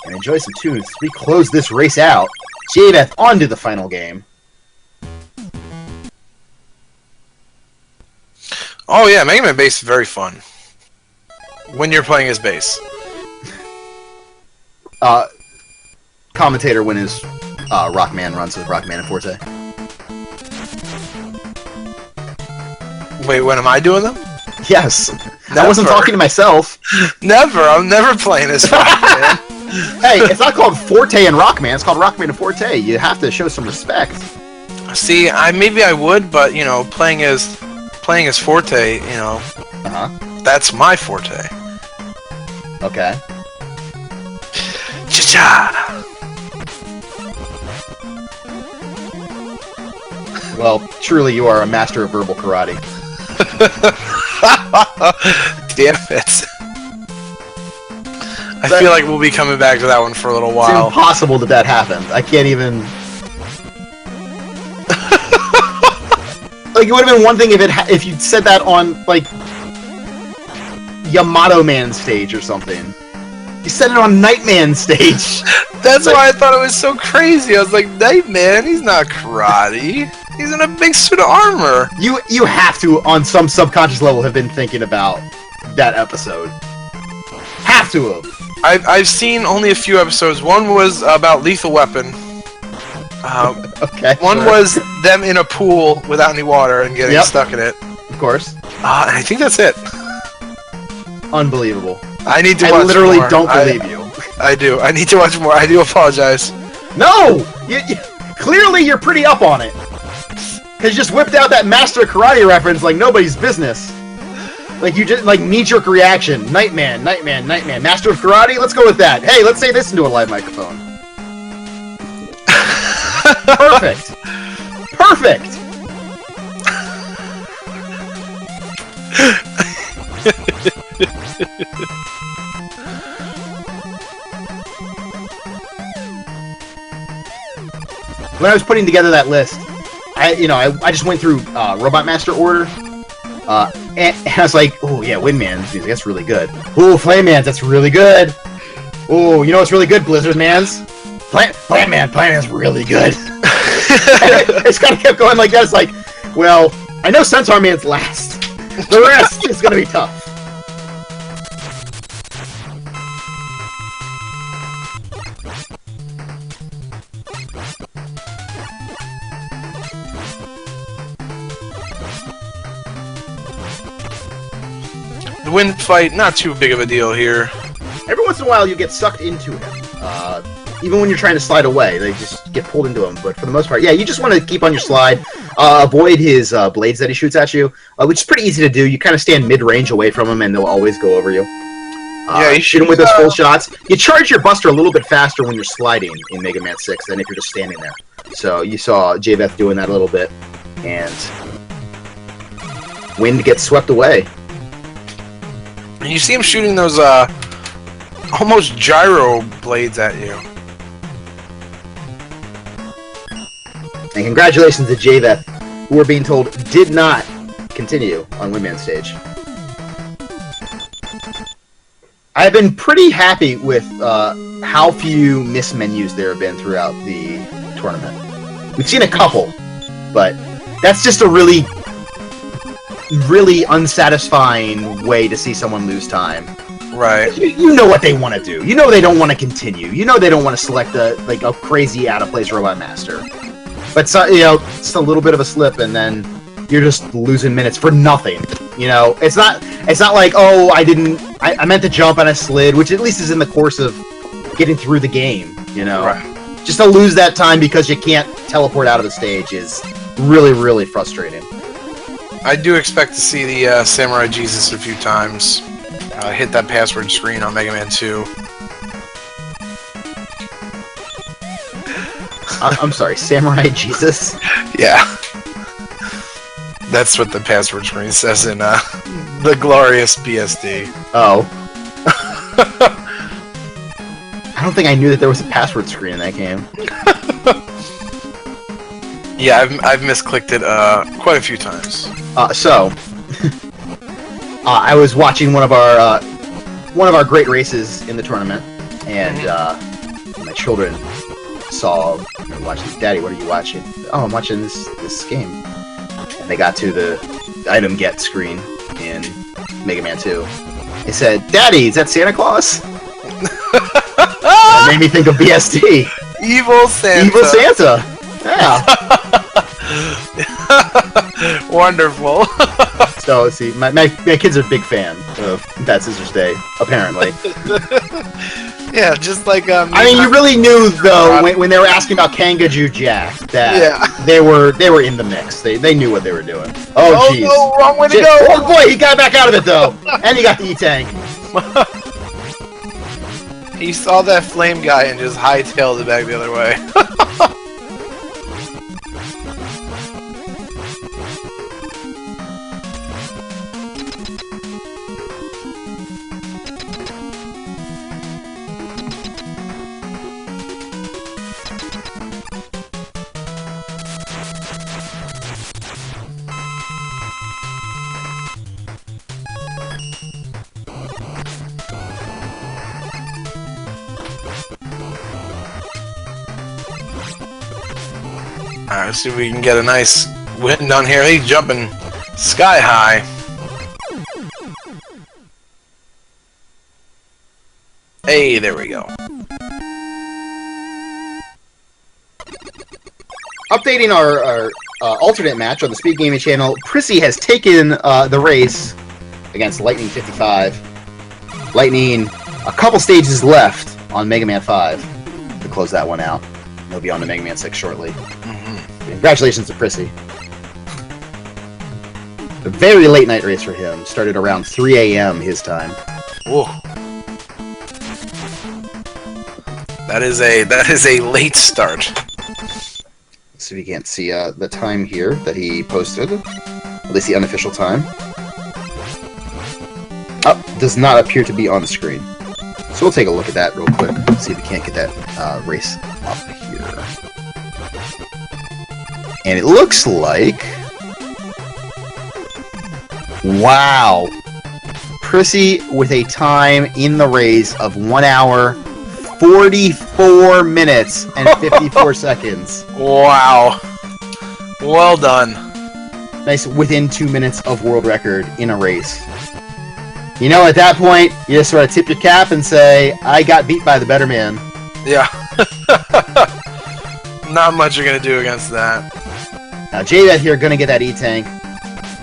and enjoy some tunes as we close this race out. JVeth on to the final game. Oh yeah, Mega Man bass is very fun. When you're playing his bass. Commentator when his Rockman runs with Rockman and Forte. Wait, when am I doing them? Yes. Never. I wasn't talking to myself. Never. I'm never playing as Rockman. Hey, it's not called Forte and Rockman. It's called Rockman and Forte. You have to show some respect. See, maybe I would, but you know, playing as Forte, you know, that's my forte. Okay. Cha-cha! Well, truly you are a master of verbal karate. Damn it. I feel like we'll be coming back to that one for a little while. It's impossible that happened. I can't even... Like, it would have been one thing if you'd said that on, like, Yamato Man stage or something. You said it on Nightman stage. That's why I thought it was so crazy. I was like, Nightman, he's not karate. He's in a big suit of armor. You have to, on some subconscious level, have been thinking about that episode. Have to have. I've seen only a few episodes. One was about Lethal Weapon. Okay. One was them in a pool without any water and getting stuck in it. Of course. I think that's it. Unbelievable. I need to watch I literally more. don't believe you. I do. I need to watch more. I do apologize. No! Clearly you're pretty up on it. Because you just whipped out that Master Karate reference like nobody's business. Like you just, like, knee-jerk reaction. Nightman, Nightman, Nightman. Master of Karate? Let's go with that. Hey, let's say this into a live microphone. Perfect. Perfect! When I was putting together that list, I just went through Robot Master order, and I was like, oh yeah, Windman's music, that's really good. Ooh, Flame Man's, that's really good. Ooh, you know what's really good? Blizzard Man's. Plant Man's really good. I just kind of kept going like that. It's like, well, I know Centaur Man's last. The rest is gonna be tough. The wind fight, not too big of a deal here. Every once in a while, you get sucked into him. Even when you're trying to slide away, they just get pulled into him. But for the most part, yeah, you just want to keep on your slide. Avoid his blades that he shoots at you, which is pretty easy to do. You kind of stand mid-range away from him, and they'll always go over you. Yeah, you shoot him with those full shots. You charge your Buster a little bit faster when you're sliding in Mega Man 6 than if you're just standing there. So you saw JVeth doing that a little bit, and Wind gets swept away. And you see him shooting those almost gyro blades at you. And congratulations to JVeth, who we're being told did not continue on Windman stage. I've been pretty happy with how few missed menus there have been throughout the tournament. We've seen a couple, but that's just a really, really unsatisfying way to see someone lose time. Right. You know what they want to do. You know they don't want to continue. You know they don't want to select a crazy out-of-place Robot Master. But so, just a little bit of a slip, and then you're just losing minutes for nothing. It's not like, oh, I meant to jump and I slid, which at least is in the course of getting through the game. Right. Just to lose that time because you can't teleport out of the stage is really, really frustrating. I do expect to see the Samurai Jesus a few times. Hit that password screen on Mega Man 2. I'm sorry, Samurai Jesus? Yeah. That's what the password screen says in the glorious BSD. Oh. I don't think I knew that there was a password screen in that game. Yeah, I've misclicked it quite a few times. I was watching one of our great races in the tournament, and my children saw, watching, Daddy, what are you watching? Oh, I'm watching this game. And they got to the item get screen in Mega Man 2. They said, Daddy, is that Santa Claus? That made me think of BSD. Evil Santa. Evil Santa. Yeah. Wonderful. So, see, my kids are a big fan of Bad Scissors Day, apparently. Yeah, just like I mean, you really knew though when they were asking about Kangaju Jack that they were in the mix. They knew what they were doing. Oh jeez, no, wrong way to go. Oh boy, he got back out of it though, and he got the E-Tank. He saw that flame guy and just hightailed it back the other way. Alright, let's see if we can get a nice wind on here. He's jumping sky high. Hey, there we go. updating our alternate match on the Speed Gaming channel, Prissy has taken the race against Lightning 55. Lightning, a couple stages left on Mega Man 5 to close that one out. He'll be on to Mega Man 6 shortly. Congratulations to Prissy. A very late night race for him. Started around 3 a.m. his time. Whoa. That is a late start. Let's see if you can't see the time here that he posted. At least the unofficial time. Oh, does not appear to be on the screen. So we'll take a look at that real quick. See if we can't get that race up here. And it looks like... Wow! Prissy with a time in the race of 1 hour, 44 minutes, and 54 seconds. Wow. Well done. Nice, within 2 minutes of world record in a race. You know, at that point, you just sort of tip your cap and say, I got beat by the better man. Yeah. Not much you're going to do against that. Now, JVeth here going to get that E-Tank,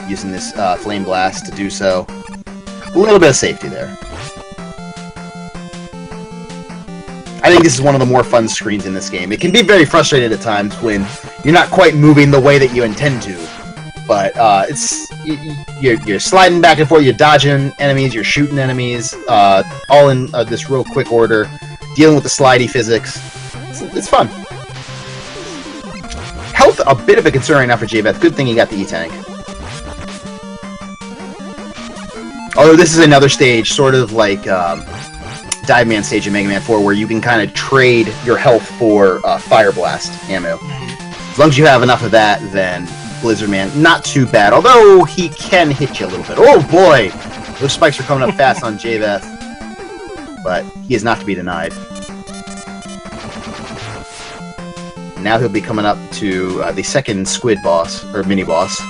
using this Flame Blast to do so. A little bit of safety there. I think this is one of the more fun screens in this game. It can be very frustrating at times when you're not quite moving the way that you intend to. But you're sliding back and forth, you're dodging enemies, you're shooting enemies, all in this real quick order, dealing with the slidey physics. It's fun. Health, a bit of a concern right now for JVeth. Good thing he got the E-Tank. Although this is another stage, sort of like Dive Man stage in Mega Man 4, where you can kind of trade your health for Fire Blast ammo. As long as you have enough of that, then Blizzard Man, not too bad. Although he can hit you a little bit. Oh boy! Those spikes are coming up fast on JVeth. But he is not to be denied. Now he'll be coming up to the second squid boss, or mini boss.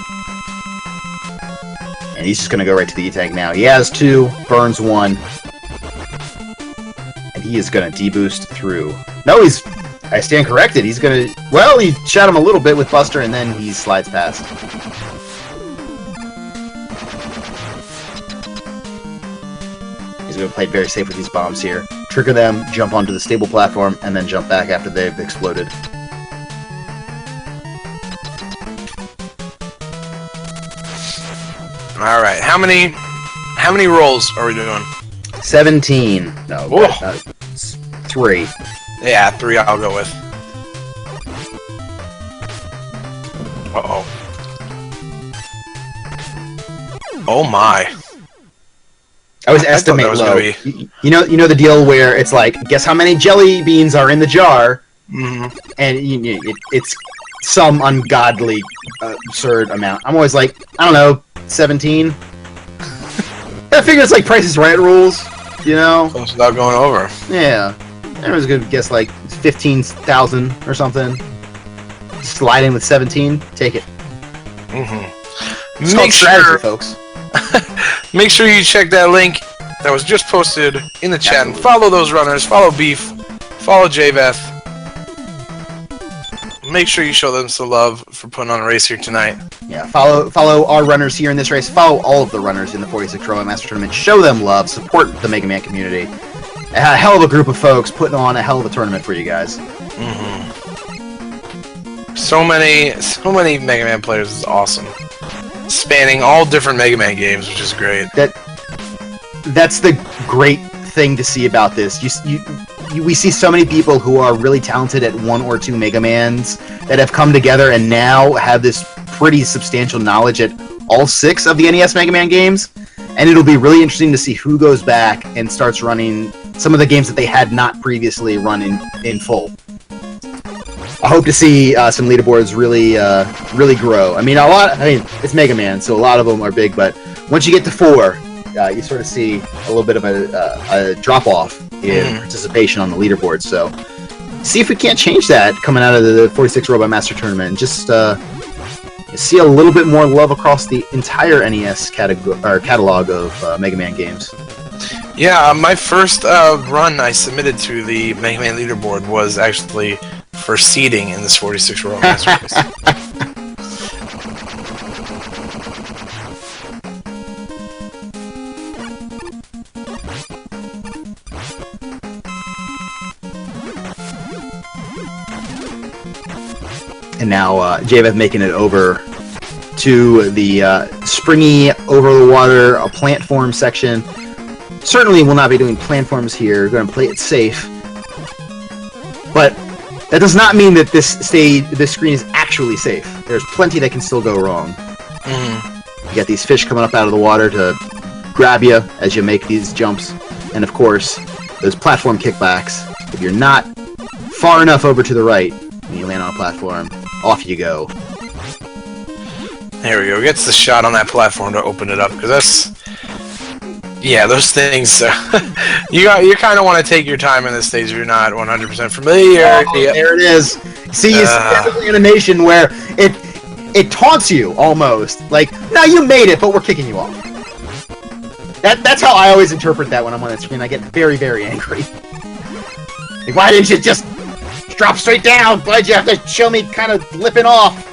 And he's just going to go right to the E-Tank now. He has 2, burns 1. And he is going to deboost through. No, I stand corrected. He's going to... Well, he shot him a little bit with Buster, and then he slides past. He's going to play very safe with these bombs here. Trigger them, jump onto the stable platform, and then jump back after they've exploded. All right, how many rolls are we doing? 17. No, 3. Yeah, 3 I'll go with. Uh-oh. Oh my. I always estimate low. You know the deal where it's like, guess how many jelly beans are in the jar? Mm-hmm. And it's some ungodly, absurd amount. I'm always like, I don't know, 17? I figure it's like Price is Right rules, you know? Close without going over. Yeah. Everyone's gonna guess like 15,000 or something. Slide in with 17, take it. Mm-hmm. It's called strategy, folks. Make sure you check that link that was just posted in the chat and follow those runners, follow Beef, follow JVeth. Make sure you show them some love for putting on a race here tonight. Yeah, follow our runners here in this race. Follow all of the runners in the 46 Robot Master Tournament. Show them love. Support the Mega Man community. A hell of a group of folks putting on a hell of a tournament for you guys. Mm-hmm. So many Mega Man players is awesome. Spanning all different Mega Man games, which is great. That's the great thing to see about this. We see so many people who are really talented at 1 or 2 Mega Mans that have come together and now have this pretty substantial knowledge at all 6 of the NES Mega Man games. And it'll be really interesting to see who goes back and starts running some of the games that they had not previously run in full. I hope to see some leaderboards really grow. I mean, it's Mega Man, so a lot of them are big, but once you get to 4, you sort of see a little bit of a drop-off in participation on the leaderboard. So see if we can't change that coming out of the 46 Robot Master Tournament. Just see a little bit more love across the entire NES catalog of Mega Man games. Yeah, my first run I submitted to the Mega Man leaderboard was actually for seeding in this 46 Royal Master Race. And now JVeth making it over to the springy, over-the-water plant form section. Certainly will not be doing plant forms here. We're going to play it safe. But that does not mean that this screen is actually safe. There's plenty that can still go wrong. You got these fish coming up out of the water to grab you as you make these jumps. And of course, those platform kickbacks. If you're not far enough over to the right, when you land on a platform, off you go. There we go. Gets the shot on that platform to open it up, because that's... Yeah, those things... you kind of want to take your time in this stage if you're not 100% familiar. Oh, there it is. See, it's the animation where it taunts you, almost. Like, no, you made it, but we're kicking you off. That's how I always interpret that when I'm on that screen. I get very, very angry. Like, why didn't you just drop straight down? Why'd you have to show me kind of flipping off?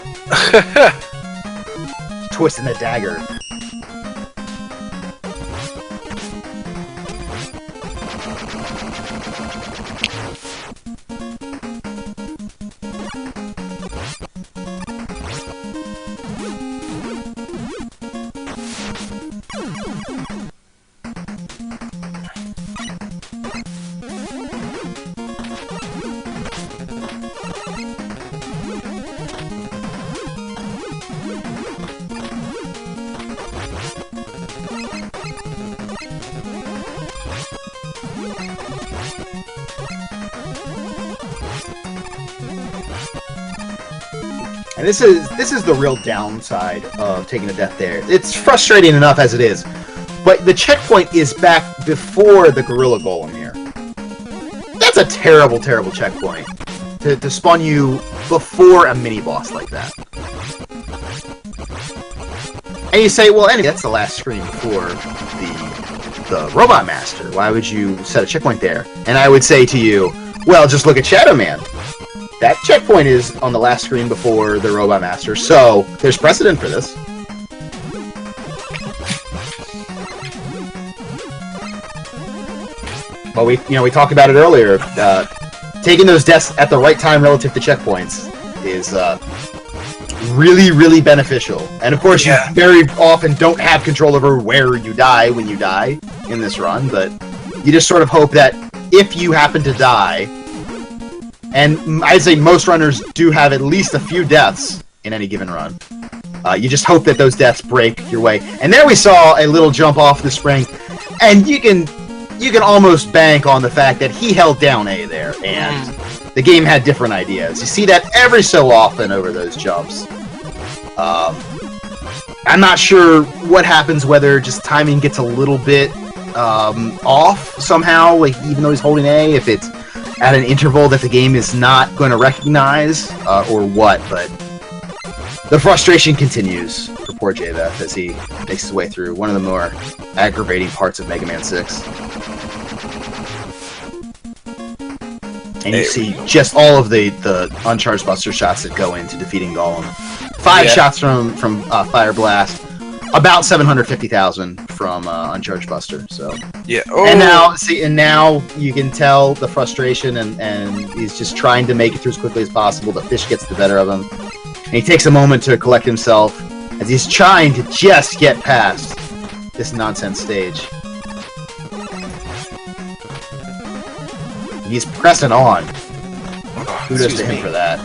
Twisting the dagger. And this is the real downside of taking a death there. It's frustrating enough as it is, but the checkpoint is back before the Gorilla Golem here. That's a terrible, terrible checkpoint to spawn you before a mini-boss like that. And you say, well, anyway, that's the last screen before the Robot Master. Why would you set a checkpoint there? And I would say to you, well, just look at Shadow Man. That checkpoint is on the last screen before the Robot Master, so there's precedent for this. Well, we talked about it earlier. Taking those deaths at the right time relative to checkpoints is really, really beneficial. And of course, you very often don't have control over where you die when you die in this run, but you just sort of hope that if you happen to die, and I'd say most runners do have at least a few deaths in any given run, you just hope that those deaths break your way. And there we saw a little jump off the spring, and you can almost bank on the fact that he held down A there, and the game had different ideas. You see that every so often over those jumps. I'm not sure what happens, whether just timing gets a little bit off somehow, like even though he's holding A, if it's at an interval that the game is not going to recognize, or what, but the frustration continues for poor JVeth as he makes his way through one of the more aggravating parts of Mega Man 6. And you see just all of the uncharged buster shots that go into defeating Golem. 5 shots from Fire Blast, about 750,000 from uncharged buster. So and now you can tell the frustration, and he's just trying to make it through as quickly as possible. The fish gets the better of him, and he takes a moment to collect himself as he's trying to just get past this nonsense stage. He's pressing on. Kudos to him for that.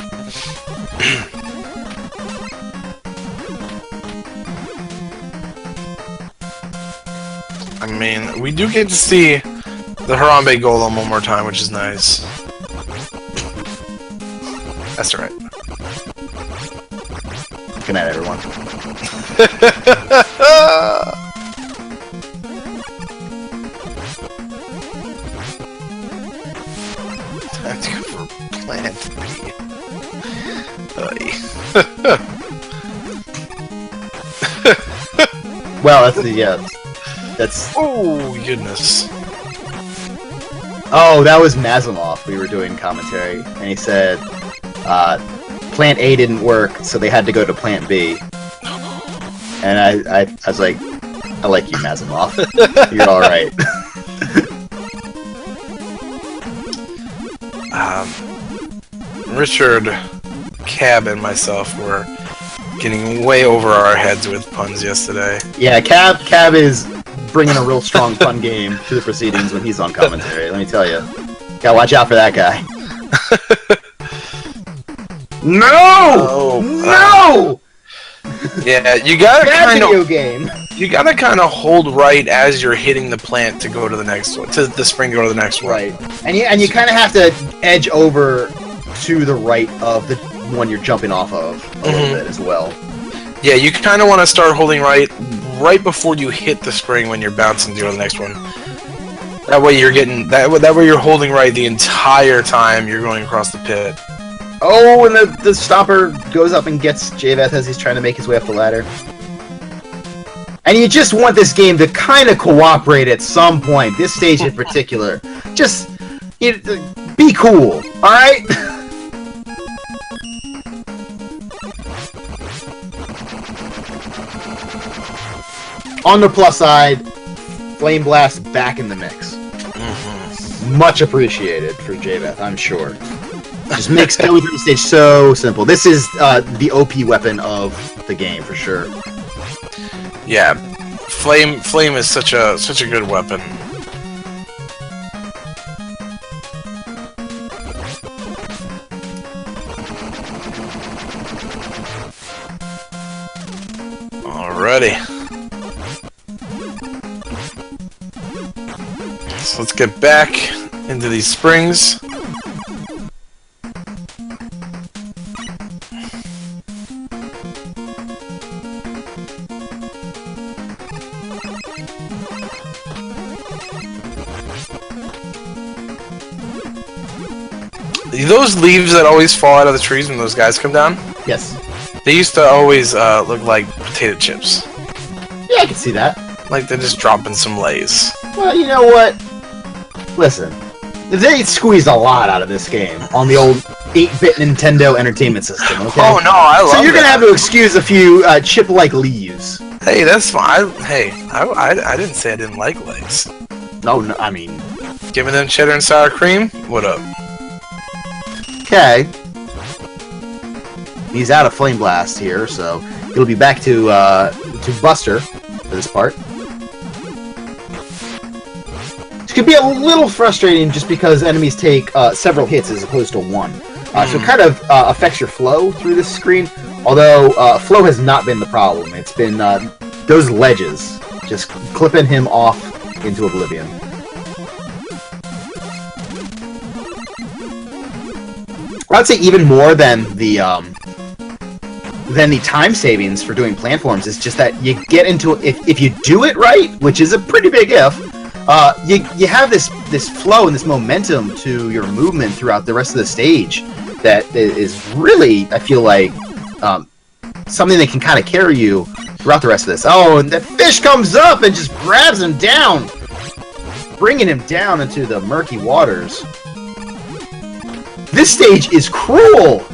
I mean, we do get to see the Harambe Golem one more time, which is nice. That's right. Good night, everyone. Time to go for Plant B. Well, that's the that's. Oh goodness. Oh, that was Mazimov. We were doing commentary, and he said Plant A didn't work, so they had to go to Plant B. And I was like, I like you, Mazimov. You're all right. Richard, Cab, and myself were getting way over our heads with puns yesterday. Yeah, Cab is bringing a real strong pun game to the proceedings when he's on commentary. Let me tell you, gotta watch out for that guy. No! No! Yeah, you gotta kind video game. You gotta kind of hold right as you're hitting the plant to go to the next one, to the spring to go to the next one. Right, and you kind of have to edge over to the right of the one you're jumping off of a little bit as well. Yeah, you kind of want to start holding right before you hit the spring when you're bouncing to go to the next one. That way you're getting that way you're holding right the entire time you're going across the pit. Oh, and the stopper goes up and gets JVeth as he's trying to make his way up the ladder. And you just want this game to kind of cooperate at some point, this stage in particular. Just be cool, alright? On the plus side, Flame Blast back in the mix. Much appreciated for JVeth, I'm sure. Just makes going through the stage so simple. This is the OP weapon of the game for sure. Yeah, flame is such a good weapon. Alrighty. So let's get back into these springs. Those leaves that always fall out of the trees when those guys come down? Yes. They used to always look like potato chips. Yeah, I can see that. Like they're just dropping some Lays. Well, you know what? Listen, they squeezed a lot out of this game on the old 8-bit Nintendo Entertainment System, okay? Oh no, I love So you're that. gonna have to excuse a few chip-like leaves. Hey, that's fine. I didn't say I didn't like Lays. No, I mean... Giving them cheddar and sour cream? What up? Okay. He's out of Flame Blast here, so he'll be back to Buster for this part. This could be a little frustrating just because enemies take several hits as opposed to one. So it kind of affects your flow through this screen, although flow has not been the problem. It's been those ledges just clipping him off into oblivion. I'd say even more than the time savings for doing platforms is just that you get into if you do it right, which is a pretty big if. You have this flow and this momentum to your movement throughout the rest of the stage that is really, I feel like, something that can kind of carry you throughout the rest of this. Oh, and that fish comes up and just grabs him down, bringing him down into the murky waters. This stage is cruel!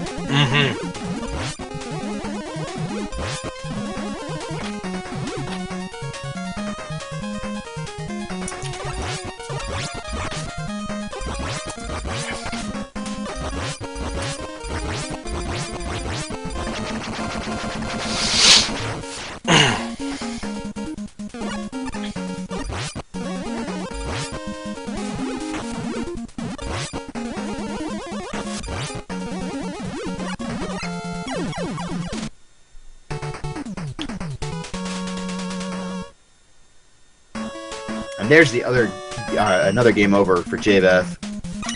And there's the other, another game over for JVeth.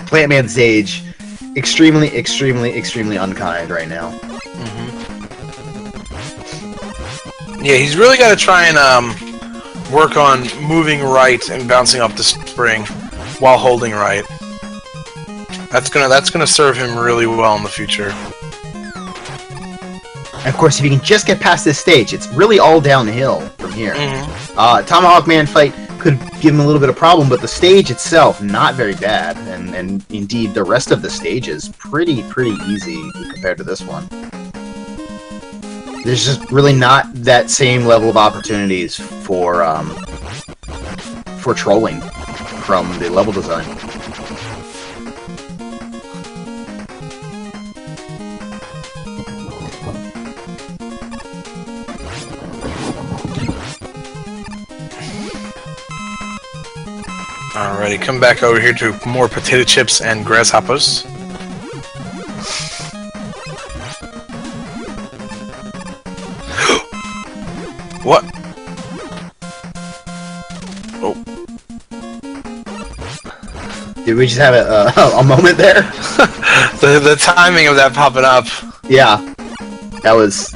Plantman Sage, extremely, extremely, extremely unkind right now. Yeah, he's really got to try and work on moving right and bouncing up the spring while holding right. That's gonna serve him really well in the future. And of course, if you can just get past this stage, it's really all downhill from here. Tomahawk Man fight could give him a little bit of problem, but the stage itself, not very bad. And indeed, the rest of the stage is pretty easy compared to this one. There's just really not that same level of opportunities for trolling from the level design. Alrighty, come back over here to more potato chips and grasshoppers. What? Oh. Did we just have a moment there? the timing of that popping up. Yeah. That was...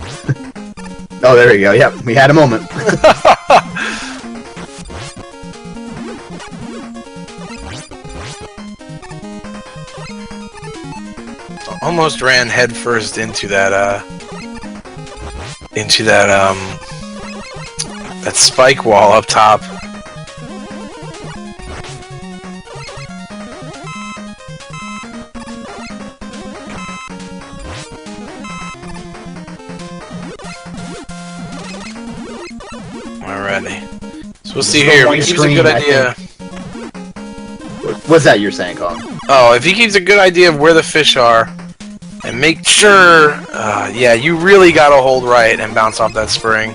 Oh, there we go. Yep, we had a moment. Almost ran headfirst into that that spike wall up top. Alrighty. So we'll see here. If he keeps a good idea. What's that you're saying, Colin? Oh, if he keeps a good idea of where the fish are, and make sure, yeah, you really gotta hold right and bounce off that spring.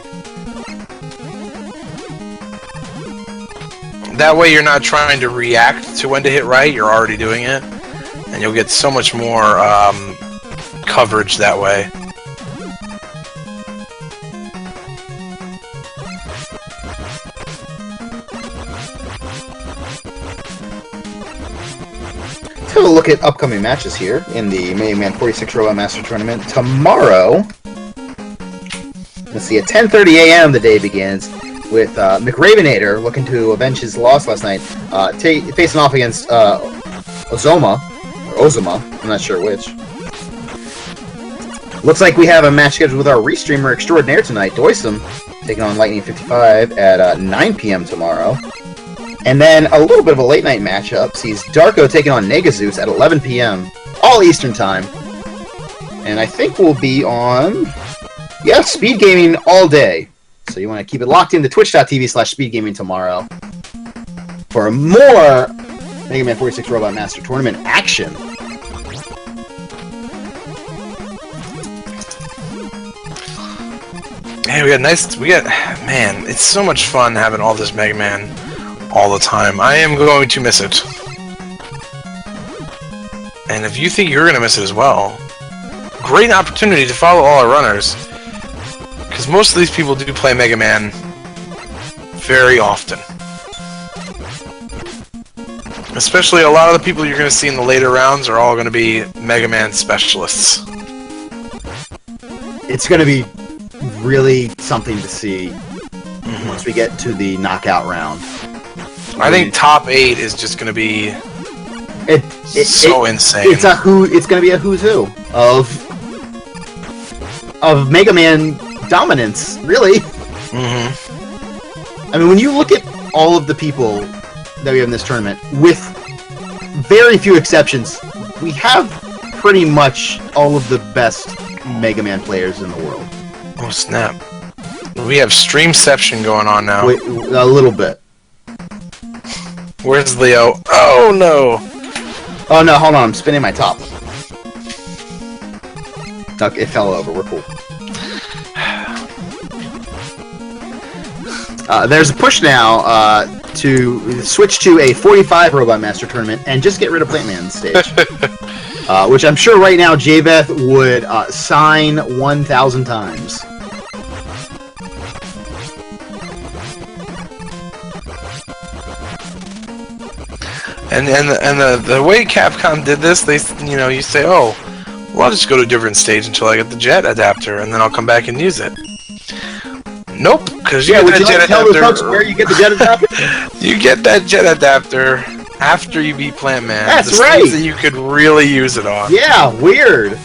That way you're not trying to react to when to hit right, you're already doing it. And you'll get so much more coverage that way. Let's have a look at upcoming matches here in the Mega Man 46 Robot Master Tournament. Tomorrow, let's see, at 10:30 a.m. the day begins with McRavenator looking to avenge his loss last night, facing off against Ozoma, or Ozoma, I'm not sure which. Looks like we have a match scheduled with our restreamer extraordinaire tonight, Doysum, taking on Lightning 55 at 9 p.m. tomorrow. And then a little bit of a late night matchup sees Darko taking on Negazeus at 11 p.m. all Eastern time. And I think we'll be on, yeah, Speed Gaming all day. So you want to keep it locked into twitch.tv/speedgaming tomorrow for more Mega Man 46 Robot Master Tournament action. Hey, man, it's so much fun having all this Mega Man all the time. I am going to miss it. And if you think you're going to miss it as well, great opportunity to follow all our runners. Because most of these people do play Mega Man very often. Especially a lot of the people you're going to see in the later rounds are all going to be Mega Man specialists. It's going to be really something to see once we get to the knockout round. I think top 8 is just going to be so insane. It's going to be a who's who of Mega Man dominance, really. I mean, when you look at all of the people that we have in this tournament, with very few exceptions, we have pretty much all of the best Mega Man players in the world. Oh snap! We have Streamception going on now. Wait, a little bit. Where's Leo? Oh no! Oh no! Hold on, I'm spinning my top. It fell over. We're cool. There's a push now to switch to a 45 Robot Master Tournament and just get rid of Plant Man stage. Which I'm sure right now JVeth would sign 1,000 times. And the way Capcom did this, they, you say, oh, well, I'll just go to a different stage until I get the jet adapter, and then I'll come back and use it. Nope, because you get that jet adapter. Tell the folks where you get the jet adapter? You get that jet adapter after you beat Plant Man. That's the right. That you could really use it on. Yeah, weird.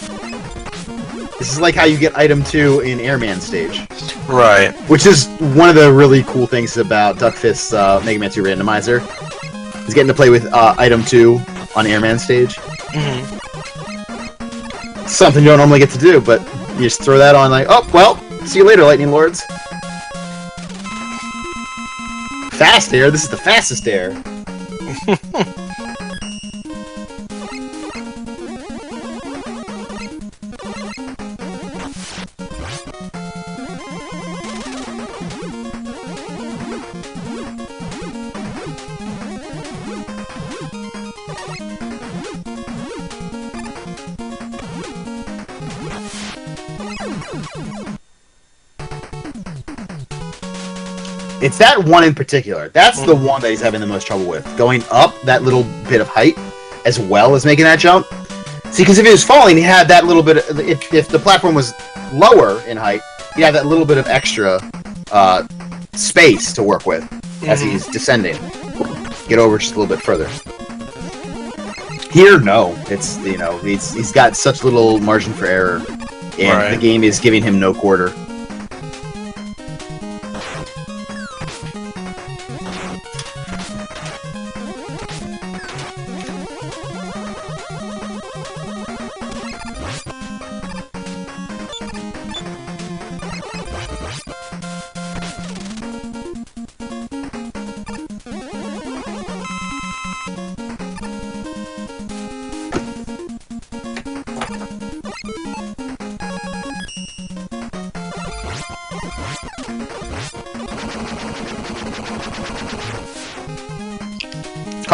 This is like how you get item 2 in Airman stage. Right. Which is one of the really cool things about Duckfist's Mega Man 2 randomizer. Is getting to play with item 2 on Airman stage. Something you don't normally get to do, but you just throw that on like, oh, well, see you later, Lightning Lords. Fast air? This is the fastest air. It's that one in particular. That's the one that he's having the most trouble with. Going up that little bit of height, as well as making that jump. See, because if he was falling, he had that little bit of... If the platform was lower in height, he had that little bit of extra space to work with as he's descending. Get over just a little bit further. Here, no. It's, you know, he's got such little margin for error. And the game is giving him no quarter.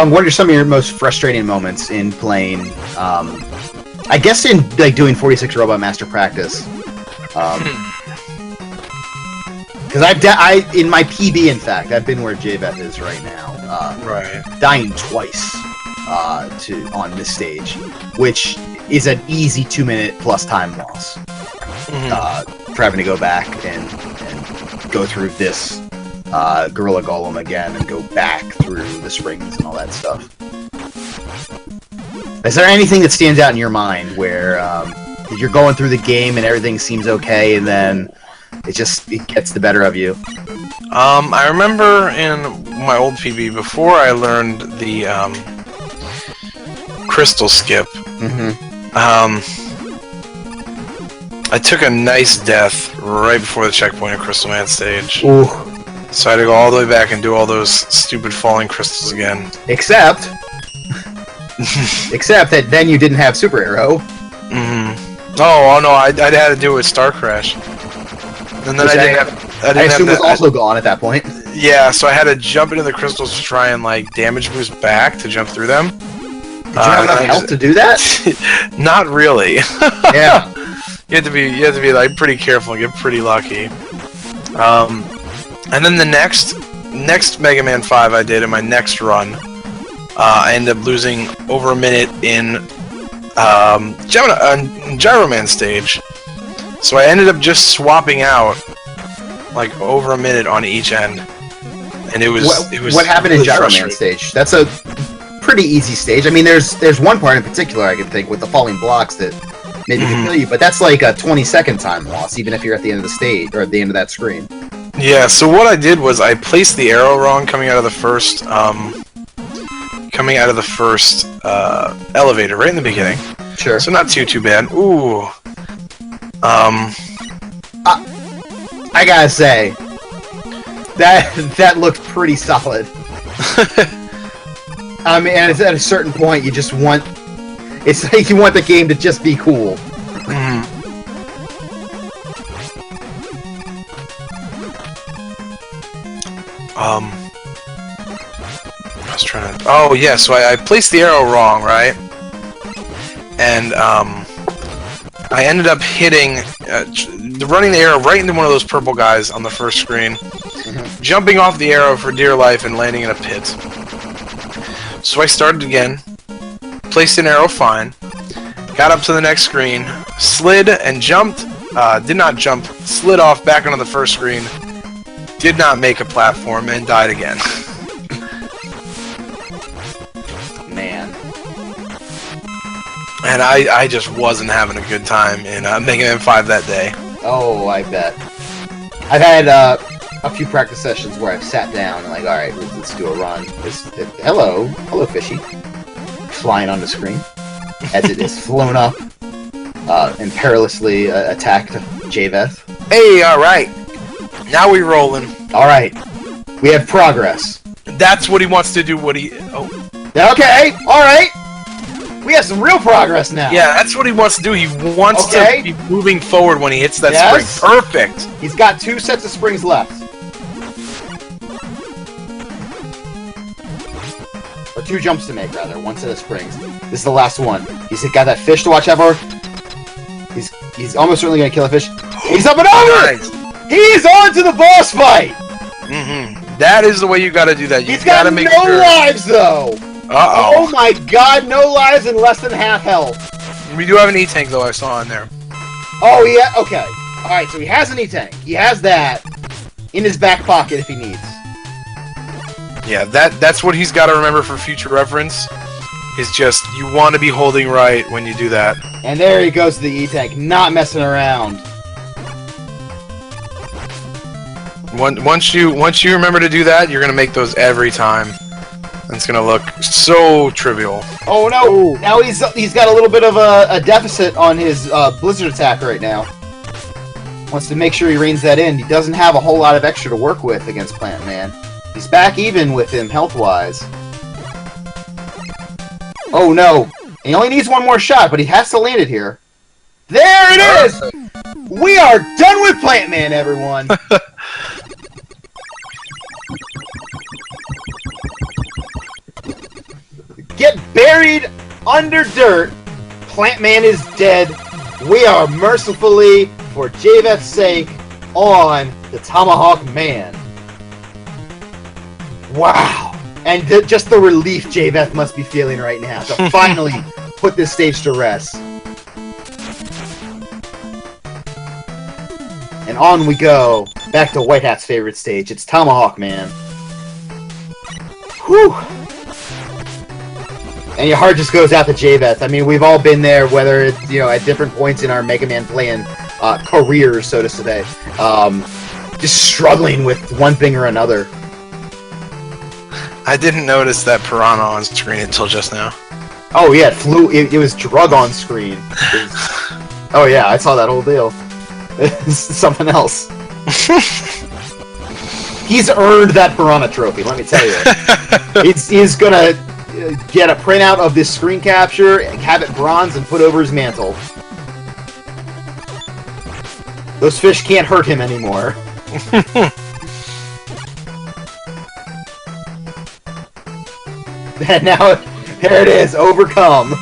What are some of your most frustrating moments in playing? I guess in like doing 46 Robot Master Practice, because in my PB, in fact, I've been where JVeth is right now, dying twice on this stage, which is an easy 2-minute plus time loss for having to go back and go through this. Gorilla Golem again and go back through the springs and all that stuff. Is there anything that stands out in your mind where you're going through the game and everything seems okay and then it gets the better of you? I remember in my old PB before I learned the crystal skip. I took a nice death right before the checkpoint at Crystal Man stage. Ooh. So I had to go all the way back and do all those stupid falling crystals again. Except that then you didn't have Super Arrow. Oh no, I had to do it with Star Crash. And then I assume it was also gone at that point. Yeah, so I had to jump into the crystals to try and like damage boost back to jump through them. Did you have enough health to do that? Not really. Yeah. You have to be like pretty careful and get pretty lucky. And then the next Mega Man 5 I did in my next run, I ended up losing over a minute in Gyro Man stage. So I ended up just swapping out like over a minute on each end, and it was what happened in Gyro Man stage? That's a pretty easy stage. I mean, there's one part in particular I can think with the falling blocks that maybe can kill you, but that's like a 20-second time loss, even if you're at the end of the stage or at the end of that screen. Yeah, so what I did was I placed the arrow wrong coming out of the first elevator right in the beginning. Sure. So not too bad. Ooh. I gotta say that looked pretty solid. I mean, and at a certain point, you just want it's like you want the game to just be cool. I was trying to... Oh, yeah, so I placed the arrow wrong, right? And, I ended up hitting... running the arrow right into one of those purple guys on the first screen, jumping off the arrow for dear life and landing in a pit. So I started again, placed an arrow fine, got up to the next screen, slid and jumped, did not jump, slid off back onto the first screen, did not make a platform, and died again. Man. And I just wasn't having a good time in Mega Man 5 that day. Oh, I bet. I've had a few practice sessions where I've sat down and like, all right, let's do a run. Hello, fishy, flying on the screen as it is flown up and perilously attacked JVeth. Hey, all right. Now we rolling. All right, we have progress. That's what he wants to do. Okay, all right. We have some real progress now. Yeah, that's what he wants to do. He wants to be moving forward when he hits that spring. Perfect. He's got 2 sets of springs left. Or 2 jumps to make, rather. 1 set of springs. This is the last one. He's got that fish to watch out for. He's almost certainly going to kill a fish. He's up and over! Nice. He's on to the boss fight! Mm-hmm. That is the way you got to do that. He's got no lives, though! Uh-oh. Oh my god, no lives and less than half health. We do have an E-Tank, though, I saw in there. Oh, yeah? Okay. Alright, so he has an E-Tank. He has that in his back pocket if he needs. Yeah, that's what he's got to remember for future reference. Is just, you want to be holding right when you do that. And there he goes to the E-Tank, not messing around. Once you remember to do that, you're going to make those every time. It's gonna look so trivial. Oh no! Now he's got a little bit of a deficit on his blizzard attack right now. Wants to make sure he reins that in. He doesn't have a whole lot of extra to work with against Plant Man. He's back even with him health-wise. Oh no! He only needs 1 more shot, but he has to land it here. There it is! We are done with Plant Man, everyone! Get buried under dirt. Plant Man is dead. We are mercifully, for JVeth's sake, on the Tomahawk Man. Wow. And just the relief JVeth must be feeling right now to finally put this stage to rest. And on we go. Back to White Hat's favorite stage. It's Tomahawk Man. Whew. And your heart just goes out to JVeth. I mean, we've all been there, whether it's, at different points in our Mega Man playing careers, so to say. Just struggling with one thing or another. I didn't notice that piranha on screen until just now. Oh, yeah, it was drug on screen. Oh, yeah, I saw that whole deal. It's something else. He's earned that piranha trophy, let me tell you. He's gonna get a printout of this screen capture, have it bronze, and put over his mantle. Those fish can't hurt him anymore. And now, there it is, overcome.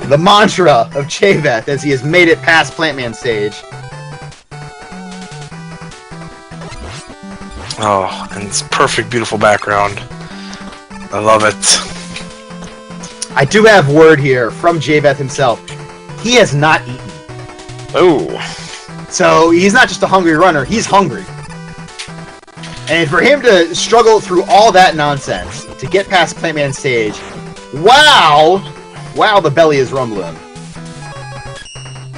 The mantra of JVeth as he has made it past Plant Man stage. Oh, and it's perfect, beautiful background. I love it. I do have word here from JVeth himself. He has not eaten. Oh. So he's not just a hungry runner, he's hungry. And for him to struggle through all that nonsense, to get past Plant Man stage, wow! Wow, the belly is rumbling.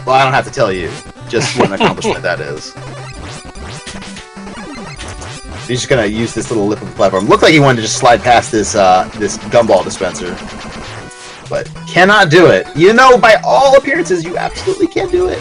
Well, I don't have to tell you just what an accomplishment that is. He's just gonna use this little lip of the platform. Looked like he wanted to just slide past this this gumball dispenser, but cannot do it. By all appearances, you absolutely can't do it.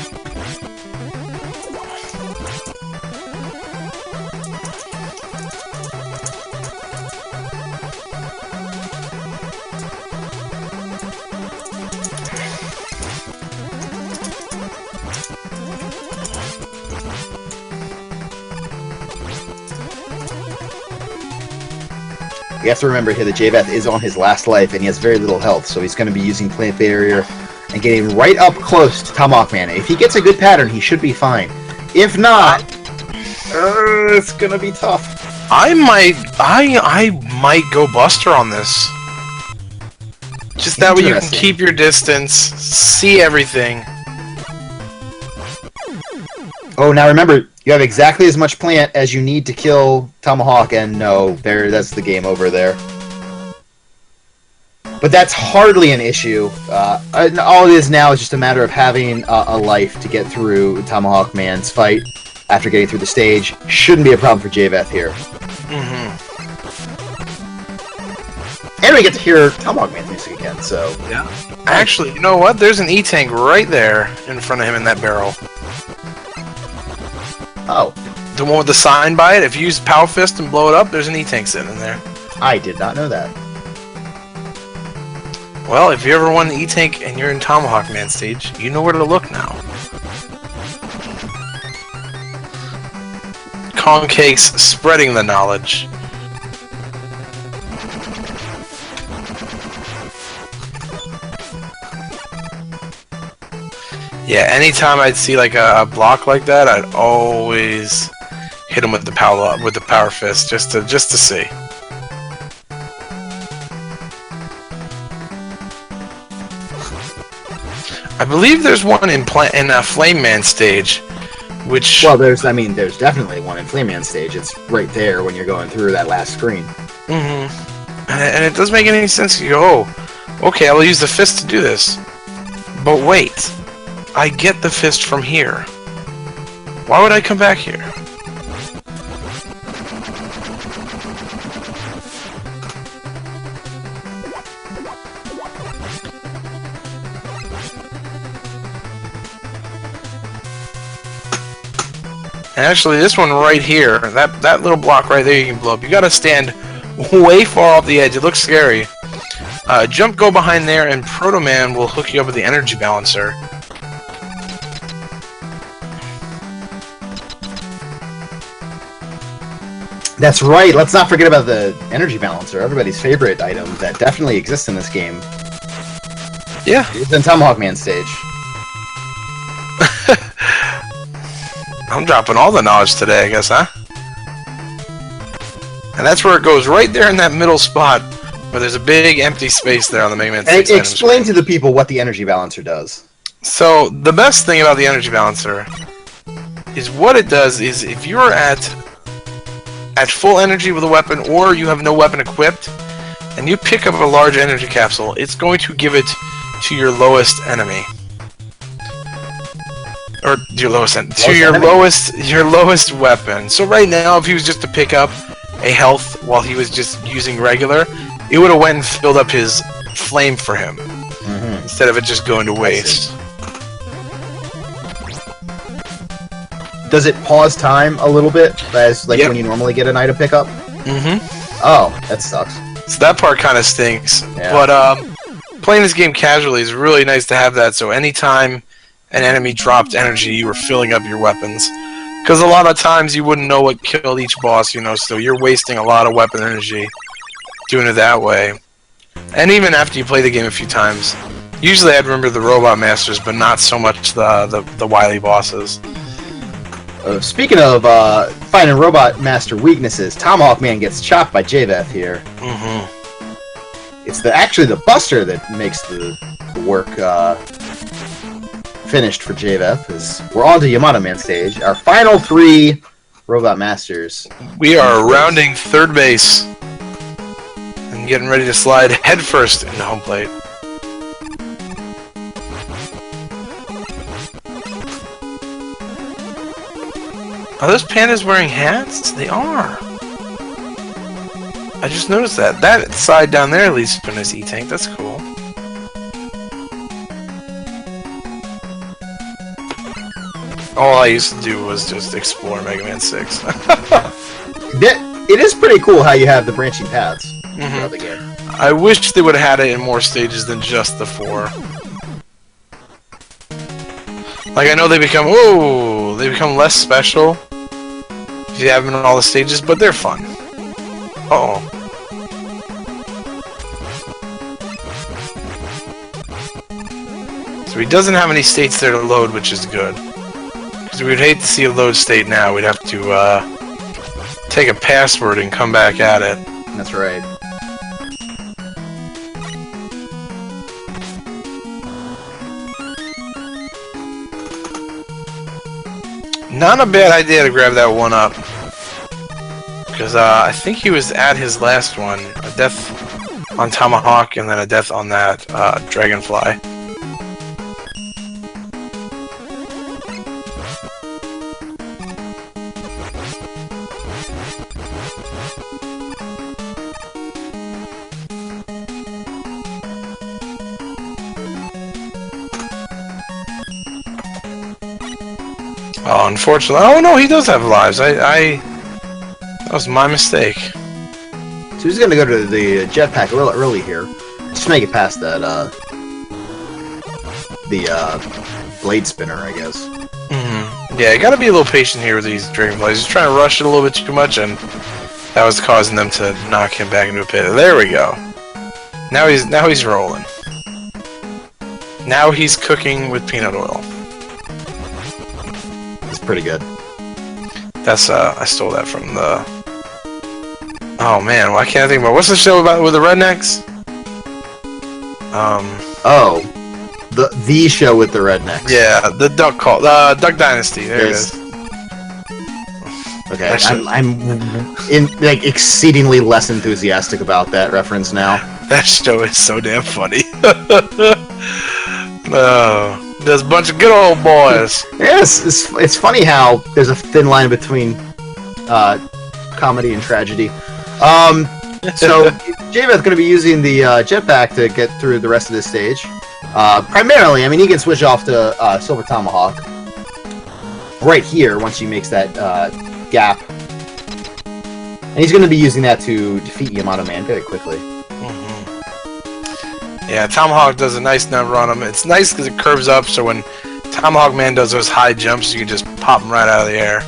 You have to remember here that JVeth is on his last life, and he has very little health, so he's going to be using Plant Barrier and getting right up close to Tomahawk Man. If he gets a good pattern, he should be fine. If not, it's going to be tough. I might go Buster on this. Just that way you can keep your distance, see everything. Oh, now remember, you have exactly as much plant as you need to kill Tomahawk, and no, that's the game over there. But that's hardly an issue. All it is now is just a matter of having a life to get through Tomahawk Man's fight. after getting through the stage. Shouldn't be a problem for JVeth here. And we get to hear Tomahawk Man's music again, so... Yeah. Actually, you know what? There's an E-Tank right there in front of him in that barrel. Oh. The one with the sign by it, if you use Power Fist and blow it up, there's an E-Tank sitting in there. I did not know that. Well, if you ever won the E-Tank and you're in Tomahawk Man stage, you know where to look now. Kong Cakes spreading the knowledge. Yeah, anytime I'd see like a block like that, I'd always hit him with the power fist just to see. I believe there's one in a Flame Man stage, which... Well, there's definitely one in Flame Man stage. It's right there when you're going through that last screen. And it doesn't make any sense. You go, oh, okay, I'll use the fist to do this. But wait, I get the fist from here. Why would I come back here? And actually, this one right here, that little block right there you can blow up. You gotta stand way far off the edge. It looks scary. Jump, go behind there, and Proto Man will hook you up with the energy balancer. That's right. Let's not forget about the energy balancer, everybody's favorite item that definitely exists in this game. Yeah. It's in Tomahawk Man stage. I'm dropping all the knowledge today, I guess, huh? And that's where it goes, right there in that middle spot, where there's a big empty space there on the Mega Man 6 item Explain screen. to the people what the energy balancer does. So, the best thing about the energy balancer is what it does is if you're at full energy with a weapon, or you have no weapon equipped, and you pick up a large energy capsule, it's going to give it to your lowest enemy. Or your lowest enemy. To your lowest weapon. So right now, if he was just to pick up a health while he was just using regular, it would have went and filled up his flame for him. Instead of it just going to waste. Does it pause time a little bit, as like when you normally get an item pickup? Oh, that sucks. So that part kind of stinks. Yeah. But playing this game casually is really nice to have that. So anytime an enemy dropped energy, you were filling up your weapons. Because a lot of times you wouldn't know what killed each boss, you know, so you're wasting a lot of weapon energy doing it that way. And even after you play the game a few times, usually I'd remember the robot masters, but not so much the wily bosses. Speaking of finding robot master weaknesses, Tomahawk Man gets chopped by JVeth here. It's actually the Buster that makes the work finished for JVeth. We're on to Yamato Man stage. Our final 3 robot masters. We are rounding third base and getting ready to slide headfirst into home plate. Are those pandas wearing hats? They are. I just noticed that. That side down there at least is a nice E-Tank. That's cool. All I used to do was just explore Mega Man 6. It is pretty cool how you have the branching paths throughout the game. I wish they would have had it in more stages than just the 4. Like, I know they become less special if you have them in all the stages, but they're fun. Uh-oh. So he doesn't have any states there to load, which is good. Because we would hate to see a load state now. We'd have to take a password and come back at it. That's right. Not a bad idea to grab that one up. Because I think he was at his last one. A death on Tomahawk and then a death on that Dragonfly. Oh, unfortunately. Oh no, he does have lives. That was my mistake. So he's gonna go to the jetpack a little early here. Just make it past that, the blade spinner, I guess. Mm-hmm. Yeah, you gotta be a little patient here with these dragonflies. He's trying to rush it a little bit too much, and that was causing them to knock him back into a pit. There we go. Now he's rolling. Now he's cooking with peanut oil. It's pretty good. That's I stole that from the. Oh man, why can't I think about what's the show about with the rednecks? Oh, the show with the rednecks. Yeah, the Duck Call, Duck Dynasty. There it is. Okay, I'm like exceedingly less enthusiastic about that reference now. That show is so damn funny. There's a bunch of good old boys. Yes, it's funny how there's a thin line between comedy and tragedy. So JVeth going to be using the jetpack to get through the rest of this stage. Primarily, I mean, he can switch off to Silver Tomahawk right here once he makes that gap. And he's going to be using that to defeat Yamato Man very quickly. Yeah, Tomahawk does a nice number on him. It's nice because it curves up, so when Tomahawk Man does those high jumps, you can just pop him right out of the air.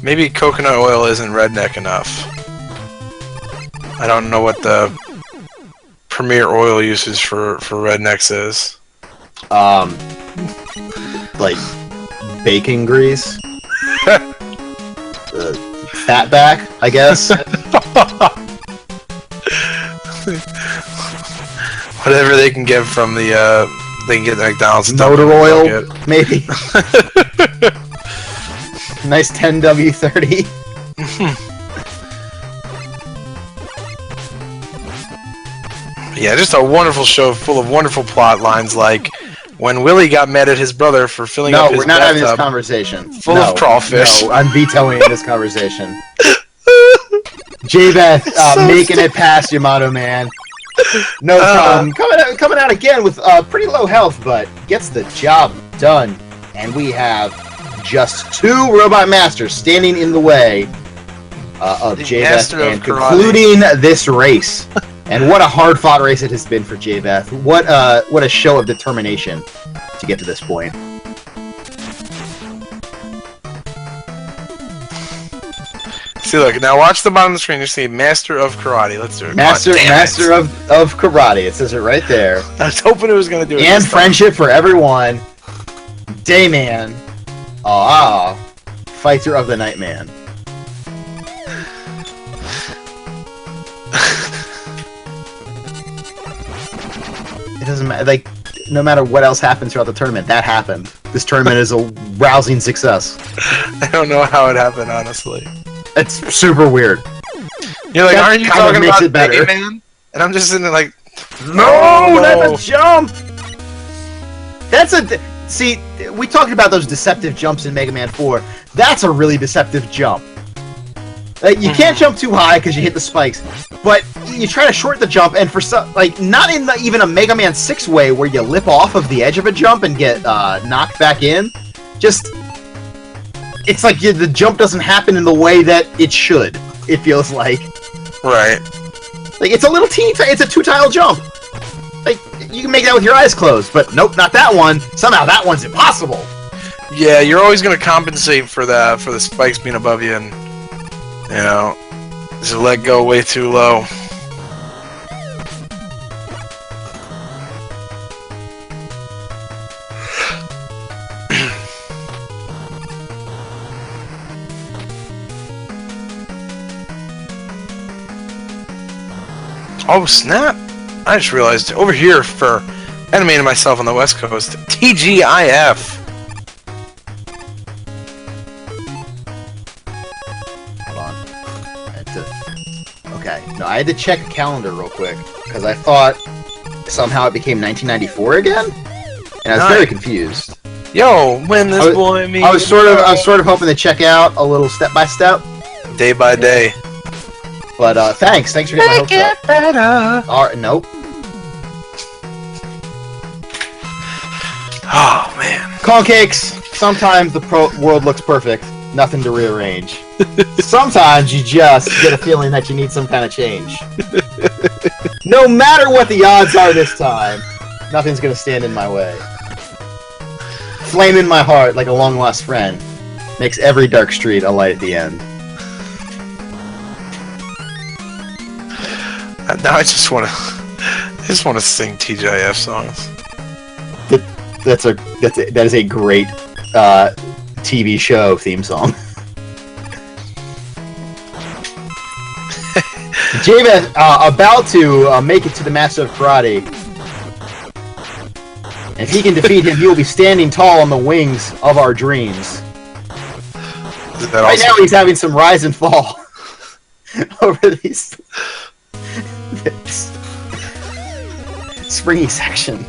Maybe coconut oil isn't redneck enough. I don't know what the premier oil usage for rednecks is. Like bacon grease. Fat back, I guess. Whatever they can get from the they can get the McDonald's. Motor oil, maybe. Nice 10W30. Yeah, just a wonderful show full of wonderful plot lines, like when Willie got mad at his brother for filling up his we're not having this bathtub conversation. full of crawfish. No, I'm vetoing this conversation. JVeth making it past Yamato Man. No problem. Coming out again with pretty low health, but gets the job done. And we have just 2 Robot Masters standing in the way of JVeth and concluding this race. And what a hard-fought race it has been for JVeth. What a show of determination to get to this point. See, look, now watch the bottom of the screen. You see Master of Karate. Let's do it. Master of Karate. It says it right there. I was hoping it was going to do it. And friendship for everyone. Dayman. Fighter of the Nightman. It doesn't matter. Like, no matter what else happens throughout the tournament, that happened. This tournament is a rousing success. I don't know how it happened, honestly. It's super weird. You're like, That aren't you kind of talking makes about it better. Man? And I'm just sitting there like, no, not the jump. See, we talked about those deceptive jumps in Mega Man 4. That's a really deceptive jump. Like, you can't jump too high because you hit the spikes, but you try to short the jump, and for some, like, not in even a Mega Man 6 way where you lip off of the edge of a jump and get knocked back in. Just, it's like the jump doesn't happen in the way that it should. It feels like. Right. Like, it's a little it's a 2-tile jump. Like, you can make that with your eyes closed, but nope, not that one. Somehow that one's impossible. Yeah, you're always going to compensate for the spikes being above you, and you know, just let go way too low. Oh snap! I just realized over here for Enemy and myself on the West Coast, TGIF. Hold on. Okay. No, I had to check a calendar real quick because I thought somehow it became 1994 again, and I was very confused. Yo, when this boy me. I was sort of hoping to check out a little step by step, day by day. But thanks for getting my hopes up. All right, nope. Concakes, sometimes the world looks perfect, nothing to rearrange. Sometimes you just get a feeling that you need some kind of change. No matter what the odds are this time, nothing's gonna stand in my way. Flame in my heart like a long-lost friend makes every dark street a light at the end. Now I just want to sing TGIF songs. That is a great TV show theme song. JVeth about to make it to the Master of Karate. If he can defeat him, he will be standing tall on the wings of our dreams. Right now he's having some rise and fall over these this springy section.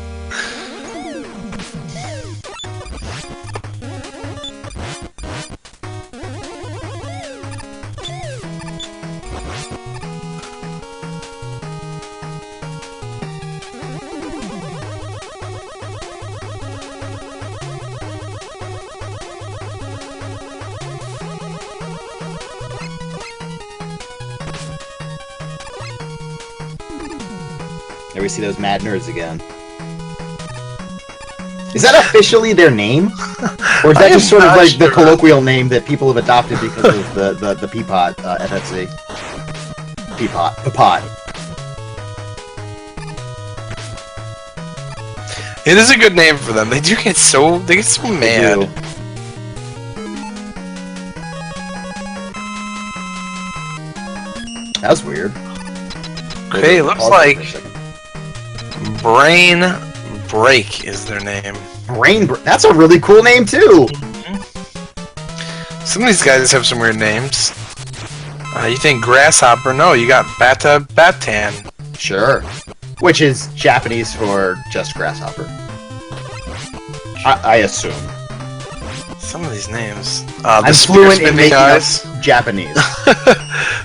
There we see those mad nerds again. Is that officially their name? Or is that just sort of like the colloquial name that people have adopted because of the Peapod FFC? Peapod. It is a good name for them. They get so mad. That was weird. Okay, looks like Brain Break is their name. That's a really cool name too. Some of these guys have some weird names. You think Grasshopper? No, you got Batan. Sure. Which is Japanese for just grasshopper. I assume. Some of these names. I'm fluent in making up Japanese.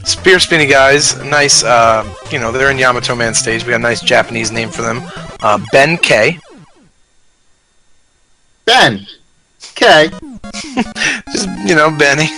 Spear Spinny guys, nice, they're in Yamato Man stage. We got a nice Japanese name for them. Ben K. Ben K. Just, Benny.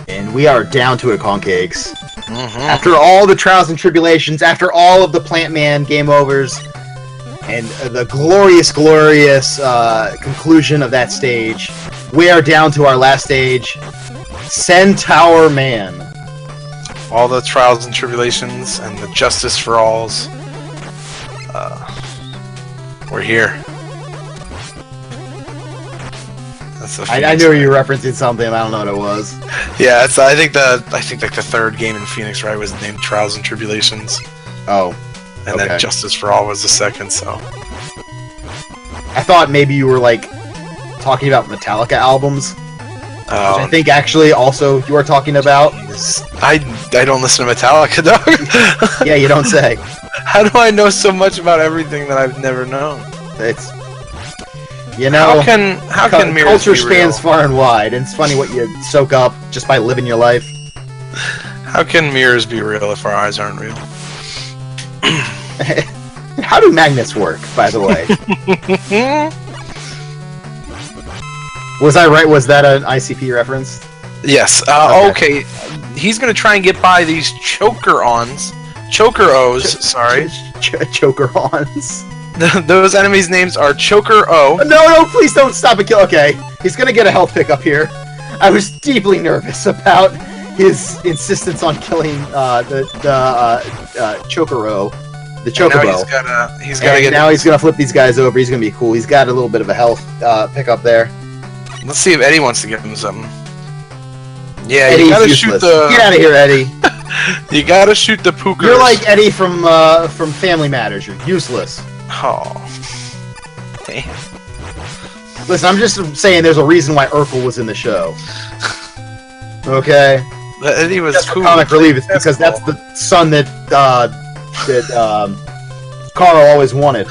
And we are down to it, Concakes. After all the trials and tribulations, after all of the Plant Man game overs, and the glorious conclusion of that stage, we are down to our last stage, Centaur Man. All the trials and tribulations and the justice for alls. We're here. I knew you were referencing something. I don't know what it was. Yeah, I think like the third game in Phoenix, right, was named Trials and Tribulations. Oh. And then Justice for All was the second. So. I thought maybe you were like talking about Metallica albums. Which I think actually also you are talking about. I don't listen to Metallica, dog. Yeah, you don't say. How do I know so much about everything that I've never known? It's how can mirrors culture spans far and wide, and it's funny what you soak up just by living your life. How can mirrors be real if our eyes aren't real? How do magnets work, by the way? Was I right? Was that an ICP reference? Yes. Okay. He's gonna try and get by these Choker-Ons. Choker-Os, sorry. Choker-Ons. Those enemies' names are Choker-O. No, please don't stop and kill. Okay, he's gonna get a health pickup here. I was deeply nervous about his insistence on killing the Choker-O, the Chocobo. Now he's gonna flip these guys over. He's gonna be cool. He's got a little bit of a health pickup there. Let's see if Eddie wants to give him something. Yeah, Eddie's you gotta useless. shoot the. Get out of here, Eddie. You gotta shoot the pookers. You're like Eddie from Family Matters. You're useless. Oh. Damn. Listen, I'm just saying there's a reason why Urkel was in the show. Okay. Eddie was Just for cool. comic relief, it's because that's the son that Carl always wanted.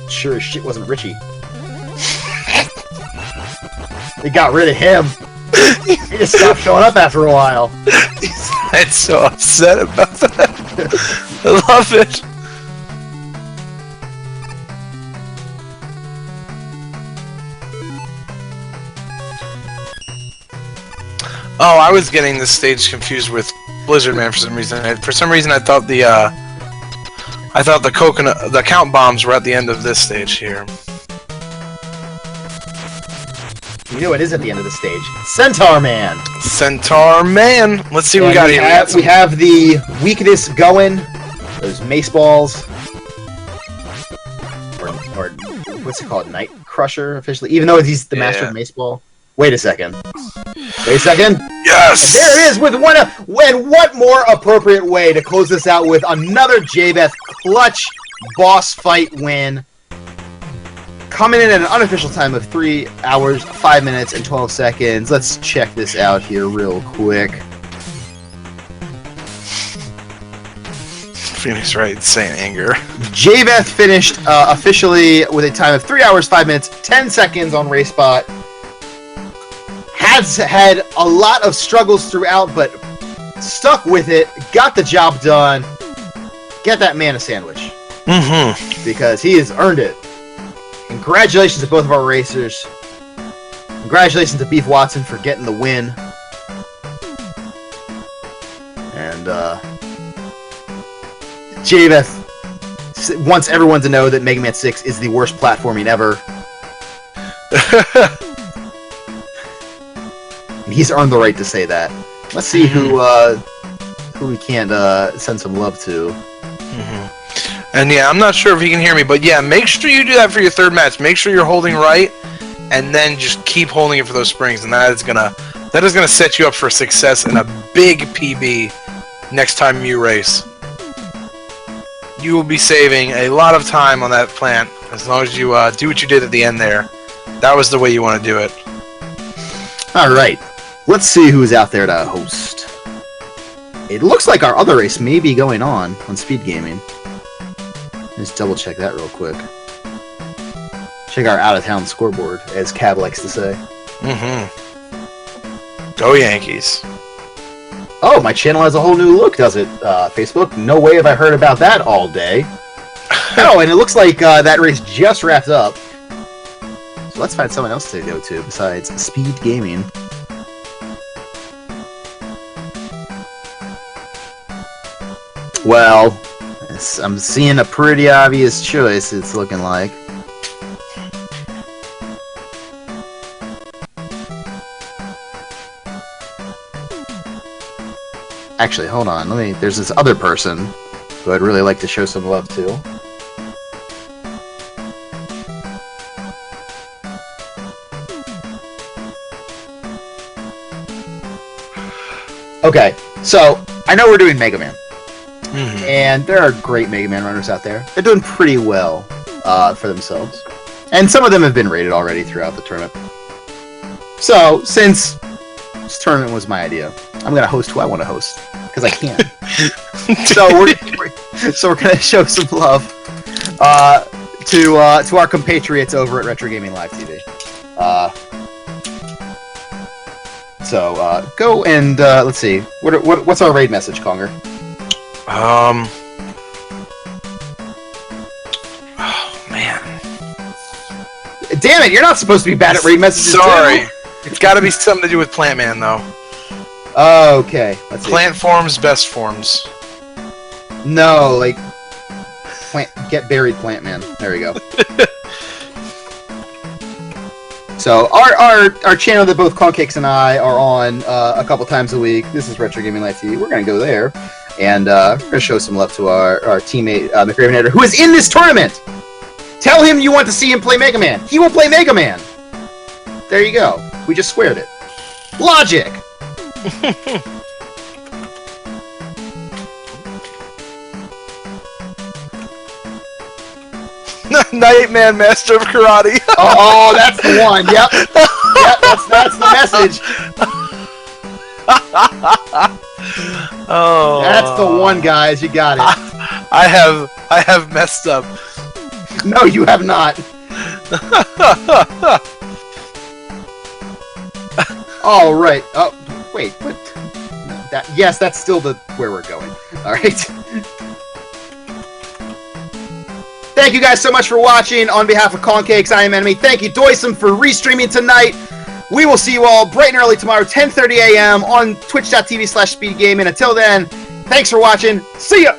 Sure as shit wasn't Richie. They got rid of him. He just stopped showing up after a while. I'm so upset about that. I love it. Oh, I was getting this stage confused with Blizzard Man for some reason. For some reason, I thought the count bombs were at the end of this stage here. You know it is at the end of the stage. Centaur Man! Centaur Man! Let's see what we got here. We have the weakness going. Those mace balls. Or what's it called? Night Crusher, officially. Even though he's the master of mace ball. Wait a second. Yes! And there it is with one of... And what more appropriate way to close this out with another JVeth clutch boss fight win. Coming in at an unofficial time of 3 hours, 5 minutes, and 12 seconds. Let's check this out here real quick. Phoenix Wright saying anger. JVeth finished officially with a time of 3 hours, 5 minutes, 10 seconds on RaceBot. Has had a lot of struggles throughout, but stuck with it, got the job done. Get that man a sandwich. Mm-hmm. Because he has earned it. Congratulations to both of our racers. Congratulations to Beef Watson for getting the win. And, JVeth wants everyone to know that Mega Man 6 is the worst platforming ever. And he's earned the right to say that. Let's see who we can't send some love to. Mm-hmm. And yeah, I'm not sure if you can hear me, but yeah, make sure you do that for your third match. Make sure you're holding right, and then just keep holding it for those springs, and that is gonna set you up for success and a big PB next time you race. You will be saving a lot of time on that plant as long as you do what you did at the end there. That was the way you want to do it. All right, let's see who's out there to host. It looks like our other race may be going on Speed Gaming. Just double check that real quick. Check our out-of-town scoreboard, as Cab likes to say. Mm-hmm. Go Yankees. Oh, my channel has a whole new look, does it, Facebook? No way have I heard about that all day. Oh, and it looks like that race just wrapped up. So let's find someone else to go to besides Speed Gaming. Well, I'm seeing a pretty obvious choice, it's looking like. Actually, hold on. There's this other person who I'd really like to show some love to. Okay, so I know we're doing Mega Man. Mm-hmm. And there are great Mega Man runners out there. They're doing pretty well for themselves. And some of them have been rated already throughout the tournament. So, since this tournament was my idea, I'm going to host who I want to host. Because I can. So we're going to show some love to our compatriots over at Retro Gaming Live TV. So go and let's see. What's our raid message, Conger? Oh man. Damn it! You're not supposed to be bad at raid messages. Sorry. Too. It's got to be something to do with Plant Man, though. Okay. Let's see. Plant forms, best forms. No, like get buried, Plant Man. There we go. So our channel that both Concakes and I are on a couple times a week. This is Retro Gaming Live TV. We're gonna go there, and we're gonna show some love to our teammate McRaven, who is in this tournament. Tell him you want to see him play Mega Man. He will play Mega Man. There you go. We just squared it. Logic. Nightman, Master of Karate. Oh, that's the one. Yep. Yep, that's the message. Oh, that's the one, guys. You got it. I have messed up. No, you have not. All right. Oh, wait. What? Yes, that's still where we're going. All right. Thank you guys so much for watching. On behalf of Concakes, I am Enemy. Thank you, Doysum, for restreaming tonight. We will see you all bright and early tomorrow, 10:30 a.m. on twitch.tv/speedgaming. Until then, thanks for watching. See ya!